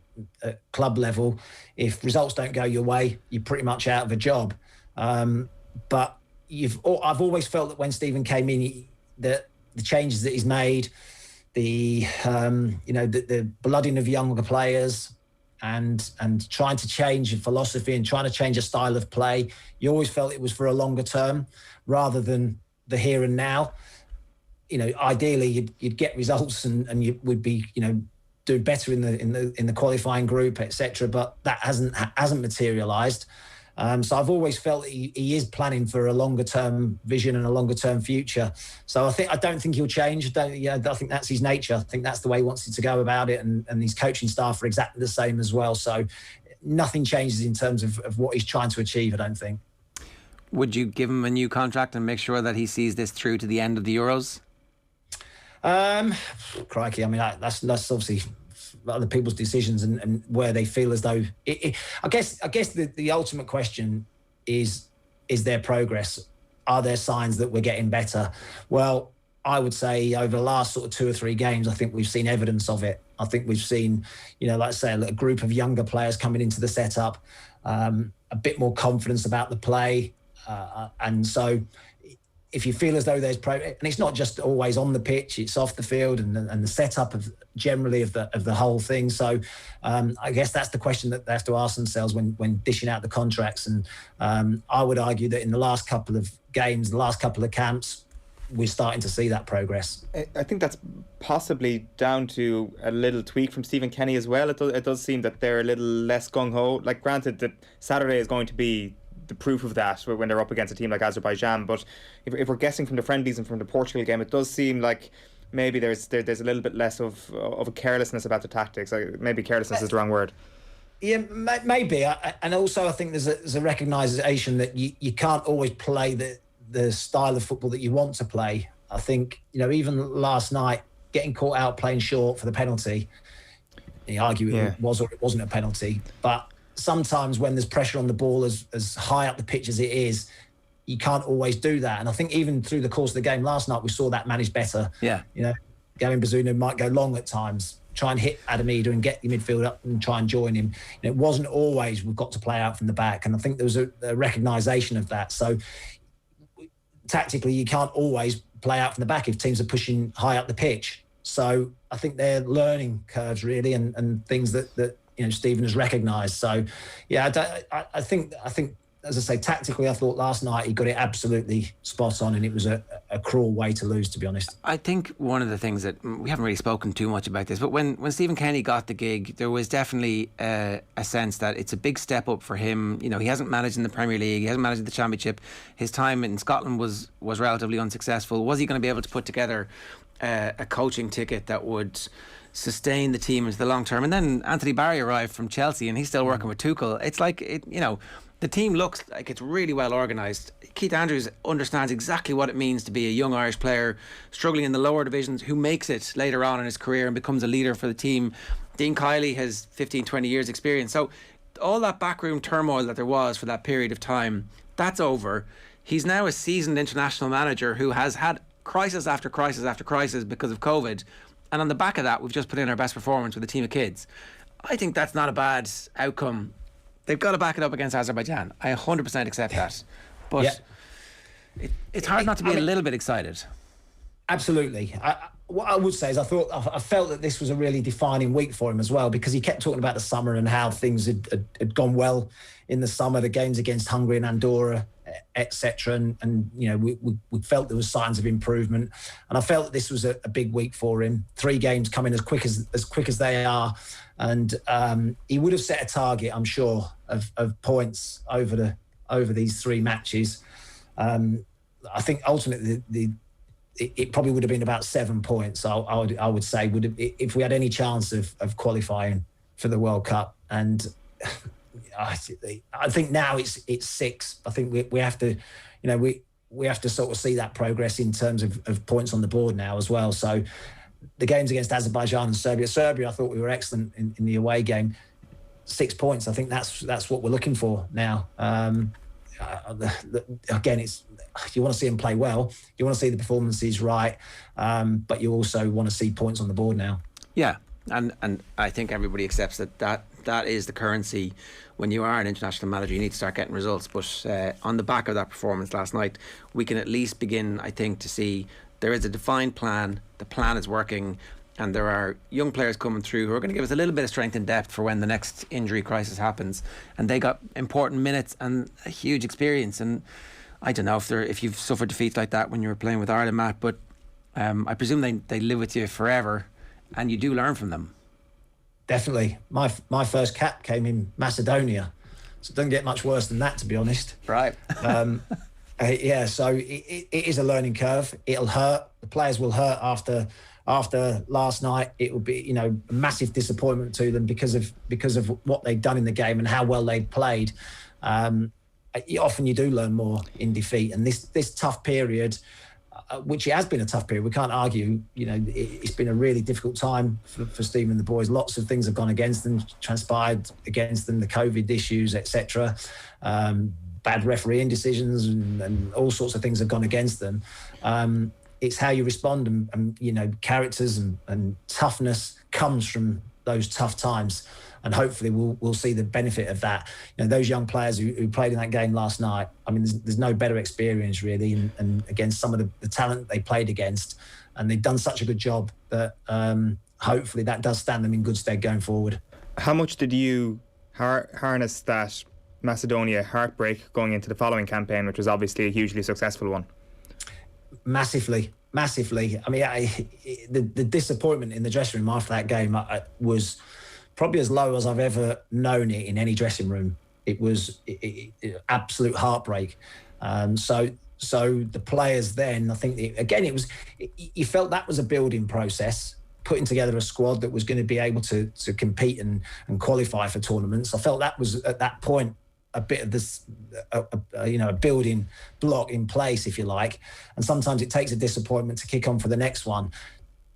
club level, if results don't go your way, you're pretty much out of a job. But I've always felt that when Stephen came in, the changes that he's made, the blooding of younger players, and trying to change a philosophy and trying to change a style of play, you always felt it was for a longer term rather than the here and now. Ideally you'd get results and you would be do better in the qualifying group, etc. But that hasn't materialised. So I've always felt he is planning for a longer term vision and a longer term future. So I don't think he'll change. I think that's his nature. I think that's the way he wants it to go about it, and his coaching staff are exactly the same as well. So nothing changes in terms of what he's trying to achieve, I don't think. Would you give him a new contract and make sure that he sees this through to the end of the Euros? Crikey, I mean that's obviously other people's decisions and where they feel as though I guess the ultimate question is there progress? Are there signs that we're getting better? Well, I would say over the last sort of 2 or 3 games, I think we've seen evidence of it. I think we've seen, like I say, a group of younger players coming into the setup, a bit more confidence about the play, and so if you feel as though there's progress, and it's not just always on the pitch, it's off the field and the setup of generally of the whole thing. So I guess that's the question that they have to ask themselves when dishing out the contracts. And I would argue that in the last couple of games, the last couple of camps, we're starting to see that progress. I think that's possibly down to a little tweak from Stephen Kenny as well. It does seem that they're a little less gung-ho. Like, granted that Saturday is going to be the proof of that when they're up against a team like Azerbaijan, but if we're guessing from the friendlies and from the Portugal game, it does seem like maybe there's a little bit less of a carelessness about the tactics. Maybe carelessness is the wrong word. Yeah, maybe. And also I think there's a recognition that you can't always play the style of football that you want to play. I think, even last night, getting caught out playing short for the penalty, you argue it was or it wasn't a penalty, but sometimes when there's pressure on the ball as high up the pitch as it is, you can't always do that. And I think even through the course of the game last night, we saw that managed better. Yeah. Gavin Bazunu might go long at times, try and hit Adam Ida and get your midfield up and try and join him. It wasn't always we've got to play out from the back. And I think there was a recognition of that. So tactically, you can't always play out from the back if teams are pushing high up the pitch. So I think they're learning curves really and things that Stephen has recognised. So, I think, as I say, tactically, I thought last night he got it absolutely spot on, and it was a cruel way to lose, to be honest. I think one of the things that we haven't really spoken too much about this, but when Stephen Kenny got the gig, there was definitely a sense that it's a big step up for him. He hasn't managed in the Premier League, he hasn't managed in the Championship. His time in Scotland was relatively unsuccessful. Was he going to be able to put together a coaching ticket that would sustain the team into the long term? And then Anthony Barry arrived from Chelsea and he's still working with Tuchel. It's like, the team looks like it's really well organised. Keith Andrews understands exactly what it means to be a young Irish player struggling in the lower divisions who makes it later on in his career and becomes a leader for the team. Dean Kiley has 15-20 years experience. So all that backroom turmoil that there was for that period of time, that's over. He's now a seasoned international manager who has had crisis after crisis after crisis because of COVID. And on the back of that, we've just put in our best performance with a team of kids. I think that's not a bad outcome. They've got to back it up against Azerbaijan. I 100% accept that. But it's hard not to be a little bit excited. Absolutely. What I would say is I felt that this was a really defining week for him as well, because he kept talking about the summer and how things had gone well in the summer, the games against Hungary and Andorra, etc. And you know, we felt there was signs of improvement, and I felt that this was a big week for him. 3 games coming as quick as they are, and he would have set a target, I'm sure, of points over these 3 matches. I think ultimately it probably would have been about 7 points. I would say if we had any chance of qualifying for the World Cup. And I think now it's 6. I think we have to, you know, we have to sort of see that progress in terms of points on the board now as well. So the games against Azerbaijan and Serbia, I thought we were excellent in the away game. 6 points. I think that's what we're looking for now. Again, it's, you want to see him play well, you want to see the performances right, but you also want to see points on the board now. Yeah, and I think everybody accepts that is the currency. When you are an international manager, you need to start getting results. But on the back of that performance last night, we can at least begin, I think, to see there is a defined plan. The plan is working, and there are young players coming through who are going to give us a little bit of strength and depth for when the next injury crisis happens. And they got important minutes and a huge experience. And I don't know if you've suffered defeats like that when you were playing with Ireland, Matt, but I presume they live with you forever, and you do learn from them. Definitely. My first cap came in Macedonia, so it doesn't get much worse than that, to be honest. Right. Yeah, so it is a learning curve. It'll hurt. The players will hurt after last night. It will be, you know, a massive disappointment to them because of what they've done in the game and how well they've played. Often you do learn more in defeat, and this tough period, which it has been a tough period, we can't argue. You know, it's been a really difficult time for Stephen and the boys. Lots of things have gone against them, transpired against them, the COVID issues, etc. Bad refereeing decisions and all sorts of things have gone against them. It's how you respond, and you know, characters and toughness comes from those tough times. And hopefully we'll see the benefit of that. You know, those young players who played in that game last night, I mean, there's no better experience really, and against some of the talent they played against, and they've done such a good job that hopefully that does stand them in good stead going forward. How much did you harness that Macedonia heartbreak going into the following campaign, which was obviously a hugely successful one? Massively. I mean, the disappointment in the dressing room after that game was probably as low as I've ever known it in any dressing room. It was absolute heartbreak. So the players then, I think, you felt that was a building process, putting together a squad that was going to be able to compete and qualify for tournaments. I felt that was at that point a bit of this, a building block in place, if you like. And sometimes it takes a disappointment to kick on for the next one.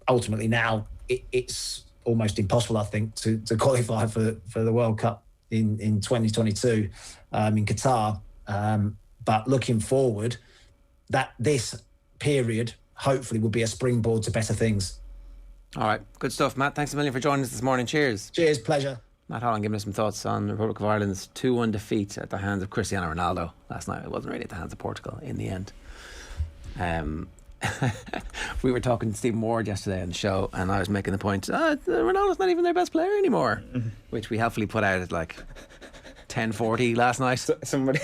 Ultimately now it's almost impossible, I think, to qualify for the World Cup in 2022 in Qatar. But looking forward, that this period hopefully will be a springboard to better things. All right, good stuff, Matt. Thanks a million for joining us this morning. Cheers. Cheers, pleasure. Matt Holland giving us some thoughts on the Republic of Ireland's 2-1 defeat at the hands of Cristiano Ronaldo last night. It wasn't really at the hands of Portugal in the end. We were talking to Stephen Ward yesterday on the show, and I was making the point, Ronaldo's not even their best player anymore, which we helpfully put out at like 10:40 last night. Somebody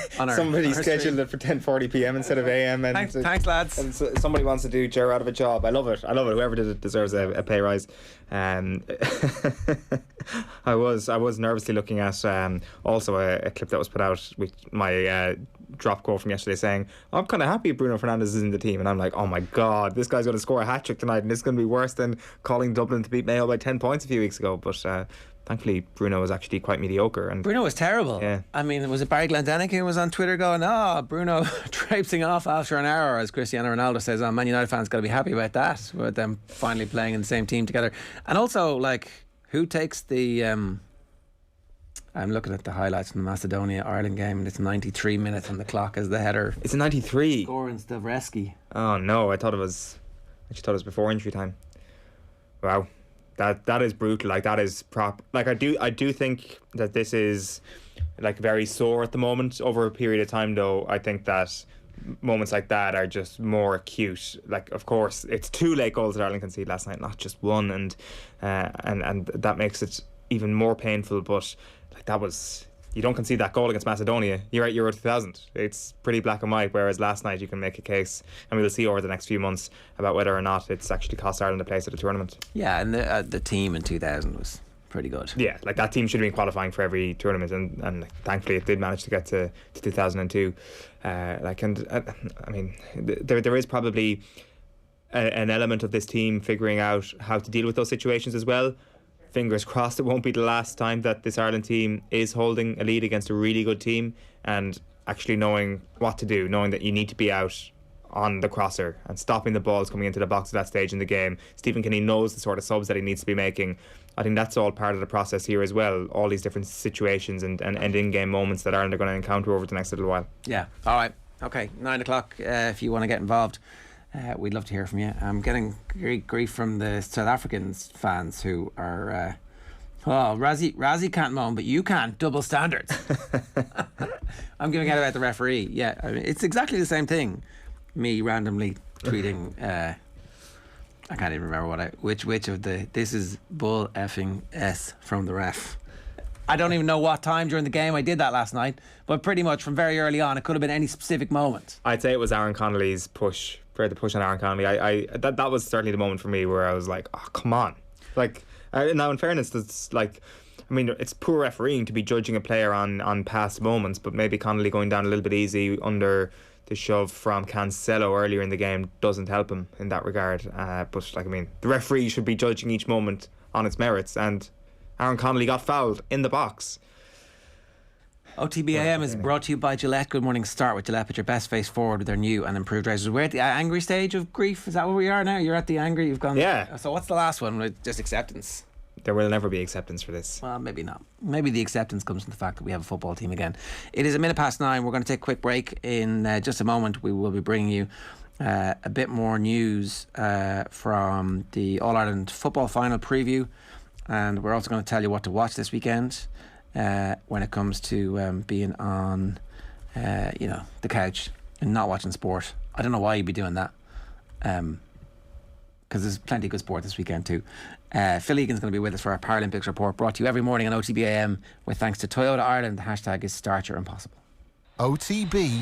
scheduled it for 10:40 p.m. instead of a.m. And thanks lads. And somebody wants to do Ger out of a job. I love it. Whoever did it deserves a pay rise. I was nervously looking at also a clip that was put out with my drop quote from yesterday saying, I'm kind of happy Bruno Fernandes is in the team, and I'm like, oh my god, this guy's going to score a hat-trick tonight, and it's going to be worse than calling Dublin to beat Mayo by 10 points a few weeks ago. But thankfully Bruno was actually quite mediocre. And Bruno was terrible. Yeah. I mean, was it Barry Glendanick who was on Twitter going, Bruno traipsing off after an hour, as Cristiano Ronaldo says, Man United fans got to be happy about that, with them finally playing in the same team together. And also, like, who takes the I'm looking at the highlights from the Macedonia-Ireland game, and it's 93 minutes on the clock as the header. It's 93. Goran Stavreski. Oh no, I thought it was before injury time. Wow. that is brutal. Like, that is like, I do think that this is like very sore at the moment. Over a period of time, though, I think that moments like that are just more acute. Like, of course, it's 2 late goals that Ireland conceded last night, not just one, and that makes it even more painful. But like, that was, you don't concede that goal against Macedonia, you're at Euro 2000. It's pretty black and white. Whereas last night, you can make a case, and we'll see over the next few months about whether or not it's actually cost Ireland a place at the tournament. Yeah, and the team in 2000 was pretty good. Yeah, like, that team should have been qualifying for every tournament, and thankfully it did manage to get to 2002. I mean, there is probably an element of this team figuring out how to deal with those situations as well. Fingers crossed it won't be the last time that this Ireland team is holding a lead against a really good team, and actually knowing what to do, knowing that you need to be out on the crosser and stopping the balls coming into the box at that stage in the game. Stephen Kenny knows the sort of subs that he needs to be making. I think that's all part of the process here as well, all these different situations and in-game moments that Ireland are going to encounter over the next little while. Yeah, all right, okay, 9 o'clock, if you want to get involved, we'd love to hear from you. I'm getting grief from the South African fans who are Razzie can't moan, but you can't. Double standards. I'm giving out about the referee. Yeah, I mean, it's exactly the same thing. Me randomly tweeting, I can't even remember which of the, this is bull effing S from the ref. I don't even know what time during the game I did that last night, but pretty much from very early on, it could have been any specific moment. I'd say it was Aaron Connolly's push, the push on Aaron Connolly. That was certainly the moment for me where I was like, oh, come on. Like, now in fairness, that's like, I mean, it's poor refereeing to be judging a player on past moments, but maybe Connolly going down a little bit easy under the shove from Cancelo earlier in the game doesn't help him in that regard. But like, I mean, the referee should be judging each moment on its merits, and Aaron Connolly got fouled in the box. OTB AM is brought to you by Gillette. Good morning. Start with Gillette. Put your best face forward with their new and improved razors. We're at the angry stage of grief. Is that where we are now? You're at the angry. You've gone. Yeah. So what's the last one? Just acceptance. There will never be acceptance for this. Well, maybe not. Maybe the acceptance comes from the fact that we have a football team again. It is 9:01. We're going to take a quick break. In just a moment, we will be bringing you a bit more news from the All-Ireland football final preview, and we're also going to tell you what to watch this weekend when it comes to being on the couch and not watching sport. I don't know why you'd be doing that, because there's plenty of good sport this weekend too. Phil Egan's going to be with us for our Paralympics report, brought to you every morning on OTB AM with thanks to Toyota Ireland. The hashtag is Start Your Impossible. OTB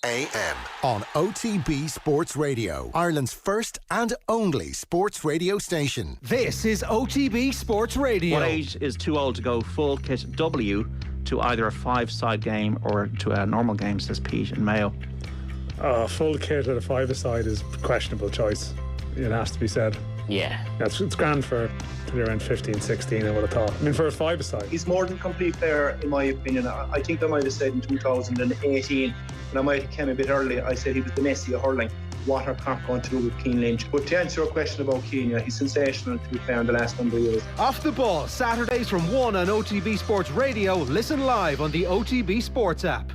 AM on OTB Sports Radio, Ireland's first and only sports radio station. This is OTB Sports Radio. What age is too old to go full kit W to either a 5-side game or to a normal game, says Pete in Mayo? Full kit at a 5-a-side is a questionable choice. It has to be said. Yeah. It's grand for around 15, 16, I would have thought. I mean, for a 5-a-side. He's more than complete player, in my opinion. I think I might have said in 2018, and I might have came a bit early, I said he was the Messi of hurling. What are Cork going to do with Cian Lynch? But to answer your question about Cian, he's sensational to be fair in the last number of years. Off the Ball, Saturdays from 1 on OTB Sports Radio. Listen live on the OTB Sports app.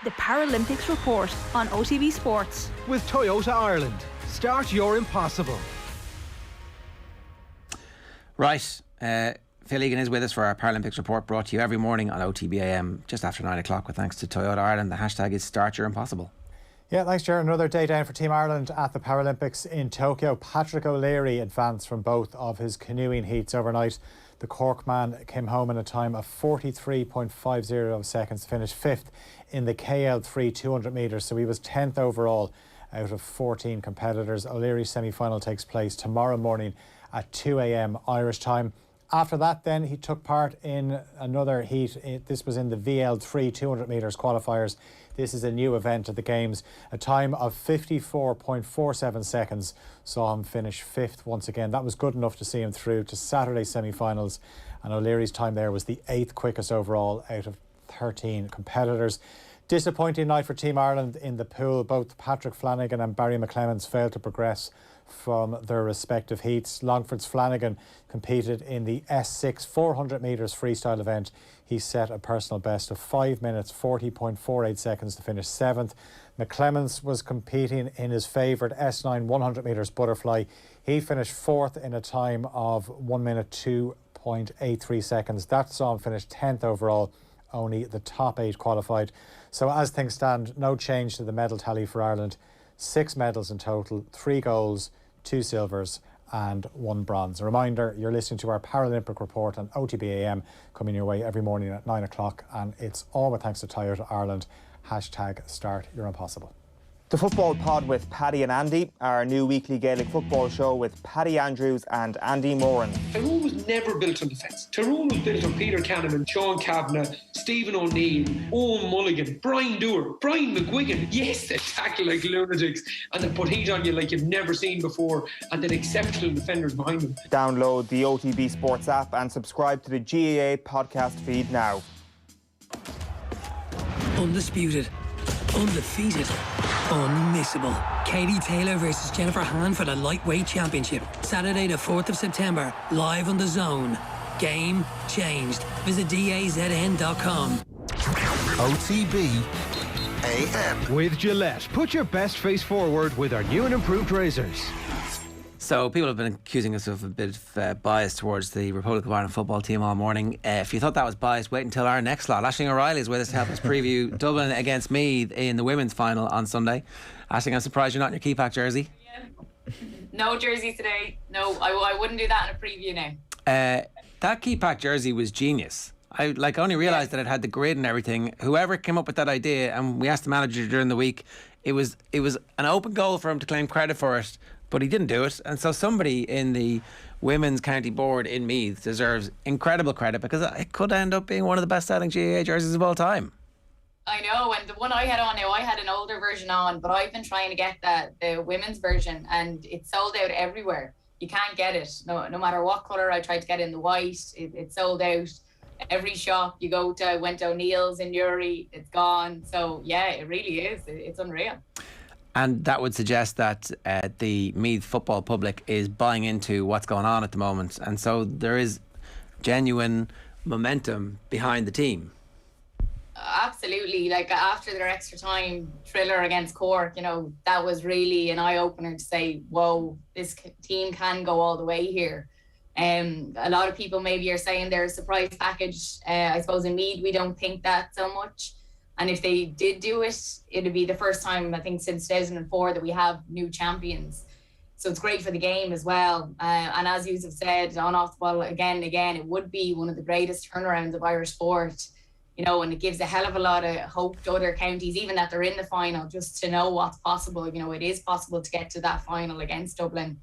The Paralympics report on OTB Sports. With Toyota Ireland. Start your impossible. Right. Phil Egan is with us for our Paralympics report, brought to you every morning on OTB AM just after 9 o'clock with thanks to Toyota Ireland. The hashtag is Start Your Impossible. Yeah, thanks, Ger. Another day down for Team Ireland at the Paralympics in Tokyo. Patrick O'Leary advanced from both of his canoeing heats overnight. The Cork man came home in a time of 43.50 seconds to finish 5th in the KL3 200 metres, so he was 10th overall out of 14 competitors. O'Leary's semi-final takes place tomorrow morning at 2 a.m. Irish time. After that, then, he took part in another heat. This was in the VL3 200 metres qualifiers. This is a new event at the Games. A time of 54.47 seconds saw him finish 5th once again. That was good enough to see him through to Saturday's semi-finals. And O'Leary's time there was the 8th quickest overall out of 13 competitors. Disappointing night for Team Ireland in the pool. Both Patrick Flanagan and Barry McClemens failed to progress from their respective heats. Longford's Flanagan competed in the S6 400 metres freestyle event. He set a personal best of 5 minutes 40.48 seconds to finish 7th. McClemens was competing in his favourite S9 100 metres butterfly. He finished fourth in a time of 1 minute 2.83 seconds. That saw him finish 10th overall. Only the top 8 qualified. So as things stand, no change to the medal tally for Ireland. 6 medals in total, 3 golds, 2 silvers and 1 bronze. A reminder, you're listening to our Paralympic report on OTB AM, coming your way every morning at 9 o'clock, and it's all with thanks to Toyota Ireland. #start your impossible. The Football Pod with Paddy and Andy, our new weekly Gaelic football show with Paddy Andrews and Andy Moran. Tyrone was never built on defence. Tyrone was built on Peter Cannon, Sean Kavanagh, Stephen O'Neill, Owen Mulligan, Brian Dewar, Brian McGuigan. Yes, they tackle like lunatics and they put heat on you like you've never seen before, and then exceptional defenders behind them. Download the OTB Sports app and subscribe to the GAA podcast feed now. Undisputed, undefeated, unmissable. Katie Taylor versus Jennifer Hahn for the lightweight championship. Saturday the 4th of September, live on The Zone. Game changed. Visit dazn.com. OTB AM. With Gillette, put your best face forward with our new and improved razors. So people have been accusing us of a bit of bias towards the Republic of Ireland football team all morning. If you thought that was biased, wait until our next slot. Aisling O'Reilly is with us to help us preview Dublin against Meath in the women's final on Sunday. Aisling, I'm surprised you're not in your key-pack jersey. No jersey today. No, I wouldn't do that in a preview now. That key-pack jersey was genius. I only realised that it had the grid and everything. Whoever came up with that idea, and we asked the manager during the week, it was an open goal for him to claim credit for it, but he didn't do it. And so somebody in the women's county board in Meath deserves incredible credit, because it could end up being one of the best-selling GAA jerseys of all time. I know, and the one I had on now, I had an older version on, but I've been trying to get the women's version, and it's sold out everywhere. You can't get it, no matter what colour. I tried to get it in the white, it's sold out. Every shop you go to, I went to O'Neill's in Newry, it's gone. So yeah, it really is. It's unreal. And that would suggest that the Meath football public is buying into what's going on at the moment, and so there is genuine momentum behind the team. Absolutely. Like after their extra time thriller against Cork, that was really an eye-opener to say, whoa, this team can go all the way here. A lot of people maybe are saying they're a surprise package. I suppose in Meath we don't think that so much, and if they did do it, it'd be the first time I think since 2004 that we have new champions. So it's great for the game as well, and as you have said on off the ball again, it would be one of the greatest turnarounds of Irish sport, and it gives a hell of a lot of hope to other counties, even that they're in the final, just to know what's possible. It is possible to get to that final against Dublin.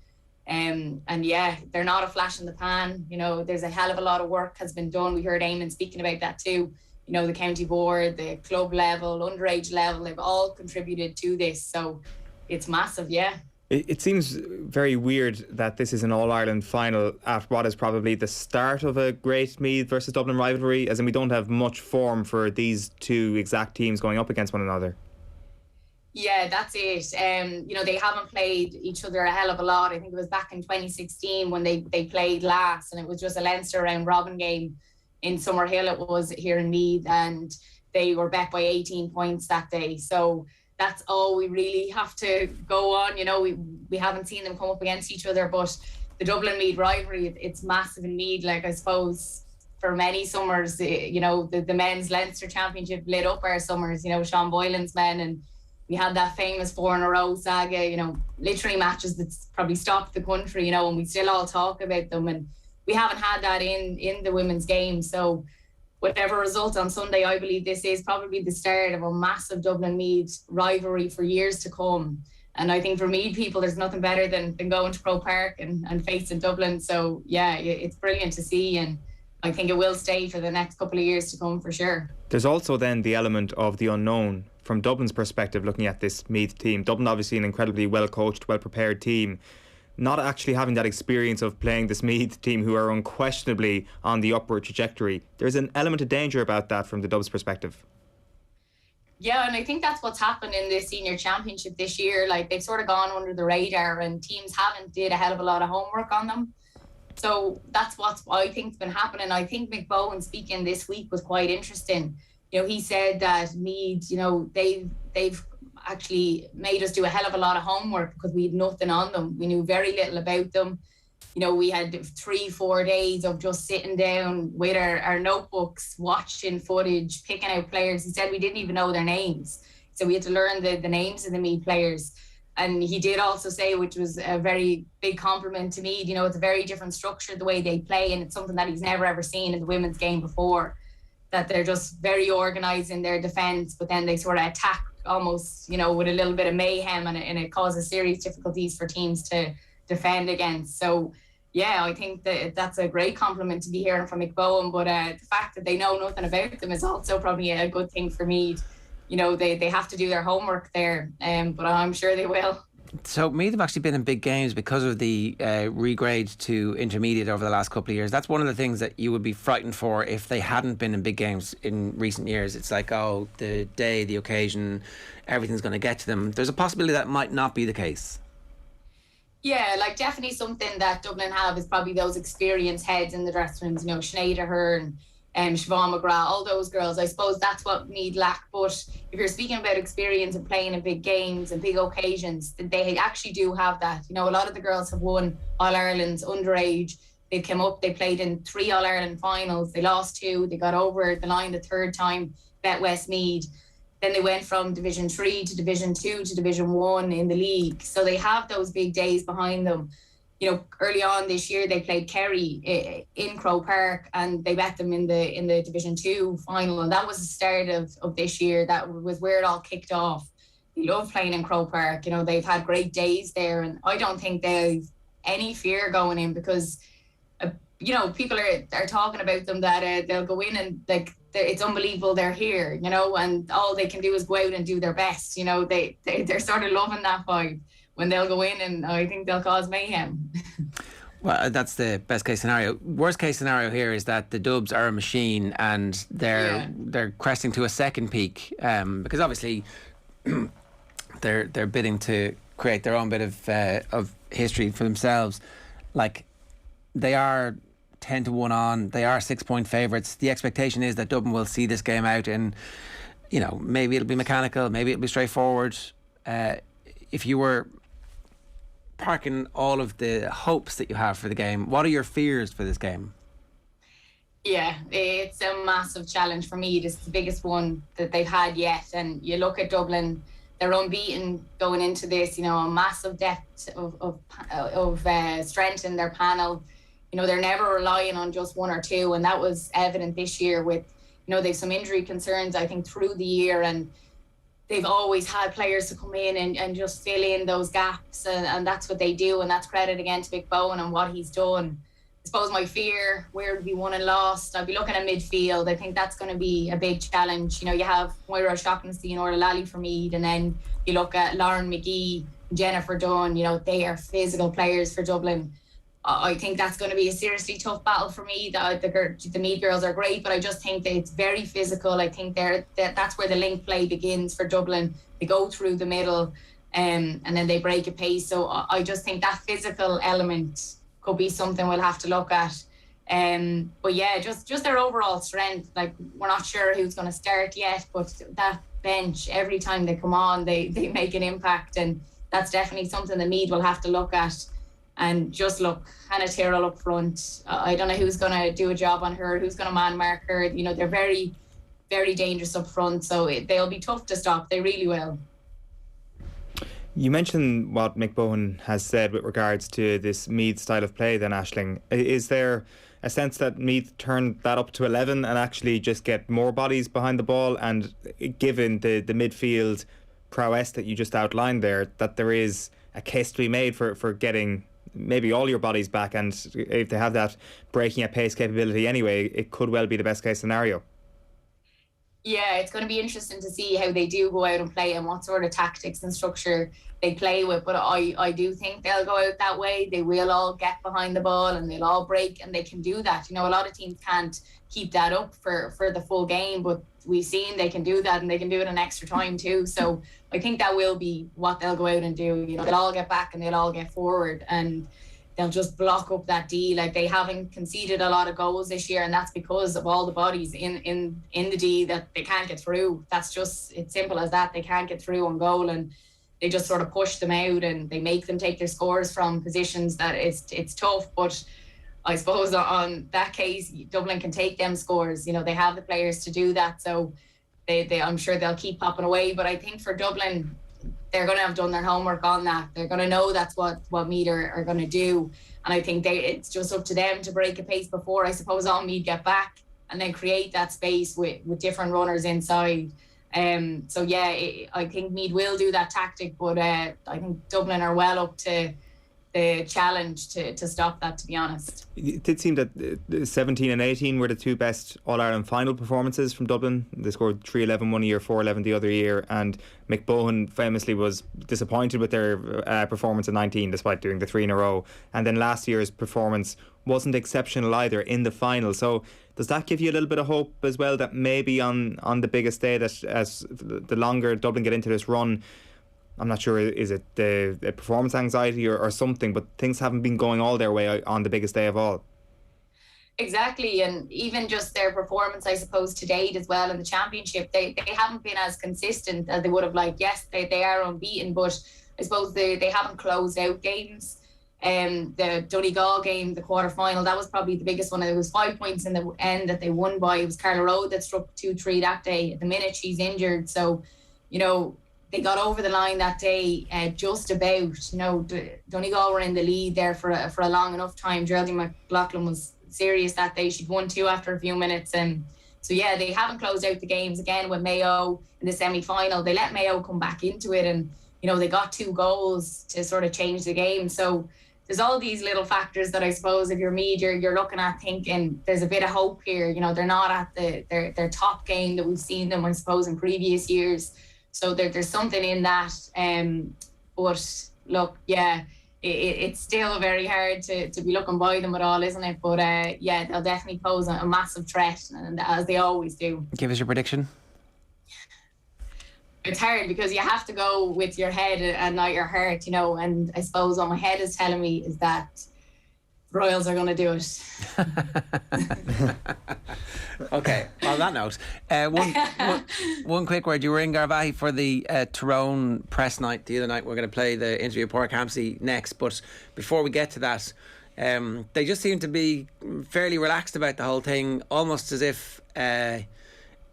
And yeah, they're not a flash in the pan. There's a hell of a lot of work has been done. We heard Eamon speaking about that too. The county board, the club level, underage level, they've all contributed to this. So it's massive, yeah. It seems very weird that this is an All-Ireland final at what is probably the start of a great Meath versus Dublin rivalry, as in we don't have much form for these two exact teams going up against one another. Yeah, that's it. They haven't played each other a hell of a lot. I think it was back in 2016 when they played last, and it was just a Leinster round robin game in Summerhill. It was here in Meath, and they were back by 18 points that day. So that's all we really have to go on. We haven't seen them come up against each other, but the Dublin-Meath rivalry, it's massive in Meath. Like, I suppose for many summers, the men's Leinster Championship lit up our summers, Sean Boylan's men, and we had that famous 4 in a row saga, literally matches that probably stopped the country, and we still all talk about them. And we haven't had that in the women's game. So whatever result on Sunday, I believe this is probably the start of a massive Dublin-Meath rivalry for years to come. And I think for Meath people, there's nothing better than going to Croke Park and facing Dublin. So yeah, it's brilliant to see, and I think it will stay for the next couple of years to come for sure. There's also then the element of the unknown from Dublin's perspective, looking at this Meath team. Dublin obviously an incredibly well-coached, well-prepared team, not actually having that experience of playing this Meath team who are unquestionably on the upward trajectory. There's an element of danger about that from the Dubs perspective. Yeah, and I think that's what's happened in the senior championship this year. Like, they've sort of gone under the radar, and teams haven't did a hell of a lot of homework on them. So that's what I think's been happening. I think McBowen speaking this week was quite interesting. He said that Meath, they've actually made us do a hell of a lot of homework because we had nothing on them. We knew very little about them. You know, we had 3-4 days of just sitting down with our notebooks, watching footage, picking out players. He said we didn't even know their names. So we had to learn the names of the Meath players. And he did also say, which was a very big compliment to Meath, you know, it's a very different structure, the way they play, and it's something that he's never ever seen in the women's game before, that they're just very organised in their defence, but then they sort of attack almost, you know, with a little bit of mayhem, and it causes serious difficulties for teams to defend against. So, yeah, I think that that's a great compliment to be hearing from Mick Bowen, but the fact that they know nothing about them is also probably a good thing for Meath. You know, they have to do their homework there, but I'm sure they will. So Meath have actually been in big games because of the regrade to intermediate over the last couple of years. That's one of the things that you would be frightened for if they hadn't been in big games in recent years. It's like, oh, the day, the occasion, everything's going to get to them. There's a possibility that might not be the case. Yeah, like definitely something that Dublin have is probably those experienced heads in the dressing rooms, you know, Sinead Ahern and Siobhan McGrath, all those girls. I suppose that's what Meath lack. But if you're speaking about experience and playing in big games and big occasions, they actually do have that. You know, a lot of the girls have won All-Ireland's underage. They came up, they played in 3 All-Ireland finals. They lost 2. They got over the line the 3rd time, bet Westmeath. Then they went from Division 3 to Division 2 to Division 1 in the league. So they have those big days behind them. You know, early on this year, they played Kerry in Croke Park, and they bet them in the Division 2 final. And that was the start of this year. That was where it all kicked off. They love playing in Croke Park. You know, they've had great days there. And I don't think they've any fear going in because, you know, people are talking about them that they'll go in and, like, it's unbelievable they're here, you know, and all they can do is go out and do their best. You know, they're sort of loving that vibe when they'll go in, and I think they'll cause mayhem. Well, that's the best case scenario. Worst case scenario here is that the Dubs are a machine and they're cresting to a second peak, because obviously they're bidding to create their own bit of history for themselves. Like, they are 10-1 on. They are 6-point favourites. The expectation is that Dublin will see this game out, and you know, maybe it'll be mechanical, maybe it'll be straightforward. If you were parking all of the hopes that you have for the game, what are your fears for this game? Yeah, it's a massive challenge for me. It's the biggest one that they've had yet. And you look at Dublin, they're unbeaten going into this, you know, a massive depth of strength in their panel. You know, they're never relying on just one or two, and that was evident this year with, you know, they've some injury concerns, I think, through the year, and they've always had players to come in and just fill in those gaps, and that's what they do, and that's credit again to Mick Bowen and what he's done. I suppose my fear, where would be won and lost? I'd be looking at midfield. I think that's going to be a big challenge. You know, you have Moira O'Shaughnessy and Orla Lally for Meath, and then you look at Lauren McGee, Jennifer Dunn. You know, they are physical players for Dublin. I think that's going to be a seriously tough battle for me. The Meath girls are great, but I just think that it's very physical. I think that's where the link play begins for Dublin. They go through the middle, and then they break a pace. So I just think that physical element could be something we'll have to look at. But yeah, just their overall strength. Like, we're not sure who's going to start yet, but that bench, every time they come on, they make an impact, and that's definitely something that Meath will have to look at. And just look, Hannah Tyrrell up front. I don't know who's going to do a job on her, who's going to man mark her. You know, they're very, very dangerous up front, so they'll be tough to stop. They really will. You mentioned what Mick Bowen has said with regards to this Meath style of play then, Aisling. Is there a sense that Meath turned that up to 11 and actually just get more bodies behind the ball, and given the midfield prowess that you just outlined there, that there is a case to be made for getting maybe all your bodies back, and if they have that breaking at pace capability anyway, it could well be the best case scenario? Yeah, it's going to be interesting to see how they do go out and play and what sort of tactics and structure they play with. But I do think they'll go out that way. They will all get behind the ball and they'll all break, and they can do that. You know, a lot of teams can't keep that up for the full game, but we've seen they can do that, and they can do it in extra time too. So I think that will be what they'll go out and do. You know, they'll all get back and they'll all get forward. And they'll just block up that D. Like, they haven't conceded a lot of goals this year, and that's because of all the bodies in the D that they can't get through. That's just, it's simple as that. They can't get through on goal, and they just sort of push them out, and they make them take their scores from positions that it's tough. But I suppose on that case, Dublin can take them scores. They have the players to do that, so they I'm sure they'll keep popping away. But I think for Dublin, they're going to have done their homework on that. They're going to know that's what Meath are going to do. And I think it's just up to them to break a pace before, I suppose, all Meath get back, and then create that space with different runners inside. So yeah, I think Meath will do that tactic, but I think Dublin are well up to the challenge to stop that, to be honest. It did seem that 17 and 18 were the two best All-Ireland final performances from Dublin. They scored 3-11 one year, 4-11 the other year, and Mick Bohan famously was disappointed with their performance in 19 despite doing the 3 in a row. And then last year's performance wasn't exceptional either in the final. So does that give you a little bit of hope as well, that maybe on the biggest day, that as the longer Dublin get into this run, I'm not sure, is it the performance anxiety or something, but things haven't been going all their way on the biggest day of all? Exactly, and even just their performance, I suppose, to date as well in the championship, they haven't been as consistent as they would have liked. Yes, they are unbeaten, but I suppose they haven't closed out games. The Donegal game, the quarter-final, that was probably the biggest one. It was 5 points in the end that they won by. It was Carla Road that struck 2-3 that day. At the minute, she's injured, so, they got over the line that day just about. Donegal were in the lead there for a long enough time. Geraldine McLaughlin was serious that day. She'd won 2 after a few minutes. And so, yeah, they haven't closed out the games. Again, with Mayo in the semi-final, they let Mayo come back into it, and, they got 2 goals to sort of change the game. So there's all these little factors that I suppose if you're Meath, you're looking at thinking there's a bit of hope here. They're not at their top game that we've seen them, I suppose, in previous years. So there's something in that. But look, yeah, it's still very hard to be looking by them at all, isn't it? But yeah, they'll definitely pose a massive threat, and as they always do. Give us your prediction. It's hard because you have to go with your head and not your heart, and I suppose what my head is telling me is that Royals are going to do it. Okay, on that note, one quick word. You were in Garvaghey for the Tyrone press night the other night. We're going to play the interview with Padraig Hampsey next, but before we get to that, they just seem to be fairly relaxed about the whole thing, almost as if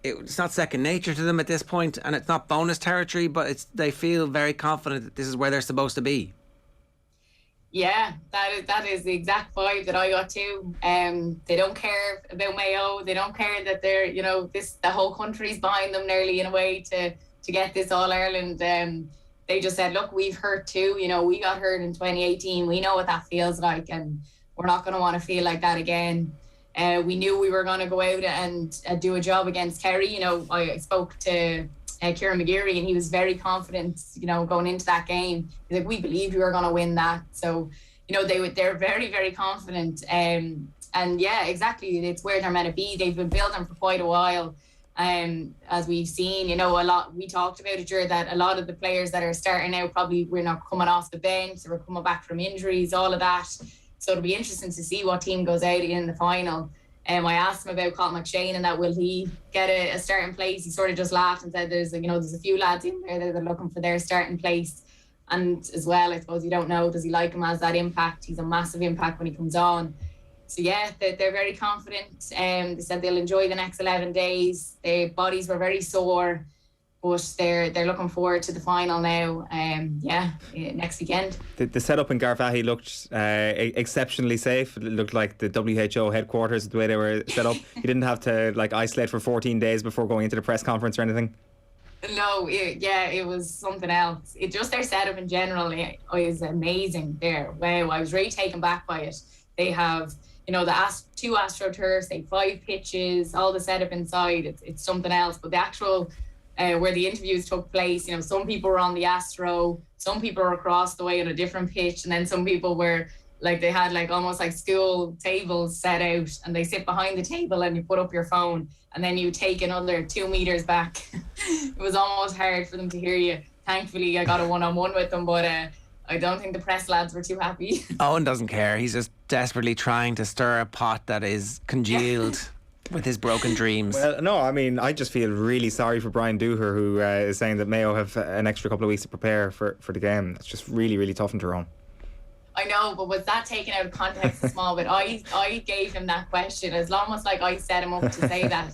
it's not second nature to them at this point, and it's not bonus territory, but they feel very confident that this is where they're supposed to be. Yeah, that is the exact vibe that I got too. They don't care about Mayo. They don't care that they're, the whole country's behind them nearly in a way to get this All Ireland. They just said, look, we've hurt too. We got hurt in 2018. We know what that feels like, and we're not going to want to feel like that again. We knew we were going to go out and do a job against Kerry. I spoke to Kieran McGeary, and he was very confident, going into that game. He's like, we believed we were going to win that. So, they're very, very confident. And yeah, exactly. It's where they're meant to be. They've been building for quite a while. As we've seen, a lot, we talked about it, Ger, that a lot of the players that are starting now probably we're not coming off the bench, we're coming back from injuries, all of that. So it'll be interesting to see what team goes out in the final. I asked him about Colin McShane and that will he get a starting place. He sort of just laughed and said there's a few lads in there that are looking for their starting place. And as well, I suppose you don't know, does he like him as that impact? He's a massive impact when he comes on. So yeah, they're very confident. They said they'll enjoy the next 11 days. Their bodies were very sore, but they're looking forward to the final now. Next weekend. The setup in Garvaghey looked exceptionally safe. It looked like the WHO headquarters, the way they were set up. You didn't have to isolate for 14 days before going into the press conference or anything. No, it was something else. Just their setup in general is amazing there. Wow, I was really taken back by it. They have, the 2 AstroTurfs, they have 5 pitches, all the setup inside. It's something else. But the actual where the interviews took place, some people were on the Astro, some people were across the way on a different pitch, and then some people were they had almost like school tables set out, and they sit behind the table and you put up your phone and then you take another 2 meters back. It was almost hard for them to hear you. Thankfully I got a one-on-one with them, but I don't think the press lads were too happy. Owen doesn't care. He's just desperately trying to stir a pot that is congealed with his broken dreams. Well, no, I mean, I just feel really sorry for Brian Dooher, who is saying that Mayo have an extra couple of weeks to prepare for the game. It's just really, really tough in Tyrone. I know, but was that taken out of context a small bit? I gave him that question. It's almost like I set him up to say that.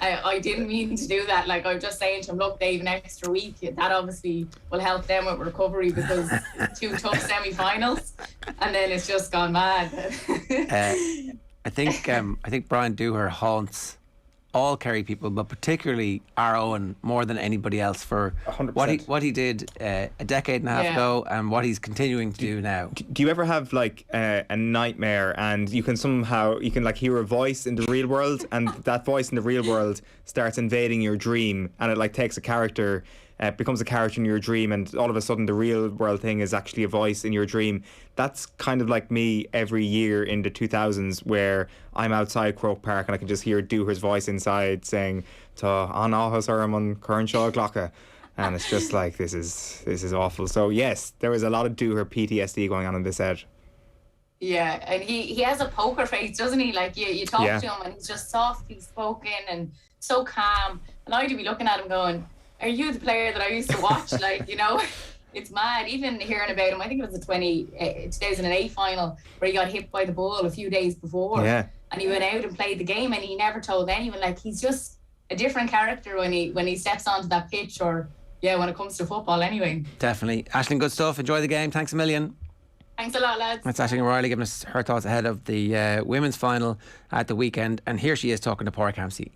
I didn't mean to do that. Like, I'm just saying to him, look, they've an extra week. That obviously will help them with recovery because 2 tough semi-finals, and then it's just gone mad. I think Brian Dooher haunts all Kerry people, but particularly our Eoin more than anybody else for 100%. what he did a decade and a half ago and what he's continuing to do now. Do you ever have like a nightmare and you can like hear a voice in the real world, and that voice in the real world starts invading your dream, and it like takes a character, becomes a character in your dream, and all of a sudden the real world thing is actually a voice in your dream? That's kind of like me every year in the 2000s, where I'm outside Croke Park and I can just hear Dooher's voice inside saying "Tá an áthas orm an Curnshaw Glocka," and it's just like this is awful. So yes, there was a lot of Dooher PTSD going on in this head. Yeah, and he has a poker face, doesn't he? Like you talk to him and he's just softly spoken and so calm, and I'd be looking at him going, are you the player that I used to watch? Like, you know, it's mad. Even hearing about him, I think it was the 2008 final where he got hit by the ball a few days before. Yeah. And he went out and played the game, and he never told anyone. Like, he's just a different character when he steps onto that pitch, or when it comes to football anyway. Definitely. Aisling, good stuff. Enjoy the game. Thanks a million. Thanks a lot, lads. That's Aisling O'Reilly giving us her thoughts ahead of the women's final at the weekend. And here she is talking to Padraig Hampsey.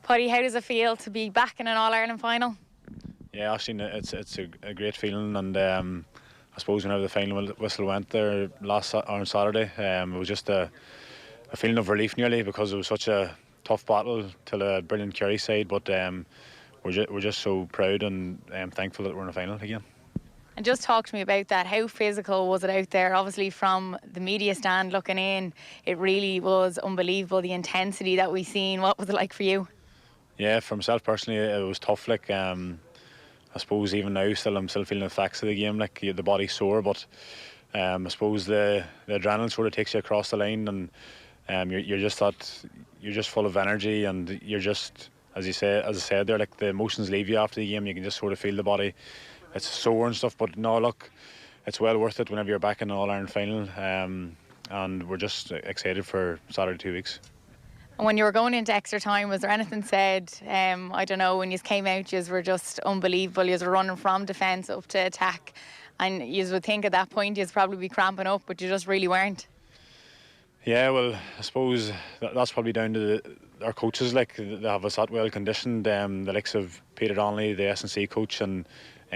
Paddy, how does it feel to be back in an All-Ireland final? Yeah, actually, it's a great feeling, and I suppose whenever the final whistle went there on Saturday, it was just a feeling of relief nearly, because it was such a tough battle till a brilliant Kerry side, but we're just so proud and thankful that we're in a final again. And just talk to me about that. How physical was it out there? Obviously, from the media stand looking in, it really was unbelievable, the intensity that we seen. What was it like for you? Yeah, for myself personally, it was tough. Like, I suppose even now, I'm still feeling the effects of the game. Like, the body's sore, but I suppose the adrenaline sort of takes you across the line, and you're just full of energy, and you're just, as I said there, like, the emotions leave you after the game. You can just sort of feel the body. It's sore and stuff, but no, look, it's well worth it whenever you're back in an All-Ireland final, and we're just excited for Saturday 2 weeks. And when you were going into extra time, was there anything said, I don't know, when you came out, you were just unbelievable, you were running from defence up to attack, and you would think at that point you'd probably be cramping up, but you just really weren't? Yeah, well, I suppose that's probably down to our coaches. Like, they have us that well conditioned, the likes of Peter Donnelly, the S&C coach, and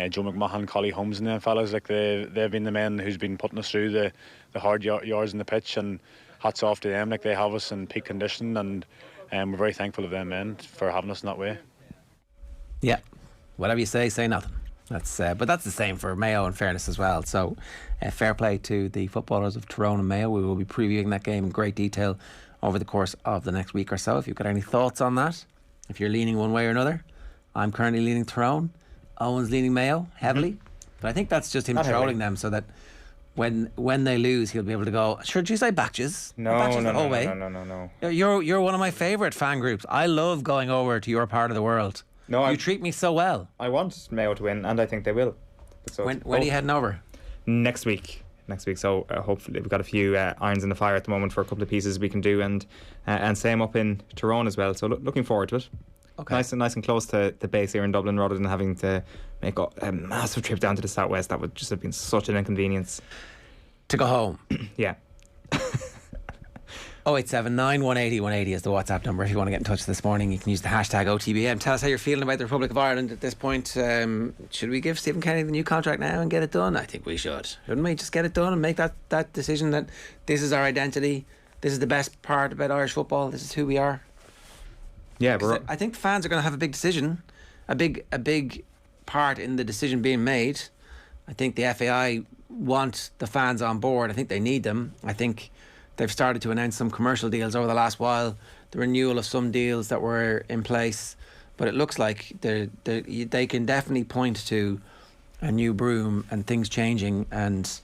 Joe McMahon, Collie Holmes and them fellas. Like, they've been the men who's been putting us through the hard yards in the pitch, and hats off to them. Like, they have us in peak condition, and we're very thankful of them men for having us in that way. Yeah, whatever you say nothing. But that's the same for Mayo, in fairness, as well. So fair play to the footballers of Tyrone and Mayo. We will be previewing that game in great detail over the course of the next week or so. If you've got any thoughts on that, if you're leaning one way or another, I'm currently leaning Tyrone. Owen's leaning Mayo heavily, but I think that's just him trolling them so that when they lose, he'll be able to go, sure, geez, I batches. No. You're one of my favourite fan groups. I love going over to your part of the world. No, you treat me so well. I want Mayo to win, and I think they will. So when are you heading over? Next week. So hopefully we've got a few irons in the fire at the moment for a couple of pieces we can do, and same up in Tyrone as well. So looking forward to it. Okay. Nice and close to the base here in Dublin, rather than having to make a massive trip down to the southwest. That would just have been such an inconvenience. To go home. Yeah. 0879 180 180 is the WhatsApp number. If you want to get in touch this morning, you can use the hashtag OTBAM. Tell us how you're feeling about the Republic of Ireland at this point. Should we give Stephen Kenny the new contract now and get it done? I think we should. Shouldn't we just get it done and make that decision that this is our identity, this is the best part about Irish football, this is who we are? Yeah, I think fans are going to have a big decision, a big part in the decision being made. I think the FAI want the fans on board. I think they need them. I think they've started to announce some commercial deals over the last while, the renewal of some deals that were in place, but it looks like they can definitely point to a new broom and things changing, and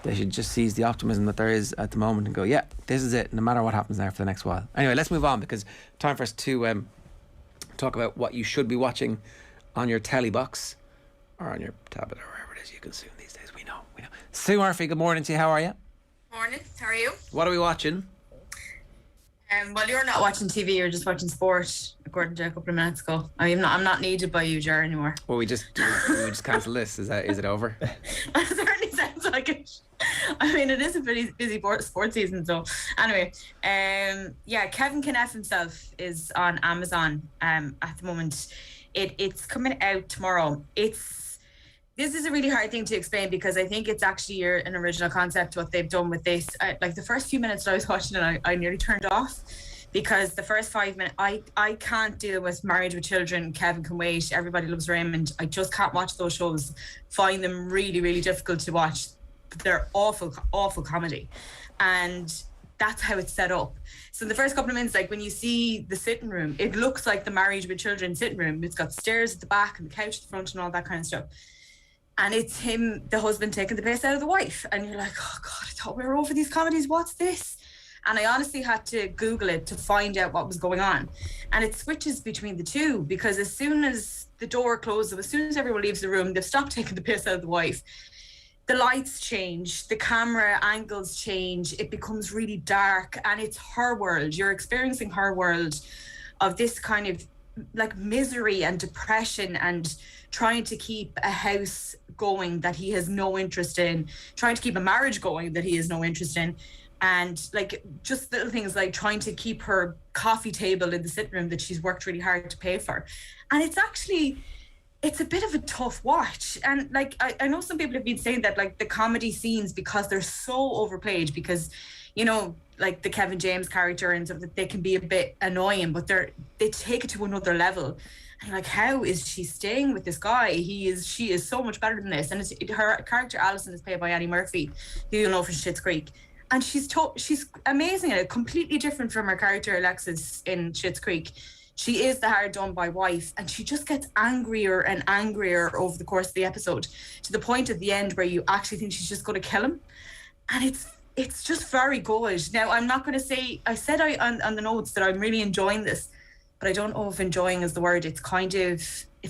they should just seize the optimism that there is at the moment and go, yeah, this is it, no matter what happens there for the next while. Anyway, let's move on, because time for us to talk about what you should be watching on your telly box or on your tablet or wherever it is you consume these days. We know. Sue Murphy, good morning to you. How are you? Morning. How are you? What are we watching? Well, you're not watching TV. You're just watching sport, according to a couple of minutes ago. I'm not needed by you, Jar, anymore. Well, we just cancel this. Is it over? It certainly sounds like it. I mean, it is a busy sports season. So anyway, Kevin Can F Himself is on Amazon at the moment. It's coming out tomorrow. This is a really hard thing to explain, because I think it's actually an original concept, what they've done with this. Like the first few minutes that I was watching it, I nearly turned off, because the first 5 minutes, I can't deal with Married with Children, Kevin Can Wait, Everybody Loves Raymond. I just can't watch those shows. Find them really, really difficult to watch. They're awful, awful comedy. And that's how it's set up. So the first couple of minutes, like when you see the sitting room, it looks like the Married with Children sitting room. It's got stairs at the back and the couch at the front and all that kind of stuff. And it's him, the husband, taking the piss out of the wife. And you're like, oh God, I thought we were over these comedies. What's this? And I honestly had to Google it to find out what was going on. And it switches between the two, because as soon as the door closes, as soon as everyone leaves the room, they've stopped taking the piss out of the wife. The lights change, the camera angles change, it becomes really dark, and it's her world. You're experiencing her world of this kind of like misery and depression, and trying to keep a house going that he has no interest in, trying to keep a marriage going that he has no interest in, and like just little things like trying to keep her coffee table in the sitting room that she's worked really hard to pay for. And it's a bit of a tough watch. And like I know some people have been saying that like the comedy scenes, because they're so overplayed, because like the Kevin James character and stuff, that they can be a bit annoying, but they take it to another level. And you're like, how is she staying with this guy? She is so much better than this. And her character Alison is played by Annie Murphy, who you'll know from Schitt's Creek. And she's amazing at it, completely different from her character Alexis in Schitt's Creek. She is the hard done by wife, and she just gets angrier and angrier over the course of the episode, to the point at the end where you actually think she's just going to kill him. And it's just very good. Now, I'm not going to say, I said on the notes that I'm really enjoying this, but I don't know if enjoying is the word. It's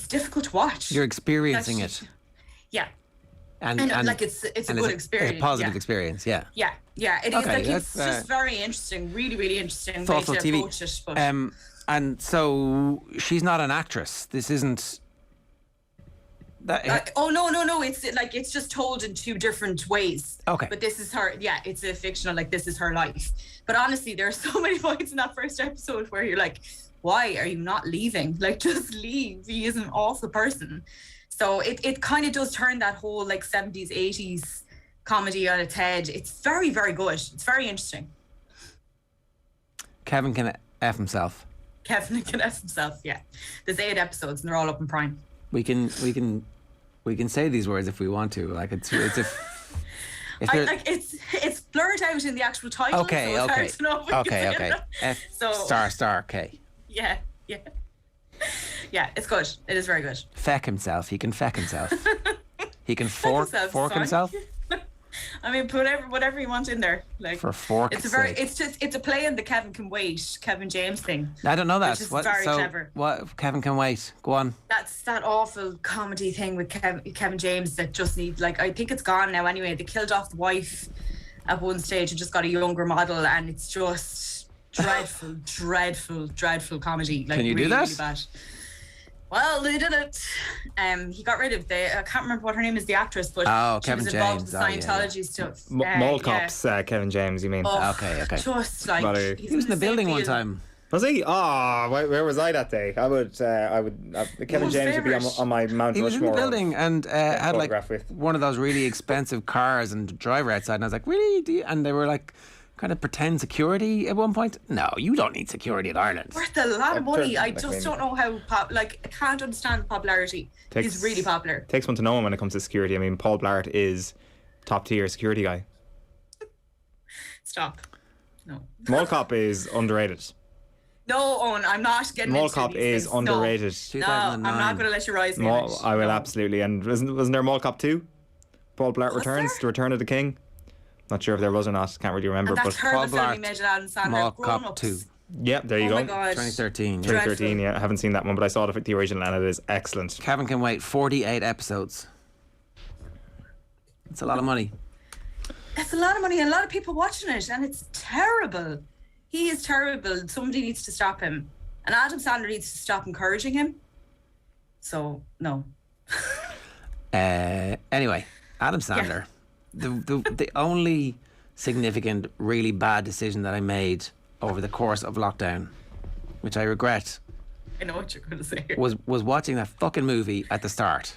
difficult to watch. You're experiencing it. Yeah. And like it's a good experience. It's a positive experience, yeah. Yeah, it is. Okay, like it's just very interesting, really, really interesting. Thoughtful way to TV. approach it, but and so she's not an actress. This isn't. No. It's just told in two different ways. Okay. But this is her. Yeah, it's a fictional. Like this is her life. But honestly, there are so many points in that first episode where you're like, why are you not leaving? Like, just leave. He is an awful person. So it kind of does turn that whole like 70s, 80s comedy on its head. It's very, very good. It's very interesting. Kevin Can F Himself. Kevin Can F Himself, yeah. There's 8 episodes and they're all up in Prime. We can say these words if we want to. Like it's it's blurred out in the actual title. Okay. So it's hard to know Okay. F star K. Yeah. Yeah, it's good. It is very good. Feck himself. He can feck himself. He can fork himself. I mean, put whatever you want in there. Like for fork's sake. It's a play on the Kevin Can Wait, Kevin James thing. I don't know that. Which is very clever. What Kevin Can Wait? Go on. That's that awful comedy thing with Kevin James that just needs, like, I think it's gone now anyway. They killed off the wife at one stage and just got a younger model, and it's just dreadful, dreadful comedy. Like, can you really, do that? really bad. Well, they did it. He got rid of I can't remember what her name is, the actress, but she Kevin was involved James. in the Scientology stuff. Mall Cops, Kevin James, you mean? Okay. Just like he was in the building one time. Was he? Oh, where was I that day? I would Kevin James would be on my Mount Rushmore. He was in the building and had like with one of those really expensive cars and the driver outside, and I was like, really? And they were like, kind of pretend security at one point. No, you don't need security in Ireland. Worth a lot of money. I just don't know how I can't understand the popularity. He's really popular. Takes one to know him when it comes to security. I mean, Paul Blart is top tier security guy. Stop. No. Mall Cop is underrated. No, Eoin, I'm not getting Mall into Cop these is things. underrated. No, I'm not going to let you rise me. I will absolutely. And wasn't there Mall Cop 2? Paul Blart Returns, The Return of the King. Not sure if there was or not. Can't really remember. And that but terrible film he made with Adam Sandler. Mall Cop 2. Yeah, there you Oh go. my God. 2013. 2013. Yeah, I haven't seen that one, but I saw the original and it is excellent. Kevin can wait 48 episodes. It's a lot of money. It's a lot of money and a lot of people watching it, and it's terrible. He is terrible. Somebody needs to stop him. And Adam Sandler needs to stop encouraging him. So, no. Anyway, Adam Sandler. The only significant, really bad decision that I made over the course of lockdown, which I regret, I know what you're going to say. was watching that fucking movie at the start.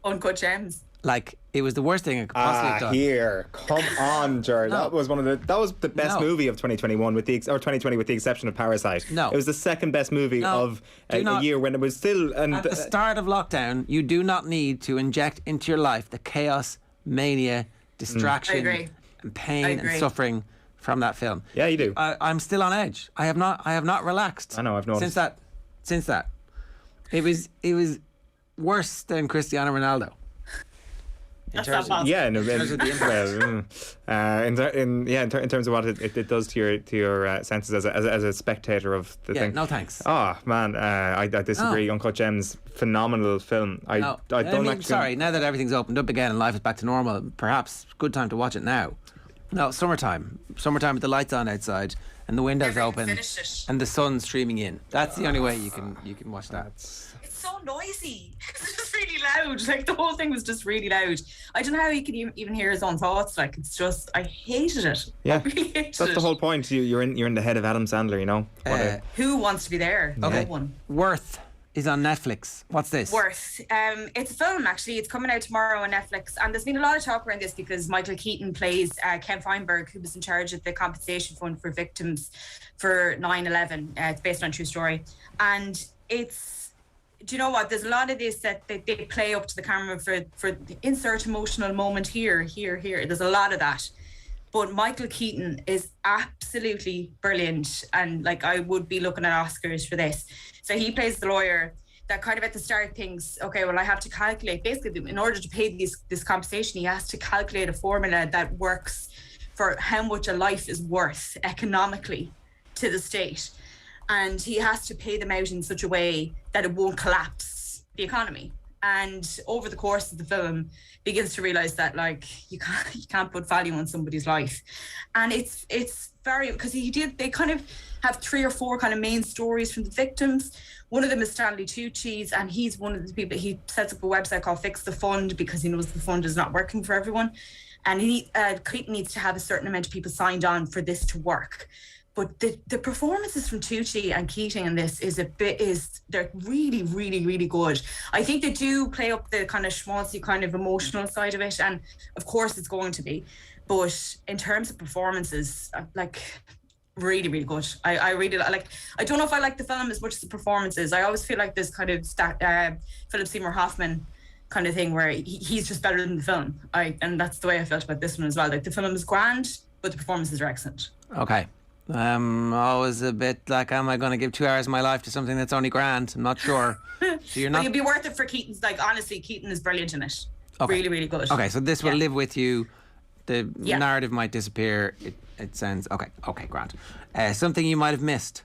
Uncut Gems. Like, it was the worst thing I could possibly have done. Here, come on, Jared. No. That was the best movie of 2021 or 2020 with the exception of Parasite. No. It was the second best movie of a year when it was still At the start of lockdown, you do not need to inject into your life the chaos, mania, distraction, I agree. and pain and suffering from that film. Yeah, you do. I'm still on edge. I have not relaxed. I know, I've noticed. Since that. It was worse than Cristiano Ronaldo. In terms of the in terms of what it does to your senses as a spectator of the thing. No thanks. Oh man, I disagree. Uncut Gems, phenomenal film. I don't actually. Sorry, now that everything's opened up again and life is back to normal, perhaps good time to watch it now. No, summertime with the lights on outside and the windows open and the sun streaming in. That's the only way you can watch that. It's so noisy. It's just really loud. Like, the whole thing was just really loud. I don't know how he could even hear his own thoughts. Like, it's just, I hated it. Yeah, I really hated that's the whole point. You're in the head of Adam Sandler, you know. Who wants to be there? Okay. No one. Worth is on Netflix. What's this? Worth. It's a film, actually. It's coming out tomorrow on Netflix. And there's been a lot of talk around this because Michael Keaton plays Ken Feinberg, who was in charge of the compensation fund for victims for 9/11. It's based on a true story. And do you know what? There's a lot of this that they play up to the camera for the insert emotional moment here. There's a lot of that. But Michael Keaton is absolutely brilliant. And like, I would be looking at Oscars for this. So he plays the lawyer that kind of at the start thinks, okay, well, I have to calculate. Basically, in order to pay this compensation, he has to calculate a formula that works for how much a life is worth economically to the state. And he has to pay them out in such a way that it won't collapse the economy. And over the course of the film, begins to realize that, like, you can't put value on somebody's life. And it's very, because they kind of have 3 or 4 kind of main stories from the victims. One of them is Stanley Tucci's, and he's one of the people. He sets up a website called Fix the Fund because he knows the fund is not working for everyone, and Keaton needs to have a certain amount of people signed on for this to work. But the performances from Tucci and Keating in this they're really, really, really good. I think they do play up the kind of schmaltzy, kind of emotional side of it, and of course it's going to be. But in terms of performances, like, really, really good. I really like. I don't know if I like the film as much as the performances. I always feel like this kind of Philip Seymour Hoffman kind of thing where he's just better than the film. And that's the way I felt about this one as well. Like, the film is grand, but the performances are excellent. Okay. Always a bit like, am I going to give 2 hours of my life to something that's only grand? I'm not sure. So you're not. But it'd be worth it for Keaton's. Like, honestly, Keaton is brilliant in it. Okay. Really, really good. Okay, so this will live with you. The narrative might disappear. It sounds okay. Okay, grand. Something you might have missed.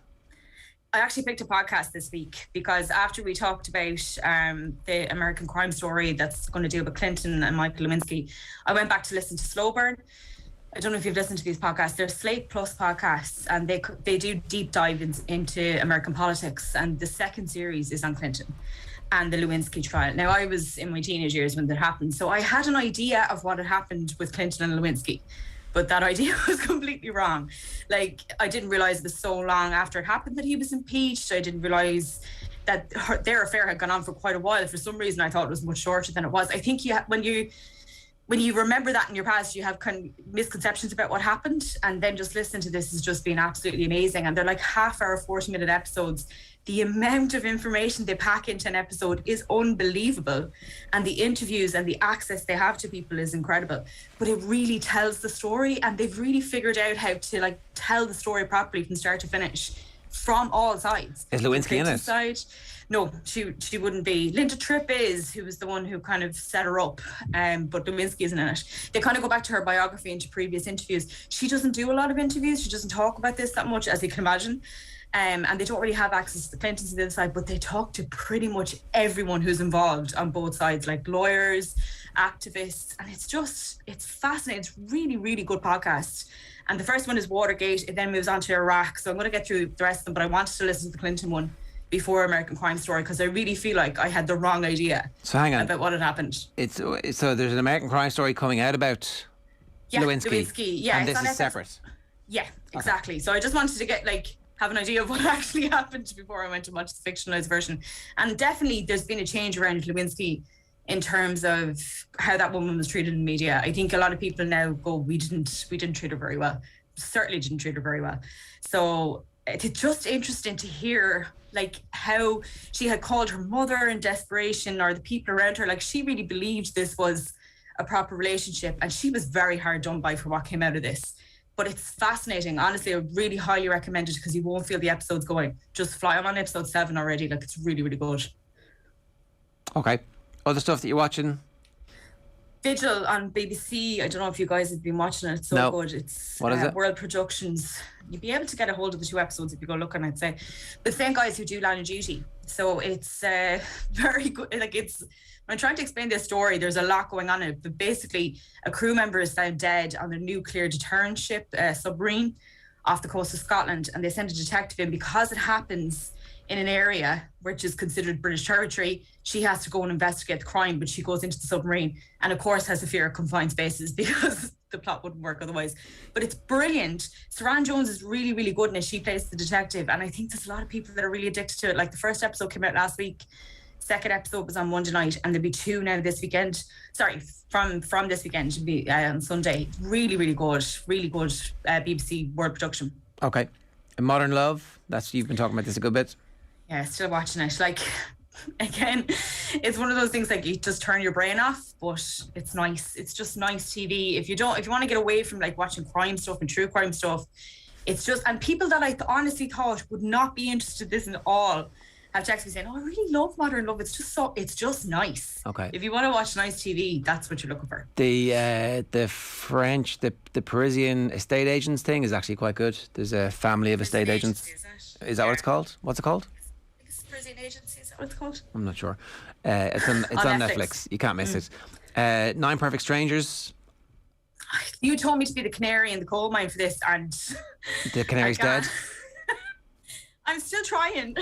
I actually picked a podcast this week because after we talked about the American Crime Story that's going to deal with Clinton and Michael Lewinsky, I went back to listen to Slow Burn. I don't know if you've listened to these podcasts. They're Slate Plus podcasts, and they do deep dive into American politics. And the second series is on Clinton and the Lewinsky trial. Now, I was in my teenage years when that happened, so I had an idea of what had happened with Clinton and Lewinsky, but that idea was completely wrong. Like, I didn't realize it was so long after it happened that he was impeached. I didn't realize that their affair had gone on for quite a while. For some reason, I thought it was much shorter than it was. I think when you remember that in your past, you have kind of misconceptions about what happened, and then just listen to this has just been absolutely amazing. And they're like half-hour, 40-minute episodes. The amount of information they pack into an episode is unbelievable, and the interviews and the access they have to people is incredible. But it really tells the story, and they've really figured out how to, like, tell the story properly from start to finish. from all sides. Is Lewinsky in it? Side. No, she wouldn't be. Linda Tripp who was the one who kind of set her up, but Lewinsky isn't in it. They kind of go back to her biography and to previous interviews. She doesn't do a lot of interviews. She doesn't talk about this that much, as you can imagine. And they don't really have access to the Clintons on the other side, but they talk to pretty much everyone who's involved on both sides, like lawyers, activists, and it's fascinating. It's really, really good podcast. And the first one is Watergate. It then moves on to Iraq. So I'm going to get through the rest of them, but I wanted to listen to the Clinton one before American Crime Story, because I really feel like I had the wrong idea about what had happened. So there's an American Crime Story coming out about Lewinsky. Yeah, and this is FX. separate. Yeah, exactly. So I just wanted to get have an idea of what actually happened before I went to watch the fictionalized version. And definitely there's been a change around Lewinsky in terms of how that woman was treated in media. I think a lot of people now go, we didn't treat her very well. Certainly didn't treat her very well. So it's just interesting to hear how she had called her mother in desperation, or the people around her. She really believed this was a proper relationship, and she was very hard done by for what came out of this. But it's fascinating. Honestly, I would really highly recommend it, because you won't feel the episodes going. Just fly. I'm on episode 7 already. It's really, really good. Okay. Other stuff that you're watching? Vigil on BBC. I don't know if you guys have been watching it. It's so good. It's what is it? World Productions. You'd be able to get a hold of the 2 episodes if you go looking, I'd say. The same guys who do Line of Duty. So it's very good. When I'm trying to explain this story, there's a lot going on in it. But basically, a crew member is found dead on a nuclear deterrent ship, submarine, off the coast of Scotland. And they send a detective in, because it happens in an area which is considered British territory. She has to go and investigate the crime, but she goes into the submarine and of course has a fear of confined spaces, because the plot wouldn't work otherwise. But it's brilliant. Saran Jones is really, really good in it. She plays the detective, and I think there's a lot of people that are really addicted to it. The first episode came out last week. Second episode was on Monday night, and there'll be 2 now this weekend. Sorry, from this weekend, should be on Sunday. Really, really good. Really good BBC World production. Okay. And Modern Love, you've been talking about this a good bit. Yeah, still watching it. Again, it's one of those things you just turn your brain off, but it's nice. It's just nice TV. If you want to get away from watching crime stuff and true crime stuff, it's just, and people that I honestly thought would not be interested in this at all have texted me saying, "Oh, I really love Modern Love. It's just nice." Okay. If you want to watch nice TV, that's what you're looking for. The French, the Parisian estate agents thing is actually quite good. There's a family of estate agents. Is that what it's called? What's it called? Parisian Agency, is that what it's called? I'm not sure. It's on Netflix. You can't miss it. 9 Perfect Strangers. You told me to be the canary in the coal mine for this, and the canary's dead. I'm still trying,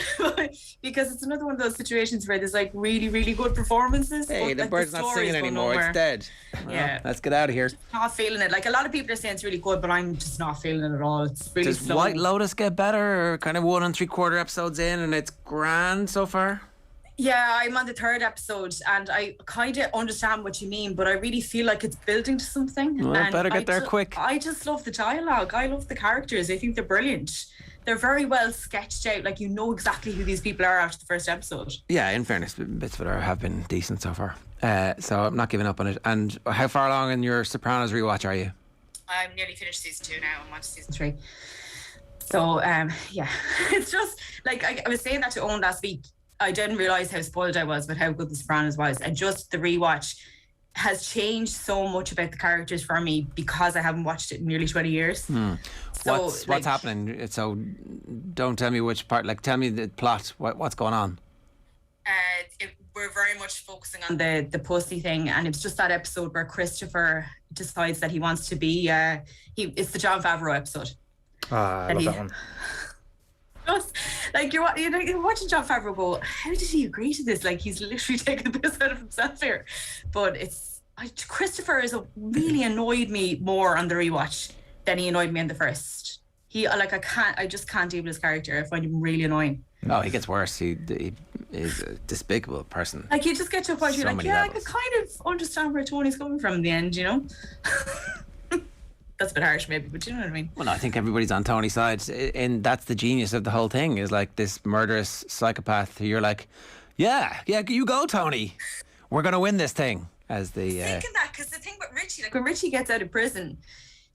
because it's another one of those situations where there's really, really good performances. Hey, the bird's not singing anymore. It's dead. Yeah. Let's get out of here. Not feeling it. A lot of people are saying it's really good, but I'm just not feeling it at all. It's really slow. Does White Lotus get better, or kind of 1 3/4 episodes in and it's grand so far? Yeah, I'm on the 3rd episode, and I kind of understand what you mean, but I really feel like it's building to something. Well, and better get there quick. I just love the dialogue. I love the characters. I think they're brilliant. They're very well sketched out. You know exactly who these people are after the first episode. Yeah, in fairness, bits of it have been decent so far. So I'm not giving up on it. And how far along in your Sopranos rewatch are you? I'm nearly finished season 2 now. I'm on to season 3. So, yeah. It's just, I was saying that to Eoin last week. I didn't realise how spoiled I was with how good the Sopranos was. And just the rewatch has changed so much about the characters for me, because I haven't watched it in nearly 20 years. So, what's happening? So don't tell me which part. Tell me the plot. What's going on? We're very much focusing on the pussy thing, and it's just that episode where Christopher decides that he wants to be. It's the Jon Favreau episode. I love that one. Just, you're watching Jon Favreau go, how did he agree to this? He's literally taking this out of himself here. But Christopher really annoyed me more on the rewatch than he annoyed me in the first. I just can't deal with his character. I find him really annoying. No, he gets worse. He is a despicable person. You just get to a point where you're I could kind of understand where Tony's coming from in the end, That's a bit harsh maybe, but you know what I mean. Well, no, I think everybody's on Tony's side, and that's the genius of the whole thing, is this murderous psychopath who you're yeah, you go, Tony. We're going to win this thing. Thinking that, because the thing with Richie, when Richie gets out of prison,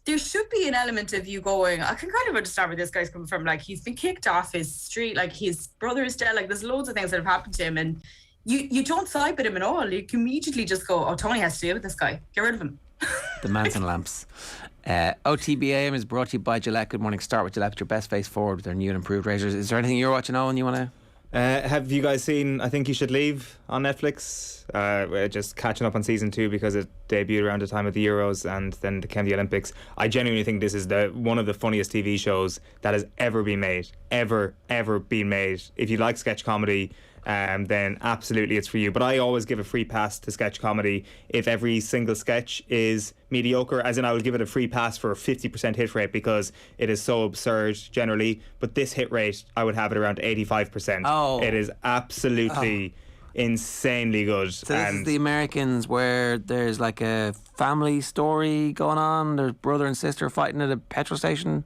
there should be an element of you going, I can kind of understand where this guy's coming from. Like, he's been kicked off his street, like his brother is dead, like there's loads of things that have happened to him, and you don't side with him at all. You can immediately just go, oh, Tony has to deal with this guy. Get rid of him. The Manson lamps. OTB AM is brought to you by Gillette. Good morning. Start with Gillette, your best face forward with their new and improved razors. Is there anything you're watching, Eoin, you want to... Have you guys seen I Think You Should Leave on Netflix? We're just catching up on season 2 because it debuted around the time of the Euros and then came the Olympics. I genuinely think this is one of the funniest TV shows that has ever been made. Ever been made. If you like sketch comedy, then absolutely it's for you. But I always give a free pass to sketch comedy if every single sketch is mediocre, as in I would give it a free pass for a 50% hit rate because it is so absurd generally. But this hit rate, I would have it around 85%. Oh. It is absolutely insanely good. So this is the Americans where there's like a family story going on. There's brother and sister fighting at a petrol station.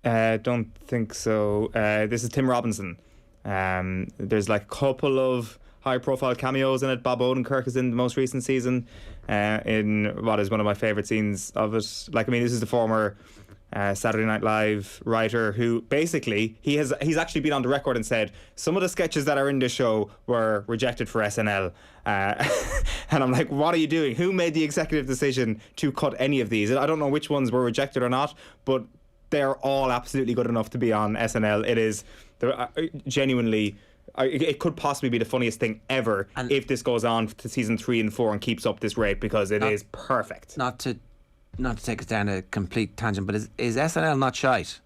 Don't think so. This is Tim Robinson. There's like a couple of high-profile cameos in it. Bob Odenkirk is in the most recent season in what is one of my favourite scenes of it. Like, I mean, this is the former Saturday Night Live writer who basically he's actually been on the record and said some of the sketches that are in this show were rejected for SNL. And I'm like, what are you doing? Who made the executive decision to cut any of these? I don't know which ones were rejected or not, but they're all absolutely good enough to be on SNL. It is genuinely... it could possibly be the funniest thing ever if this goes on to season 3 and 4 and keeps up this rate, because it is perfect. Not to take us down a complete tangent, but is SNL not shite?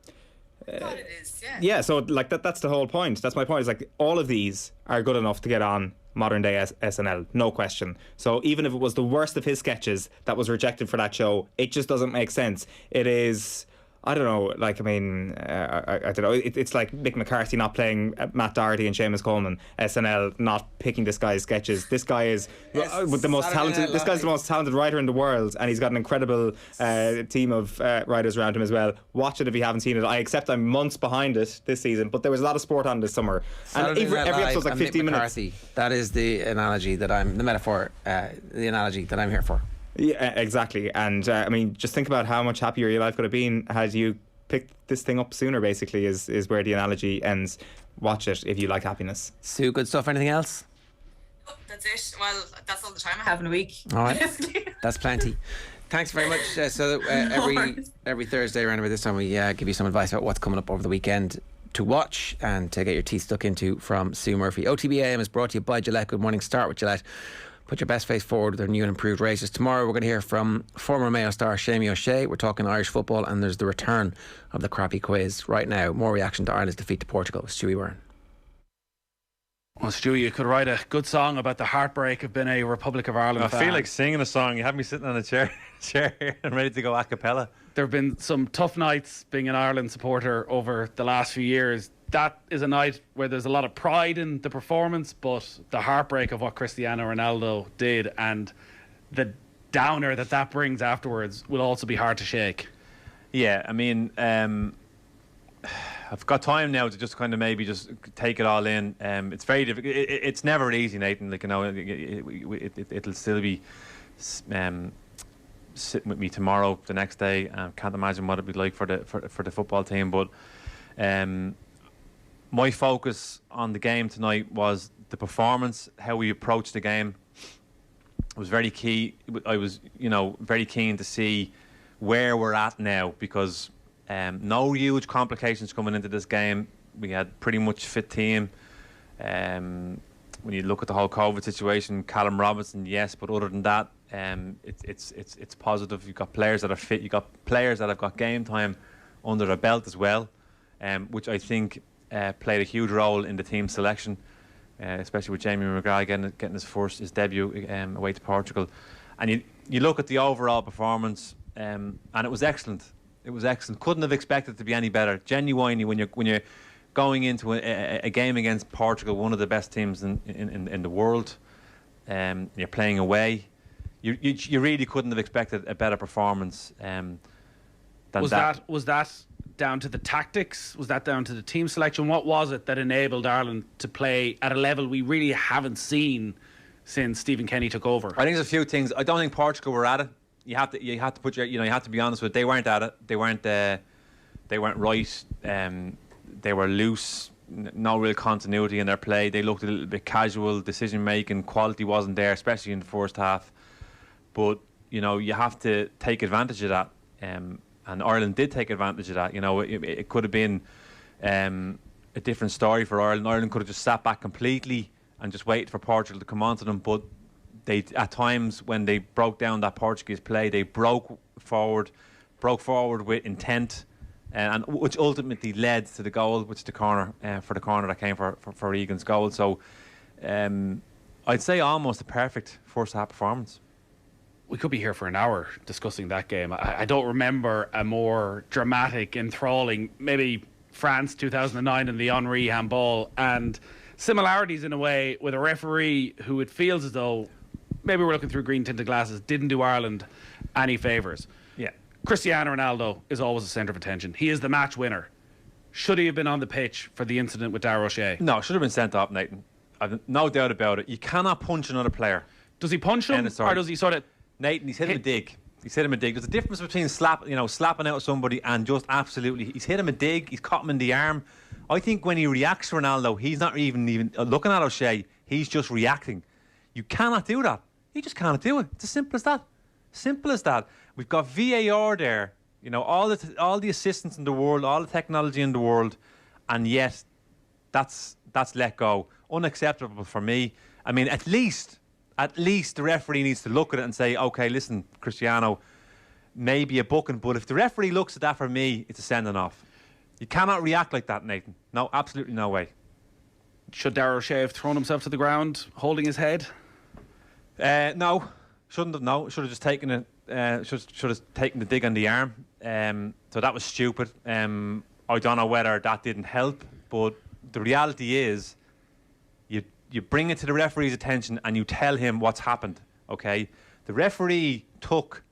It is, yeah. Yeah, so like that's the whole point. That's my point. Is like all of these are good enough to get on modern day SNL, no question. So even if it was the worst of his sketches that was rejected for that show, it just doesn't make sense. It is... I don't know, like, I mean, I don't know, it's like Mick McCarthy not playing Matt Doherty and Seamus Coleman, SNL not picking this guy's sketches. This guy is with the most talented, this guy's the most talented writer in the world, and he's got an incredible team of writers around him as well. Watch it if you haven't seen it. I accept I'm months behind it this season, but there was a lot of sport on this summer. And every episode's like 15 minutes. That is the analogy the metaphor, the analogy that I'm here for. Yeah, exactly. And I mean, just think about how much happier your life could have been had you picked this thing up sooner, basically, is where the analogy ends. Watch it if you like happiness. Sue, good stuff. Anything else? Oh, that's it. Well, that's all the time I have in a week. All right. That's plenty. Thanks very much. Every Thursday around about this time, we give you some advice about what's coming up over the weekend to watch and to get your teeth stuck into from Sue Murphy. OTB AM is brought to you by Gillette. Good morning. Start with Gillette. Put your best face forward with their new and improved razors. Tomorrow we're going to hear from former Mayo star Seamie O'Shea. We're talking Irish football, and there's the return of the crappy quiz. Right now, more reaction to Ireland's defeat to Portugal with Stuey Byrne. Well, Stewie, you could write a good song about the heartbreak of being a Republic of Ireland fan. I feel like singing a song. You have me sitting on a chair and ready to go a cappella. There have been some tough nights being an Ireland supporter over the last few years. That is a night where there's a lot of pride in the performance, but the heartbreak of what Cristiano Ronaldo did and the downer that brings afterwards will also be hard to shake. Yeah, I mean, I've got time now to just kind of maybe just take it all in. It's very difficult. It's never easy, Nathan. Like, you know, it'll still be sitting with me tomorrow, the next day. Can't imagine what it'd be like for the football team, but. My focus on the game tonight was the performance, how we approached the game. It was very key. I was, very keen to see where we're at now, because no huge complications coming into this game. We had pretty much fit team. When you look at the whole COVID situation, Callum Robinson, yes, but other than that, it's positive. You've got players that are fit. You've got players that have got game time under their belt as well, which I think played a huge role in the team selection, especially with Jamie McGrath getting his debut away to Portugal. And you look at the overall performance, and it was excellent. It was excellent. Couldn't have expected it to be any better. Genuinely, when you're going into a game against Portugal, one of the best teams in the world, you're playing away. You really couldn't have expected a better performance than that. Was that down to the tactics? Was that down to the team selection? What was it that enabled Ireland to play at a level we really haven't seen since Stephen Kenny took over? I think there's a few things. I don't think Portugal were at it. you have to put you have to be honest with it. They weren't at it. They weren't right. They were loose. No real continuity in their play. They looked a little bit casual. Decision making quality wasn't there, especially in the first half. But you have to take advantage of that. And Ireland did take advantage of that. It could have been a different story for Ireland. Ireland could have just sat back completely and just waited for Portugal to come onto them. But they, at times, when they broke down that Portuguese play, they broke forward with intent, and which ultimately led to the goal, which the corner for the corner that came for Egan's goal. So I'd say almost a perfect first half performance. We could be here for an hour discussing that game. I don't remember a more dramatic, enthralling, maybe France 2009 and the Henry handball, and similarities in a way with a referee who it feels as though, maybe we're looking through green tinted glasses, didn't do Ireland any favours. Yeah. Cristiano Ronaldo is always the centre of attention. He is the match winner. Should he have been on the pitch for the incident with Darragh O'Shea? No, should have been sent off, Nathan. I've no doubt about it. You cannot punch another player. Does he punch him, or does he sort of... Nathan, he's hit him a dig. He's hit him a dig. There's a difference between slapping out somebody and just absolutely... He's hit him a dig. He's caught him in the arm. I think when he reacts to Ronaldo, he's not even looking at O'Shea. He's just reacting. You cannot do that. You just can't do it. It's as simple as that. Simple as that. We've got VAR there. All the assistance in the world, all the technology in the world, and yet that's let go. Unacceptable for me. I mean, at least the referee needs to look at it and say, okay, listen, Cristiano, maybe a booking, but if the referee looks at that, for me, it's a sending off. You cannot react like that, Nathan. No, absolutely no way. Should Darragh O'Shea have thrown himself to the ground, holding his head? No, shouldn't have. No, should have just taken it. Should have taken the dig on the arm. So that was stupid. I don't know whether that didn't help, but the reality is, you bring it to the referee's attention and you tell him what's happened. Okay, the referee took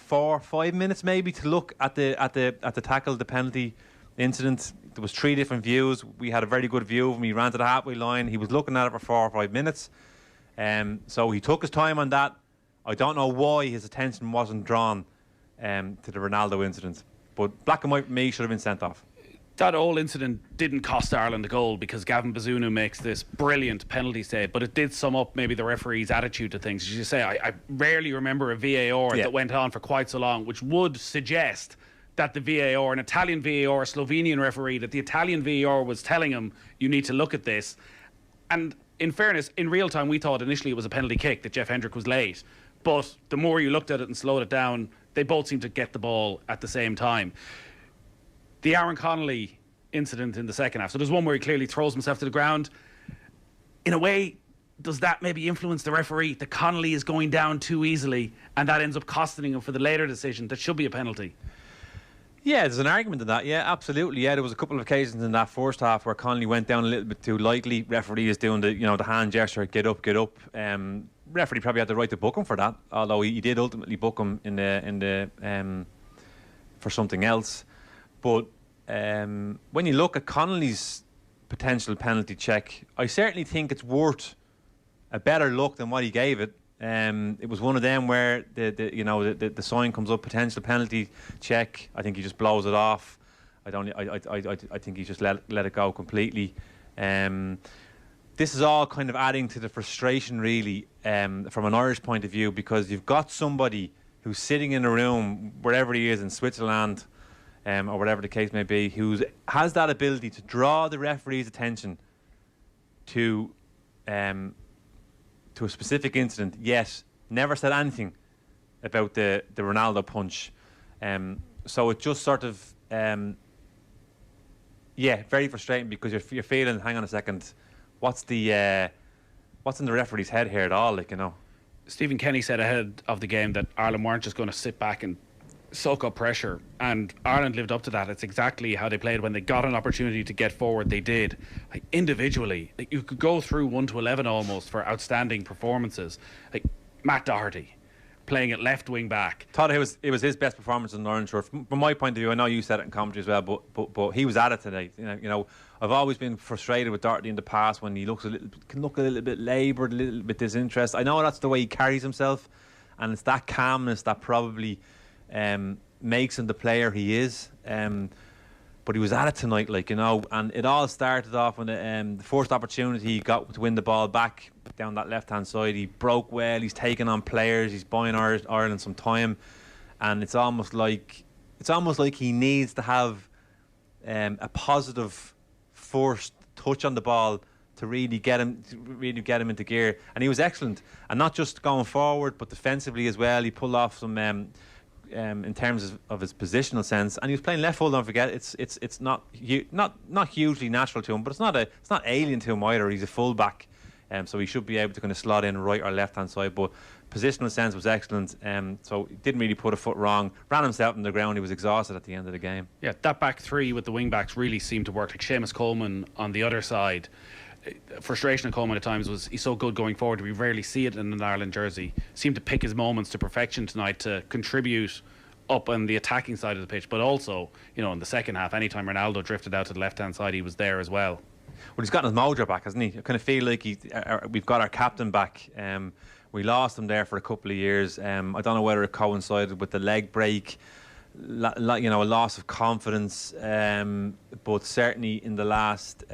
4-5 minutes maybe to look at the tackle, the penalty incident. There was 3 different views. We had a very good view of him. He ran to the halfway line. He was looking at it for 4 or 5 minutes. So he took his time on that. I don't know why his attention wasn't drawn to the Ronaldo incident. But black and white for me, should have been sent off. That whole incident didn't cost Ireland a goal because Gavin Bazunu makes this brilliant penalty save, but it did sum up maybe the referee's attitude to things. As you say, I rarely remember a VAR that went on for quite so long, which would suggest that the VAR, an Italian VAR, a Slovenian referee, that the Italian VAR was telling him, you need to look at this. And in fairness, in real time, we thought initially it was a penalty kick, that Jeff Hendrick was late. But the more you looked at it and slowed it down, they both seemed to get the ball at the same time. The Aaron Connolly incident in the second half. So there's one where he clearly throws himself to the ground. In a way, does that maybe influence the referee? That Connolly is going down too easily and that ends up costing him for the later decision that should be a penalty. Yeah, there's an argument in that. Yeah, absolutely. Yeah, there was a couple of occasions in that first half where Connolly went down a little bit too lightly. Referee is doing the hand gesture, get up. Referee probably had the right to book him for that, although he did ultimately book him in the for something else. But when you look at Connolly's potential penalty check, I certainly think it's worth a better look than what he gave it. It was one of them where the sign comes up, potential penalty check. I think he just blows it off. I think he just let it go completely. This is all kind of adding to the frustration, really, from an Irish point of view, because you've got somebody who's sitting in a room, wherever he is in Switzerland, or whatever the case may be, who has that ability to draw the referee's attention to a specific incident, yet never said anything about the Ronaldo punch. So it just sort of, very frustrating, because you're feeling, hang on a second, what's in the referee's head here at all, Stephen Kenny said ahead of the game that Ireland weren't just going to sit back and soak up pressure, and Ireland lived up to that. It's exactly how they played. When they got an opportunity to get forward, they did. Individually, you could go through 1 to 11 almost for outstanding performances. Matt Doherty playing at left wing back. Thought it was his best performance in the Orange Shirt. From my point of view, I know you said it in commentary as well, but he was at it tonight. I've always been frustrated with Doherty in the past when he can look a little bit laboured, a little bit disinterested. I know that's the way he carries himself, and it's that calmness that probably makes him the player he is. But he was at it tonight, like, you know, and it all started off when the first opportunity he got to win the ball back down that left-hand side. He broke well, he's taking on players, he's buying Ireland some time, and it's almost like he needs to have a positive first touch on the ball to really get him into gear. And he was excellent, and not just going forward, but defensively as well. He pulled off some in terms of his positional sense, and he was playing left full. Don't forget, it's not hugely natural to him, but it's not alien to him either. He's a fullback, so he should be able to kind of slot in right or left hand side. But positional sense was excellent, so he didn't really put a foot wrong. Ran himself on the ground. He was exhausted at the end of the game. Yeah, that back three with the wing backs really seemed to work. Like Seamus Coleman on the other side. Frustration of Coleman at times was he's so good going forward. We rarely see it in an Ireland jersey. Seemed to pick his moments to perfection tonight to contribute up on the attacking side of the pitch, but also, you know, in the second half, anytime Ronaldo drifted out to the left hand side, he was there as well. Well, he's gotten his mojo back, hasn't he? I kind of feel like we've got our captain back. We lost him there for a couple of years. I don't know whether it coincided with the leg break, you know, a loss of confidence, but certainly in the last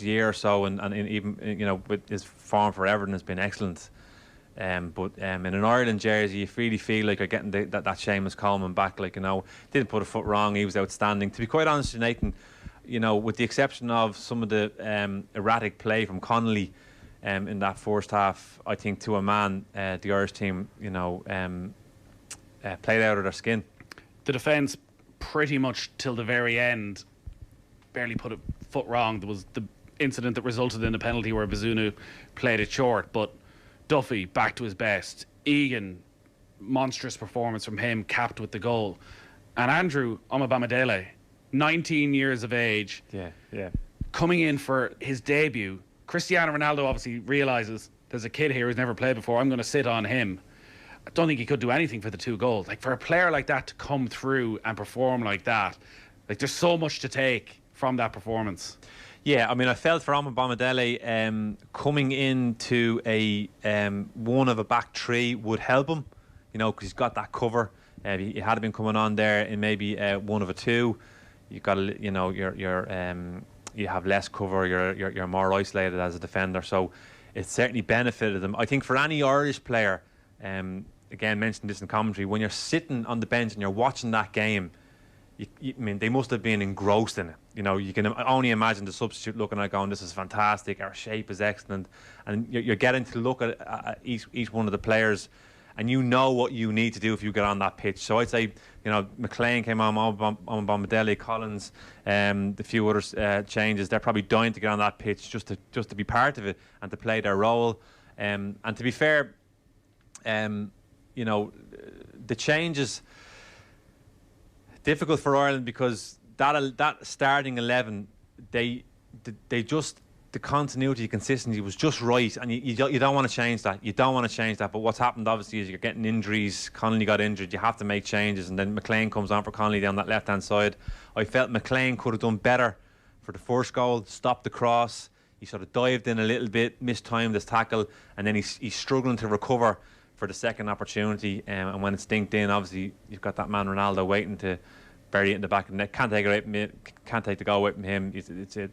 year or so, and even, you know, with his form for Everton has been excellent. But in an Ireland jersey, you really feel like you're getting that Seamus Coleman back. Like, you know, didn't put a foot wrong. He was outstanding. To be quite honest with you, Nathan, you know, with the exception of some of the erratic play from Connolly in that first half, I think to a man, the Irish team, you know, played out of their skin. The defence, pretty much till the very end, barely put a foot wrong. There was the incident that resulted in a penalty where Bazunu played it short, but Duffy back to his best. Egan, monstrous performance from him, capped with the goal. And Andrew Omobamidele, 19 years of age, coming in for his debut. Cristiano Ronaldo obviously realises there's a kid here who's never played before. I'm going to sit on him. I don't think he could do anything for the 2 goals. Like, for a player like that to come through and perform like that, like, there's so much to take from that performance. Yeah, I mean, I felt for Omobamidele coming into a one of a back three would help him, you know, because he's got that cover. He had been coming on there in maybe one of a two. You got, you know, you have less cover. You're more isolated as a defender, so it certainly benefited him. I think for any Irish player, again, mentioned this in commentary, when you're sitting on the bench and you're watching that game, I mean, they must have been engrossed in it. You know, you can only imagine the substitute looking at it going, this is fantastic, our shape is excellent, and you're getting to look at each one of the players, and you know what you need to do if you get on that pitch. So I'd say, you know, McLean came on Bombadilli, Collins, the few other changes. They're probably dying to get on that pitch just to be part of it and to play their role. And to be fair, you know, the changes difficult for Ireland because that starting 11, they just, the continuity, consistency was just right, and you don't want to change that. You don't want to change that. But what's happened obviously is you're getting injuries. Connolly got injured. You have to make changes, and then McLean comes on for Connolly down that left hand side. I felt McLean could have done better for the first goal. Stopped the cross. He sort of dived in a little bit, mistimed his tackle, and then he's struggling to recover for the second opportunity. And when it's dinked in, obviously you've got that man Ronaldo waiting to bury it in the back of the net. Can't take it away from him. Can't take the goal away from him.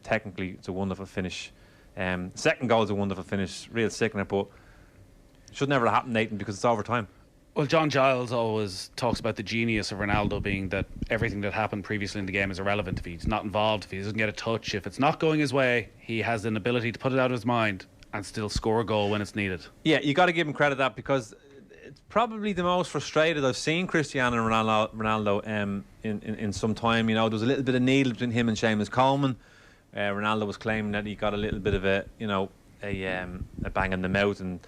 Technically, it's a wonderful finish. Second goal is a wonderful finish. Real sickener, but it should never have happened, Nathan, because it's overtime. Well, John Giles always talks about the genius of Ronaldo being that everything that happened previously in the game is irrelevant. If he's not involved, if he doesn't get a touch, if it's not going his way, he has an ability to put it out of his mind and still score a goal when it's needed. Yeah, you got to give him credit that, because it's probably the most frustrated I've seen Cristiano Ronaldo in some time. You know, there was a little bit of needle between him and Seamus Coleman. Ronaldo was claiming that he got a little bit of a bang in the mouth and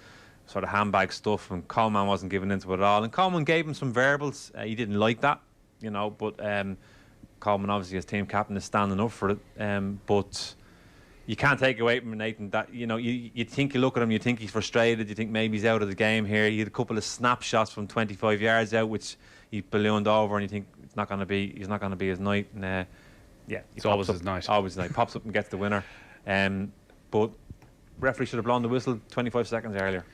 sort of handbag stuff, and Coleman wasn't giving into it at all. And Coleman gave him some verbals. He didn't like that, you know, but Coleman, obviously as team captain, is standing up for it. But you can't take away from Nathan that, you know, you think, you look at him, you think he's frustrated, you think maybe he's out of the game here. He had a couple of snapshots from 25 yards out, which he ballooned over, and you think he's not going to be his night. And yeah, it's always his night. Always his night. Pops up and gets the winner. But referee should have blown the whistle 25 seconds earlier.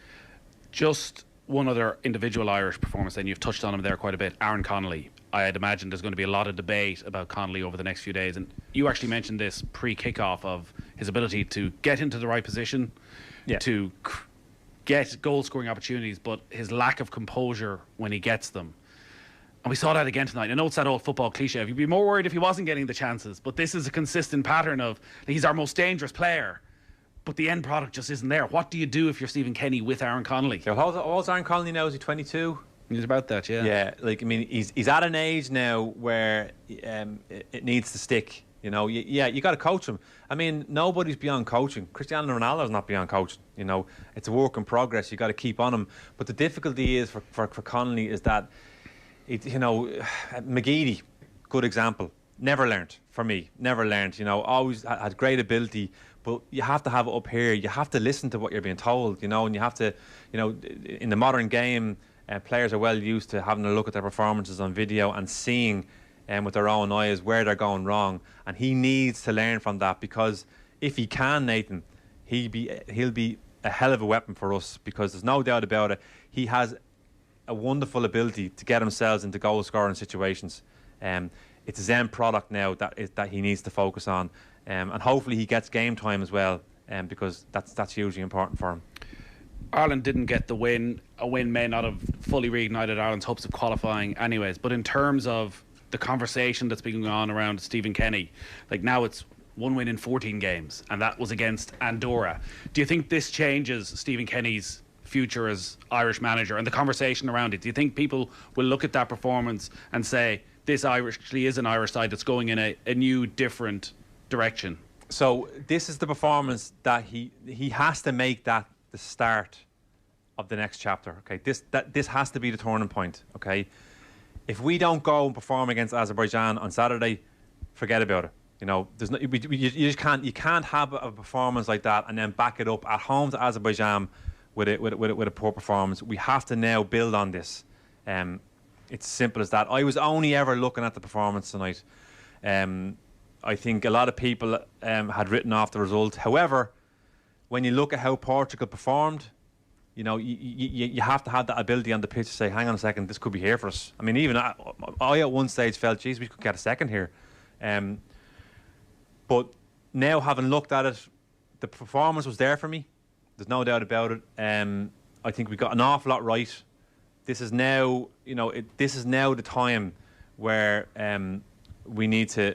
Just one other individual Irish performance, then you've touched on him there quite a bit, Aaron Connolly. I'd imagine there's going to be a lot of debate about Connolly over the next few days. And you actually mentioned this pre-kickoff of his ability to get into the right position, to get goal-scoring opportunities, but his lack of composure when he gets them. And we saw that again tonight. I know it's that old football cliche. You'd be more worried if he wasn't getting the chances. But this is a consistent pattern of he's our most dangerous player, but the end product just isn't there. What do you do if you're Stephen Kenny with Aaron Connolly? So how old's Aaron Connolly now? Is he 22? He's about that, yeah. Yeah, like, I mean, he's at an age now where it needs to stick. You know, you got to coach him. I mean, nobody's beyond coaching. Cristiano Ronaldo's not beyond coaching. You know, it's a work in progress. You got to keep on him. But the difficulty is for Connolly is that, McGeady, good example. Never learnt for me. Never learnt. You know, always had great ability. But you have to have it up here. You have to listen to what you're being told. You know, and you have to, in the modern game, players are well used to having a look at their performances on video and seeing with their own eyes where they're going wrong. And he needs to learn from that, because if he can, Nathan, he'll be a hell of a weapon for us, because there's no doubt about it. He has a wonderful ability to get himself into goal scoring situations. It's his end product now that he needs to focus on, and hopefully he gets game time as well, because that's hugely important for him. Ireland didn't get the win. A win may not have fully reignited Ireland's hopes of qualifying anyways, but in terms of the conversation that's been going on around Stephen Kenny, like now it's one win in 14 games, and that was against Andorra. Do you think this changes Stephen Kenny's future as Irish manager and the conversation around it? Do you think people will look at that performance and say, this actually is an Irish side that's going in a new, different direction? So this is the performance that he has to make that the start of the next chapter. Okay, this has to be the turning point. Okay, if we don't go and perform against Azerbaijan on Saturday, forget about it. You know, there's no, you just can't have a performance like that and then back it up at home to Azerbaijan with a poor performance. We have to now build on this. It's simple as that. I was only ever looking at the performance tonight. I think a lot of people had written off the result. However, when you look at how Portugal performed, you know, you have to have that ability on the pitch to say, hang on a second, this could be here for us. I mean, even I at one stage felt, geez, we could get a second here. But now, having looked at it, the performance was there for me. There's no doubt about it. I think we got an awful lot right. This is now, this is now the time where we need to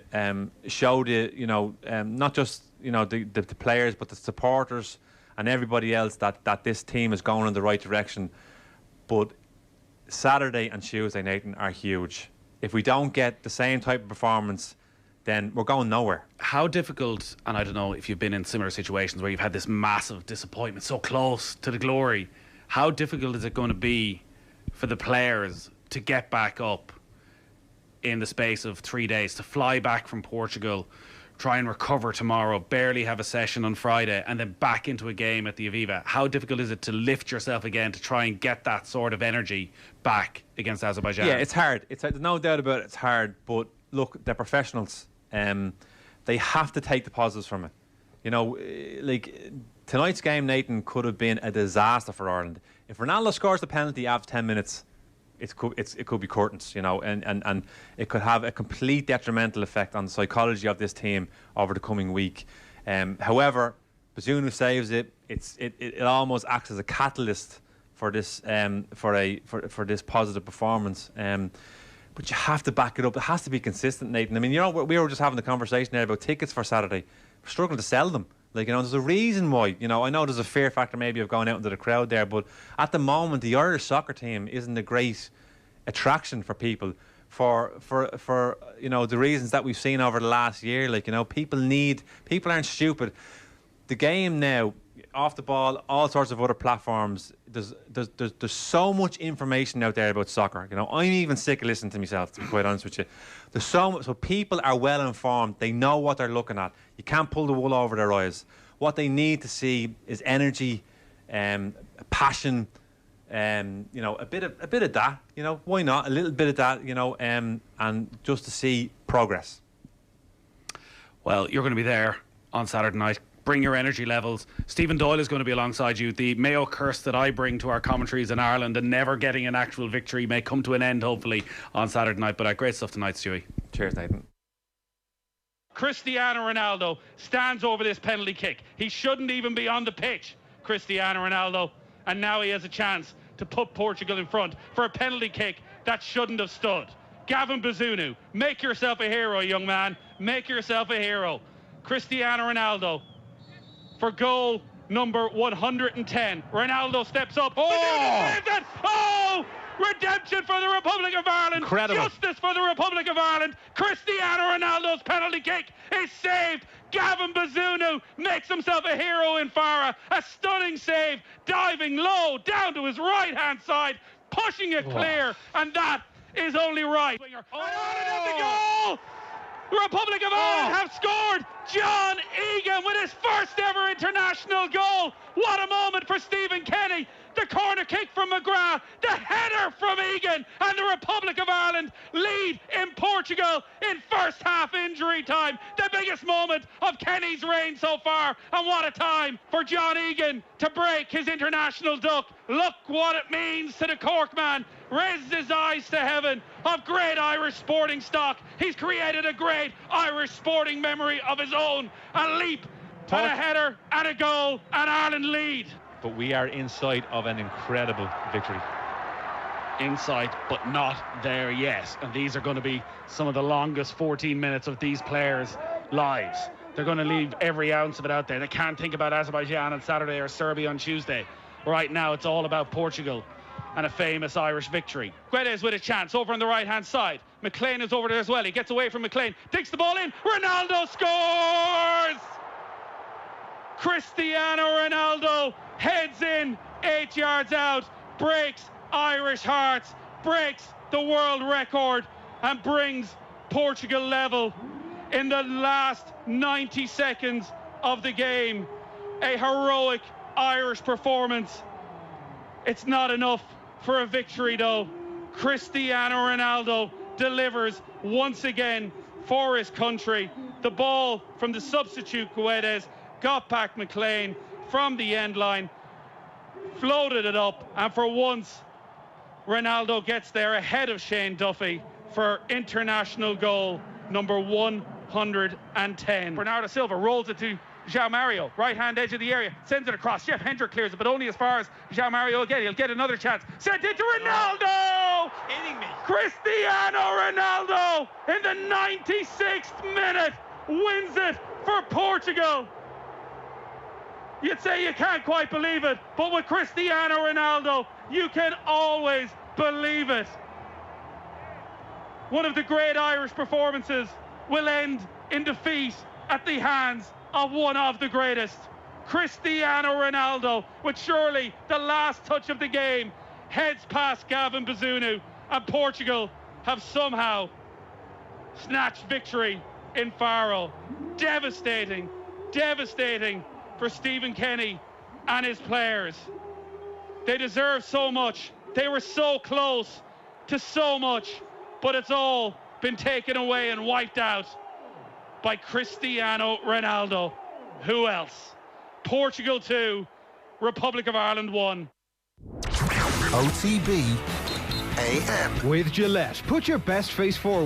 show not just the players, but the supporters and everybody else that this team is going in the right direction. But Saturday and Tuesday, Nathan, are huge. If we don't get the same type of performance, then we're going nowhere. How difficult, and I don't know if you've been in similar situations where you've had this massive disappointment so close to the glory, how difficult is it going to be for the players to get back up in the space of 3 days, to fly back from Portugal, try and recover tomorrow, barely have a session on Friday, and then back into a game at the Aviva? How difficult is it to lift yourself again to try and get that sort of energy back against Azerbaijan? Yeah, it's hard. There's no doubt about it. It's hard. But look, they're professionals. They have to take the positives from it. You know, like tonight's game, Nathan, could have been a disaster for Ireland. If Ronaldo scores the penalty after 10 minutes, it could be curtains, and it could have a complete detrimental effect on the psychology of this team over the coming week. However, Bazunu saves it. It almost acts as a catalyst for this for this positive performance. But you have to back it up. It has to be consistent, Nathan. I mean, we were just having the conversation there about tickets for Saturday. We're struggling to sell them. Like, there's a reason why. I know there's a fear factor maybe of going out into the crowd there, but at the moment, the Irish soccer team isn't a great attraction for people for the reasons that we've seen over the last year. Like, people aren't stupid. The game now, off the ball, all sorts of other platforms. There's so much information out there about soccer. I'm even sick of listening to myself, to be quite honest with you. There's so much, so people are well informed. They know what they're looking at. You can't pull the wool over their eyes. What they need to see is energy, passion, a bit of that. Why not a little bit of that? And just to see progress. Well, you're going to be there on Saturday night. bring your energy levels. Stephen Doyle is going to be alongside you. The Mayo curse that I bring to our commentaries in Ireland and never getting an actual victory may come to an end, hopefully, on Saturday night. But great stuff tonight, Stewie. Cheers, Nathan. Cristiano Ronaldo stands over this penalty kick. He shouldn't even be on the pitch, Cristiano Ronaldo. And now he has a chance to put Portugal in front for a penalty kick that shouldn't have stood. Gavin Bazunu, make yourself a hero, young man. Make yourself a hero. Cristiano Ronaldo for goal number 110. Ronaldo steps up. Oh! Redemption for the Republic of Ireland. Incredible. Justice for the Republic of Ireland. Cristiano Ronaldo's penalty kick is saved. Gavin Bazunu makes himself a hero in Farah. A stunning save, diving low down to his right-hand side, pushing it clear, and that is only right. Ireland has the goal! The Republic of Ireland have scored! John Egan with his first ever international goal. What a moment for Stephen Kenny. The corner kick from McGrath, the header from Egan, and the Republic of Ireland lead in Portugal in first half injury time. The biggest moment of Kenny's reign so far, and what a time for John Egan to break his international duck. Look what it means to the Cork man. Raises his eyes to heaven of great Irish sporting stock. He's created a great Irish sporting memory of his own. A leap, and a header, and a goal, and Ireland lead. But we are inside of an incredible victory. Inside, but not there yet. And these are going to be some of the longest 14 minutes of these players' lives. They're going to leave every ounce of it out there. They can't think about Azerbaijan on Saturday or Serbia on Tuesday. Right now, it's all about Portugal and a famous Irish victory. Guedes with a chance over on the right-hand side. McLean is over there as well. He gets away from McLean, digs the ball in. Ronaldo scores! Cristiano Ronaldo heads in 8 yards out, breaks Irish hearts, breaks the world record, and brings Portugal level in the last 90 seconds of the game. A heroic Irish performance. It's not enough for a victory though. Cristiano Ronaldo delivers once again for his country. The ball from the substitute Guedes got back McLean from the end line, floated it up, and for once Ronaldo gets there ahead of Shane Duffy for international goal number 110. Bernardo Silva rolls it to João Mario, right hand edge of the area, sends it across. Jeff Hendrick clears it, but only as far as João Mario will get. He'll get another chance. Sent it to Ronaldo! Kidding me. Cristiano Ronaldo in the 96th minute wins it for Portugal. You'd say you can't quite believe it, but with Cristiano Ronaldo, you can always believe it. One of the great Irish performances will end in defeat at the hands of one of the greatest. Cristiano Ronaldo, with surely the last touch of the game, heads past Gavin Bazunu, and Portugal have somehow snatched victory in Faro. Devastating, devastating for Stephen Kenny and his players. They deserve so much. They were so close to so much, but it's all been taken away and wiped out by Cristiano Ronaldo. Who else? Portugal 2, Republic of Ireland 1. OTB AM. With Gillette, put your best face forward.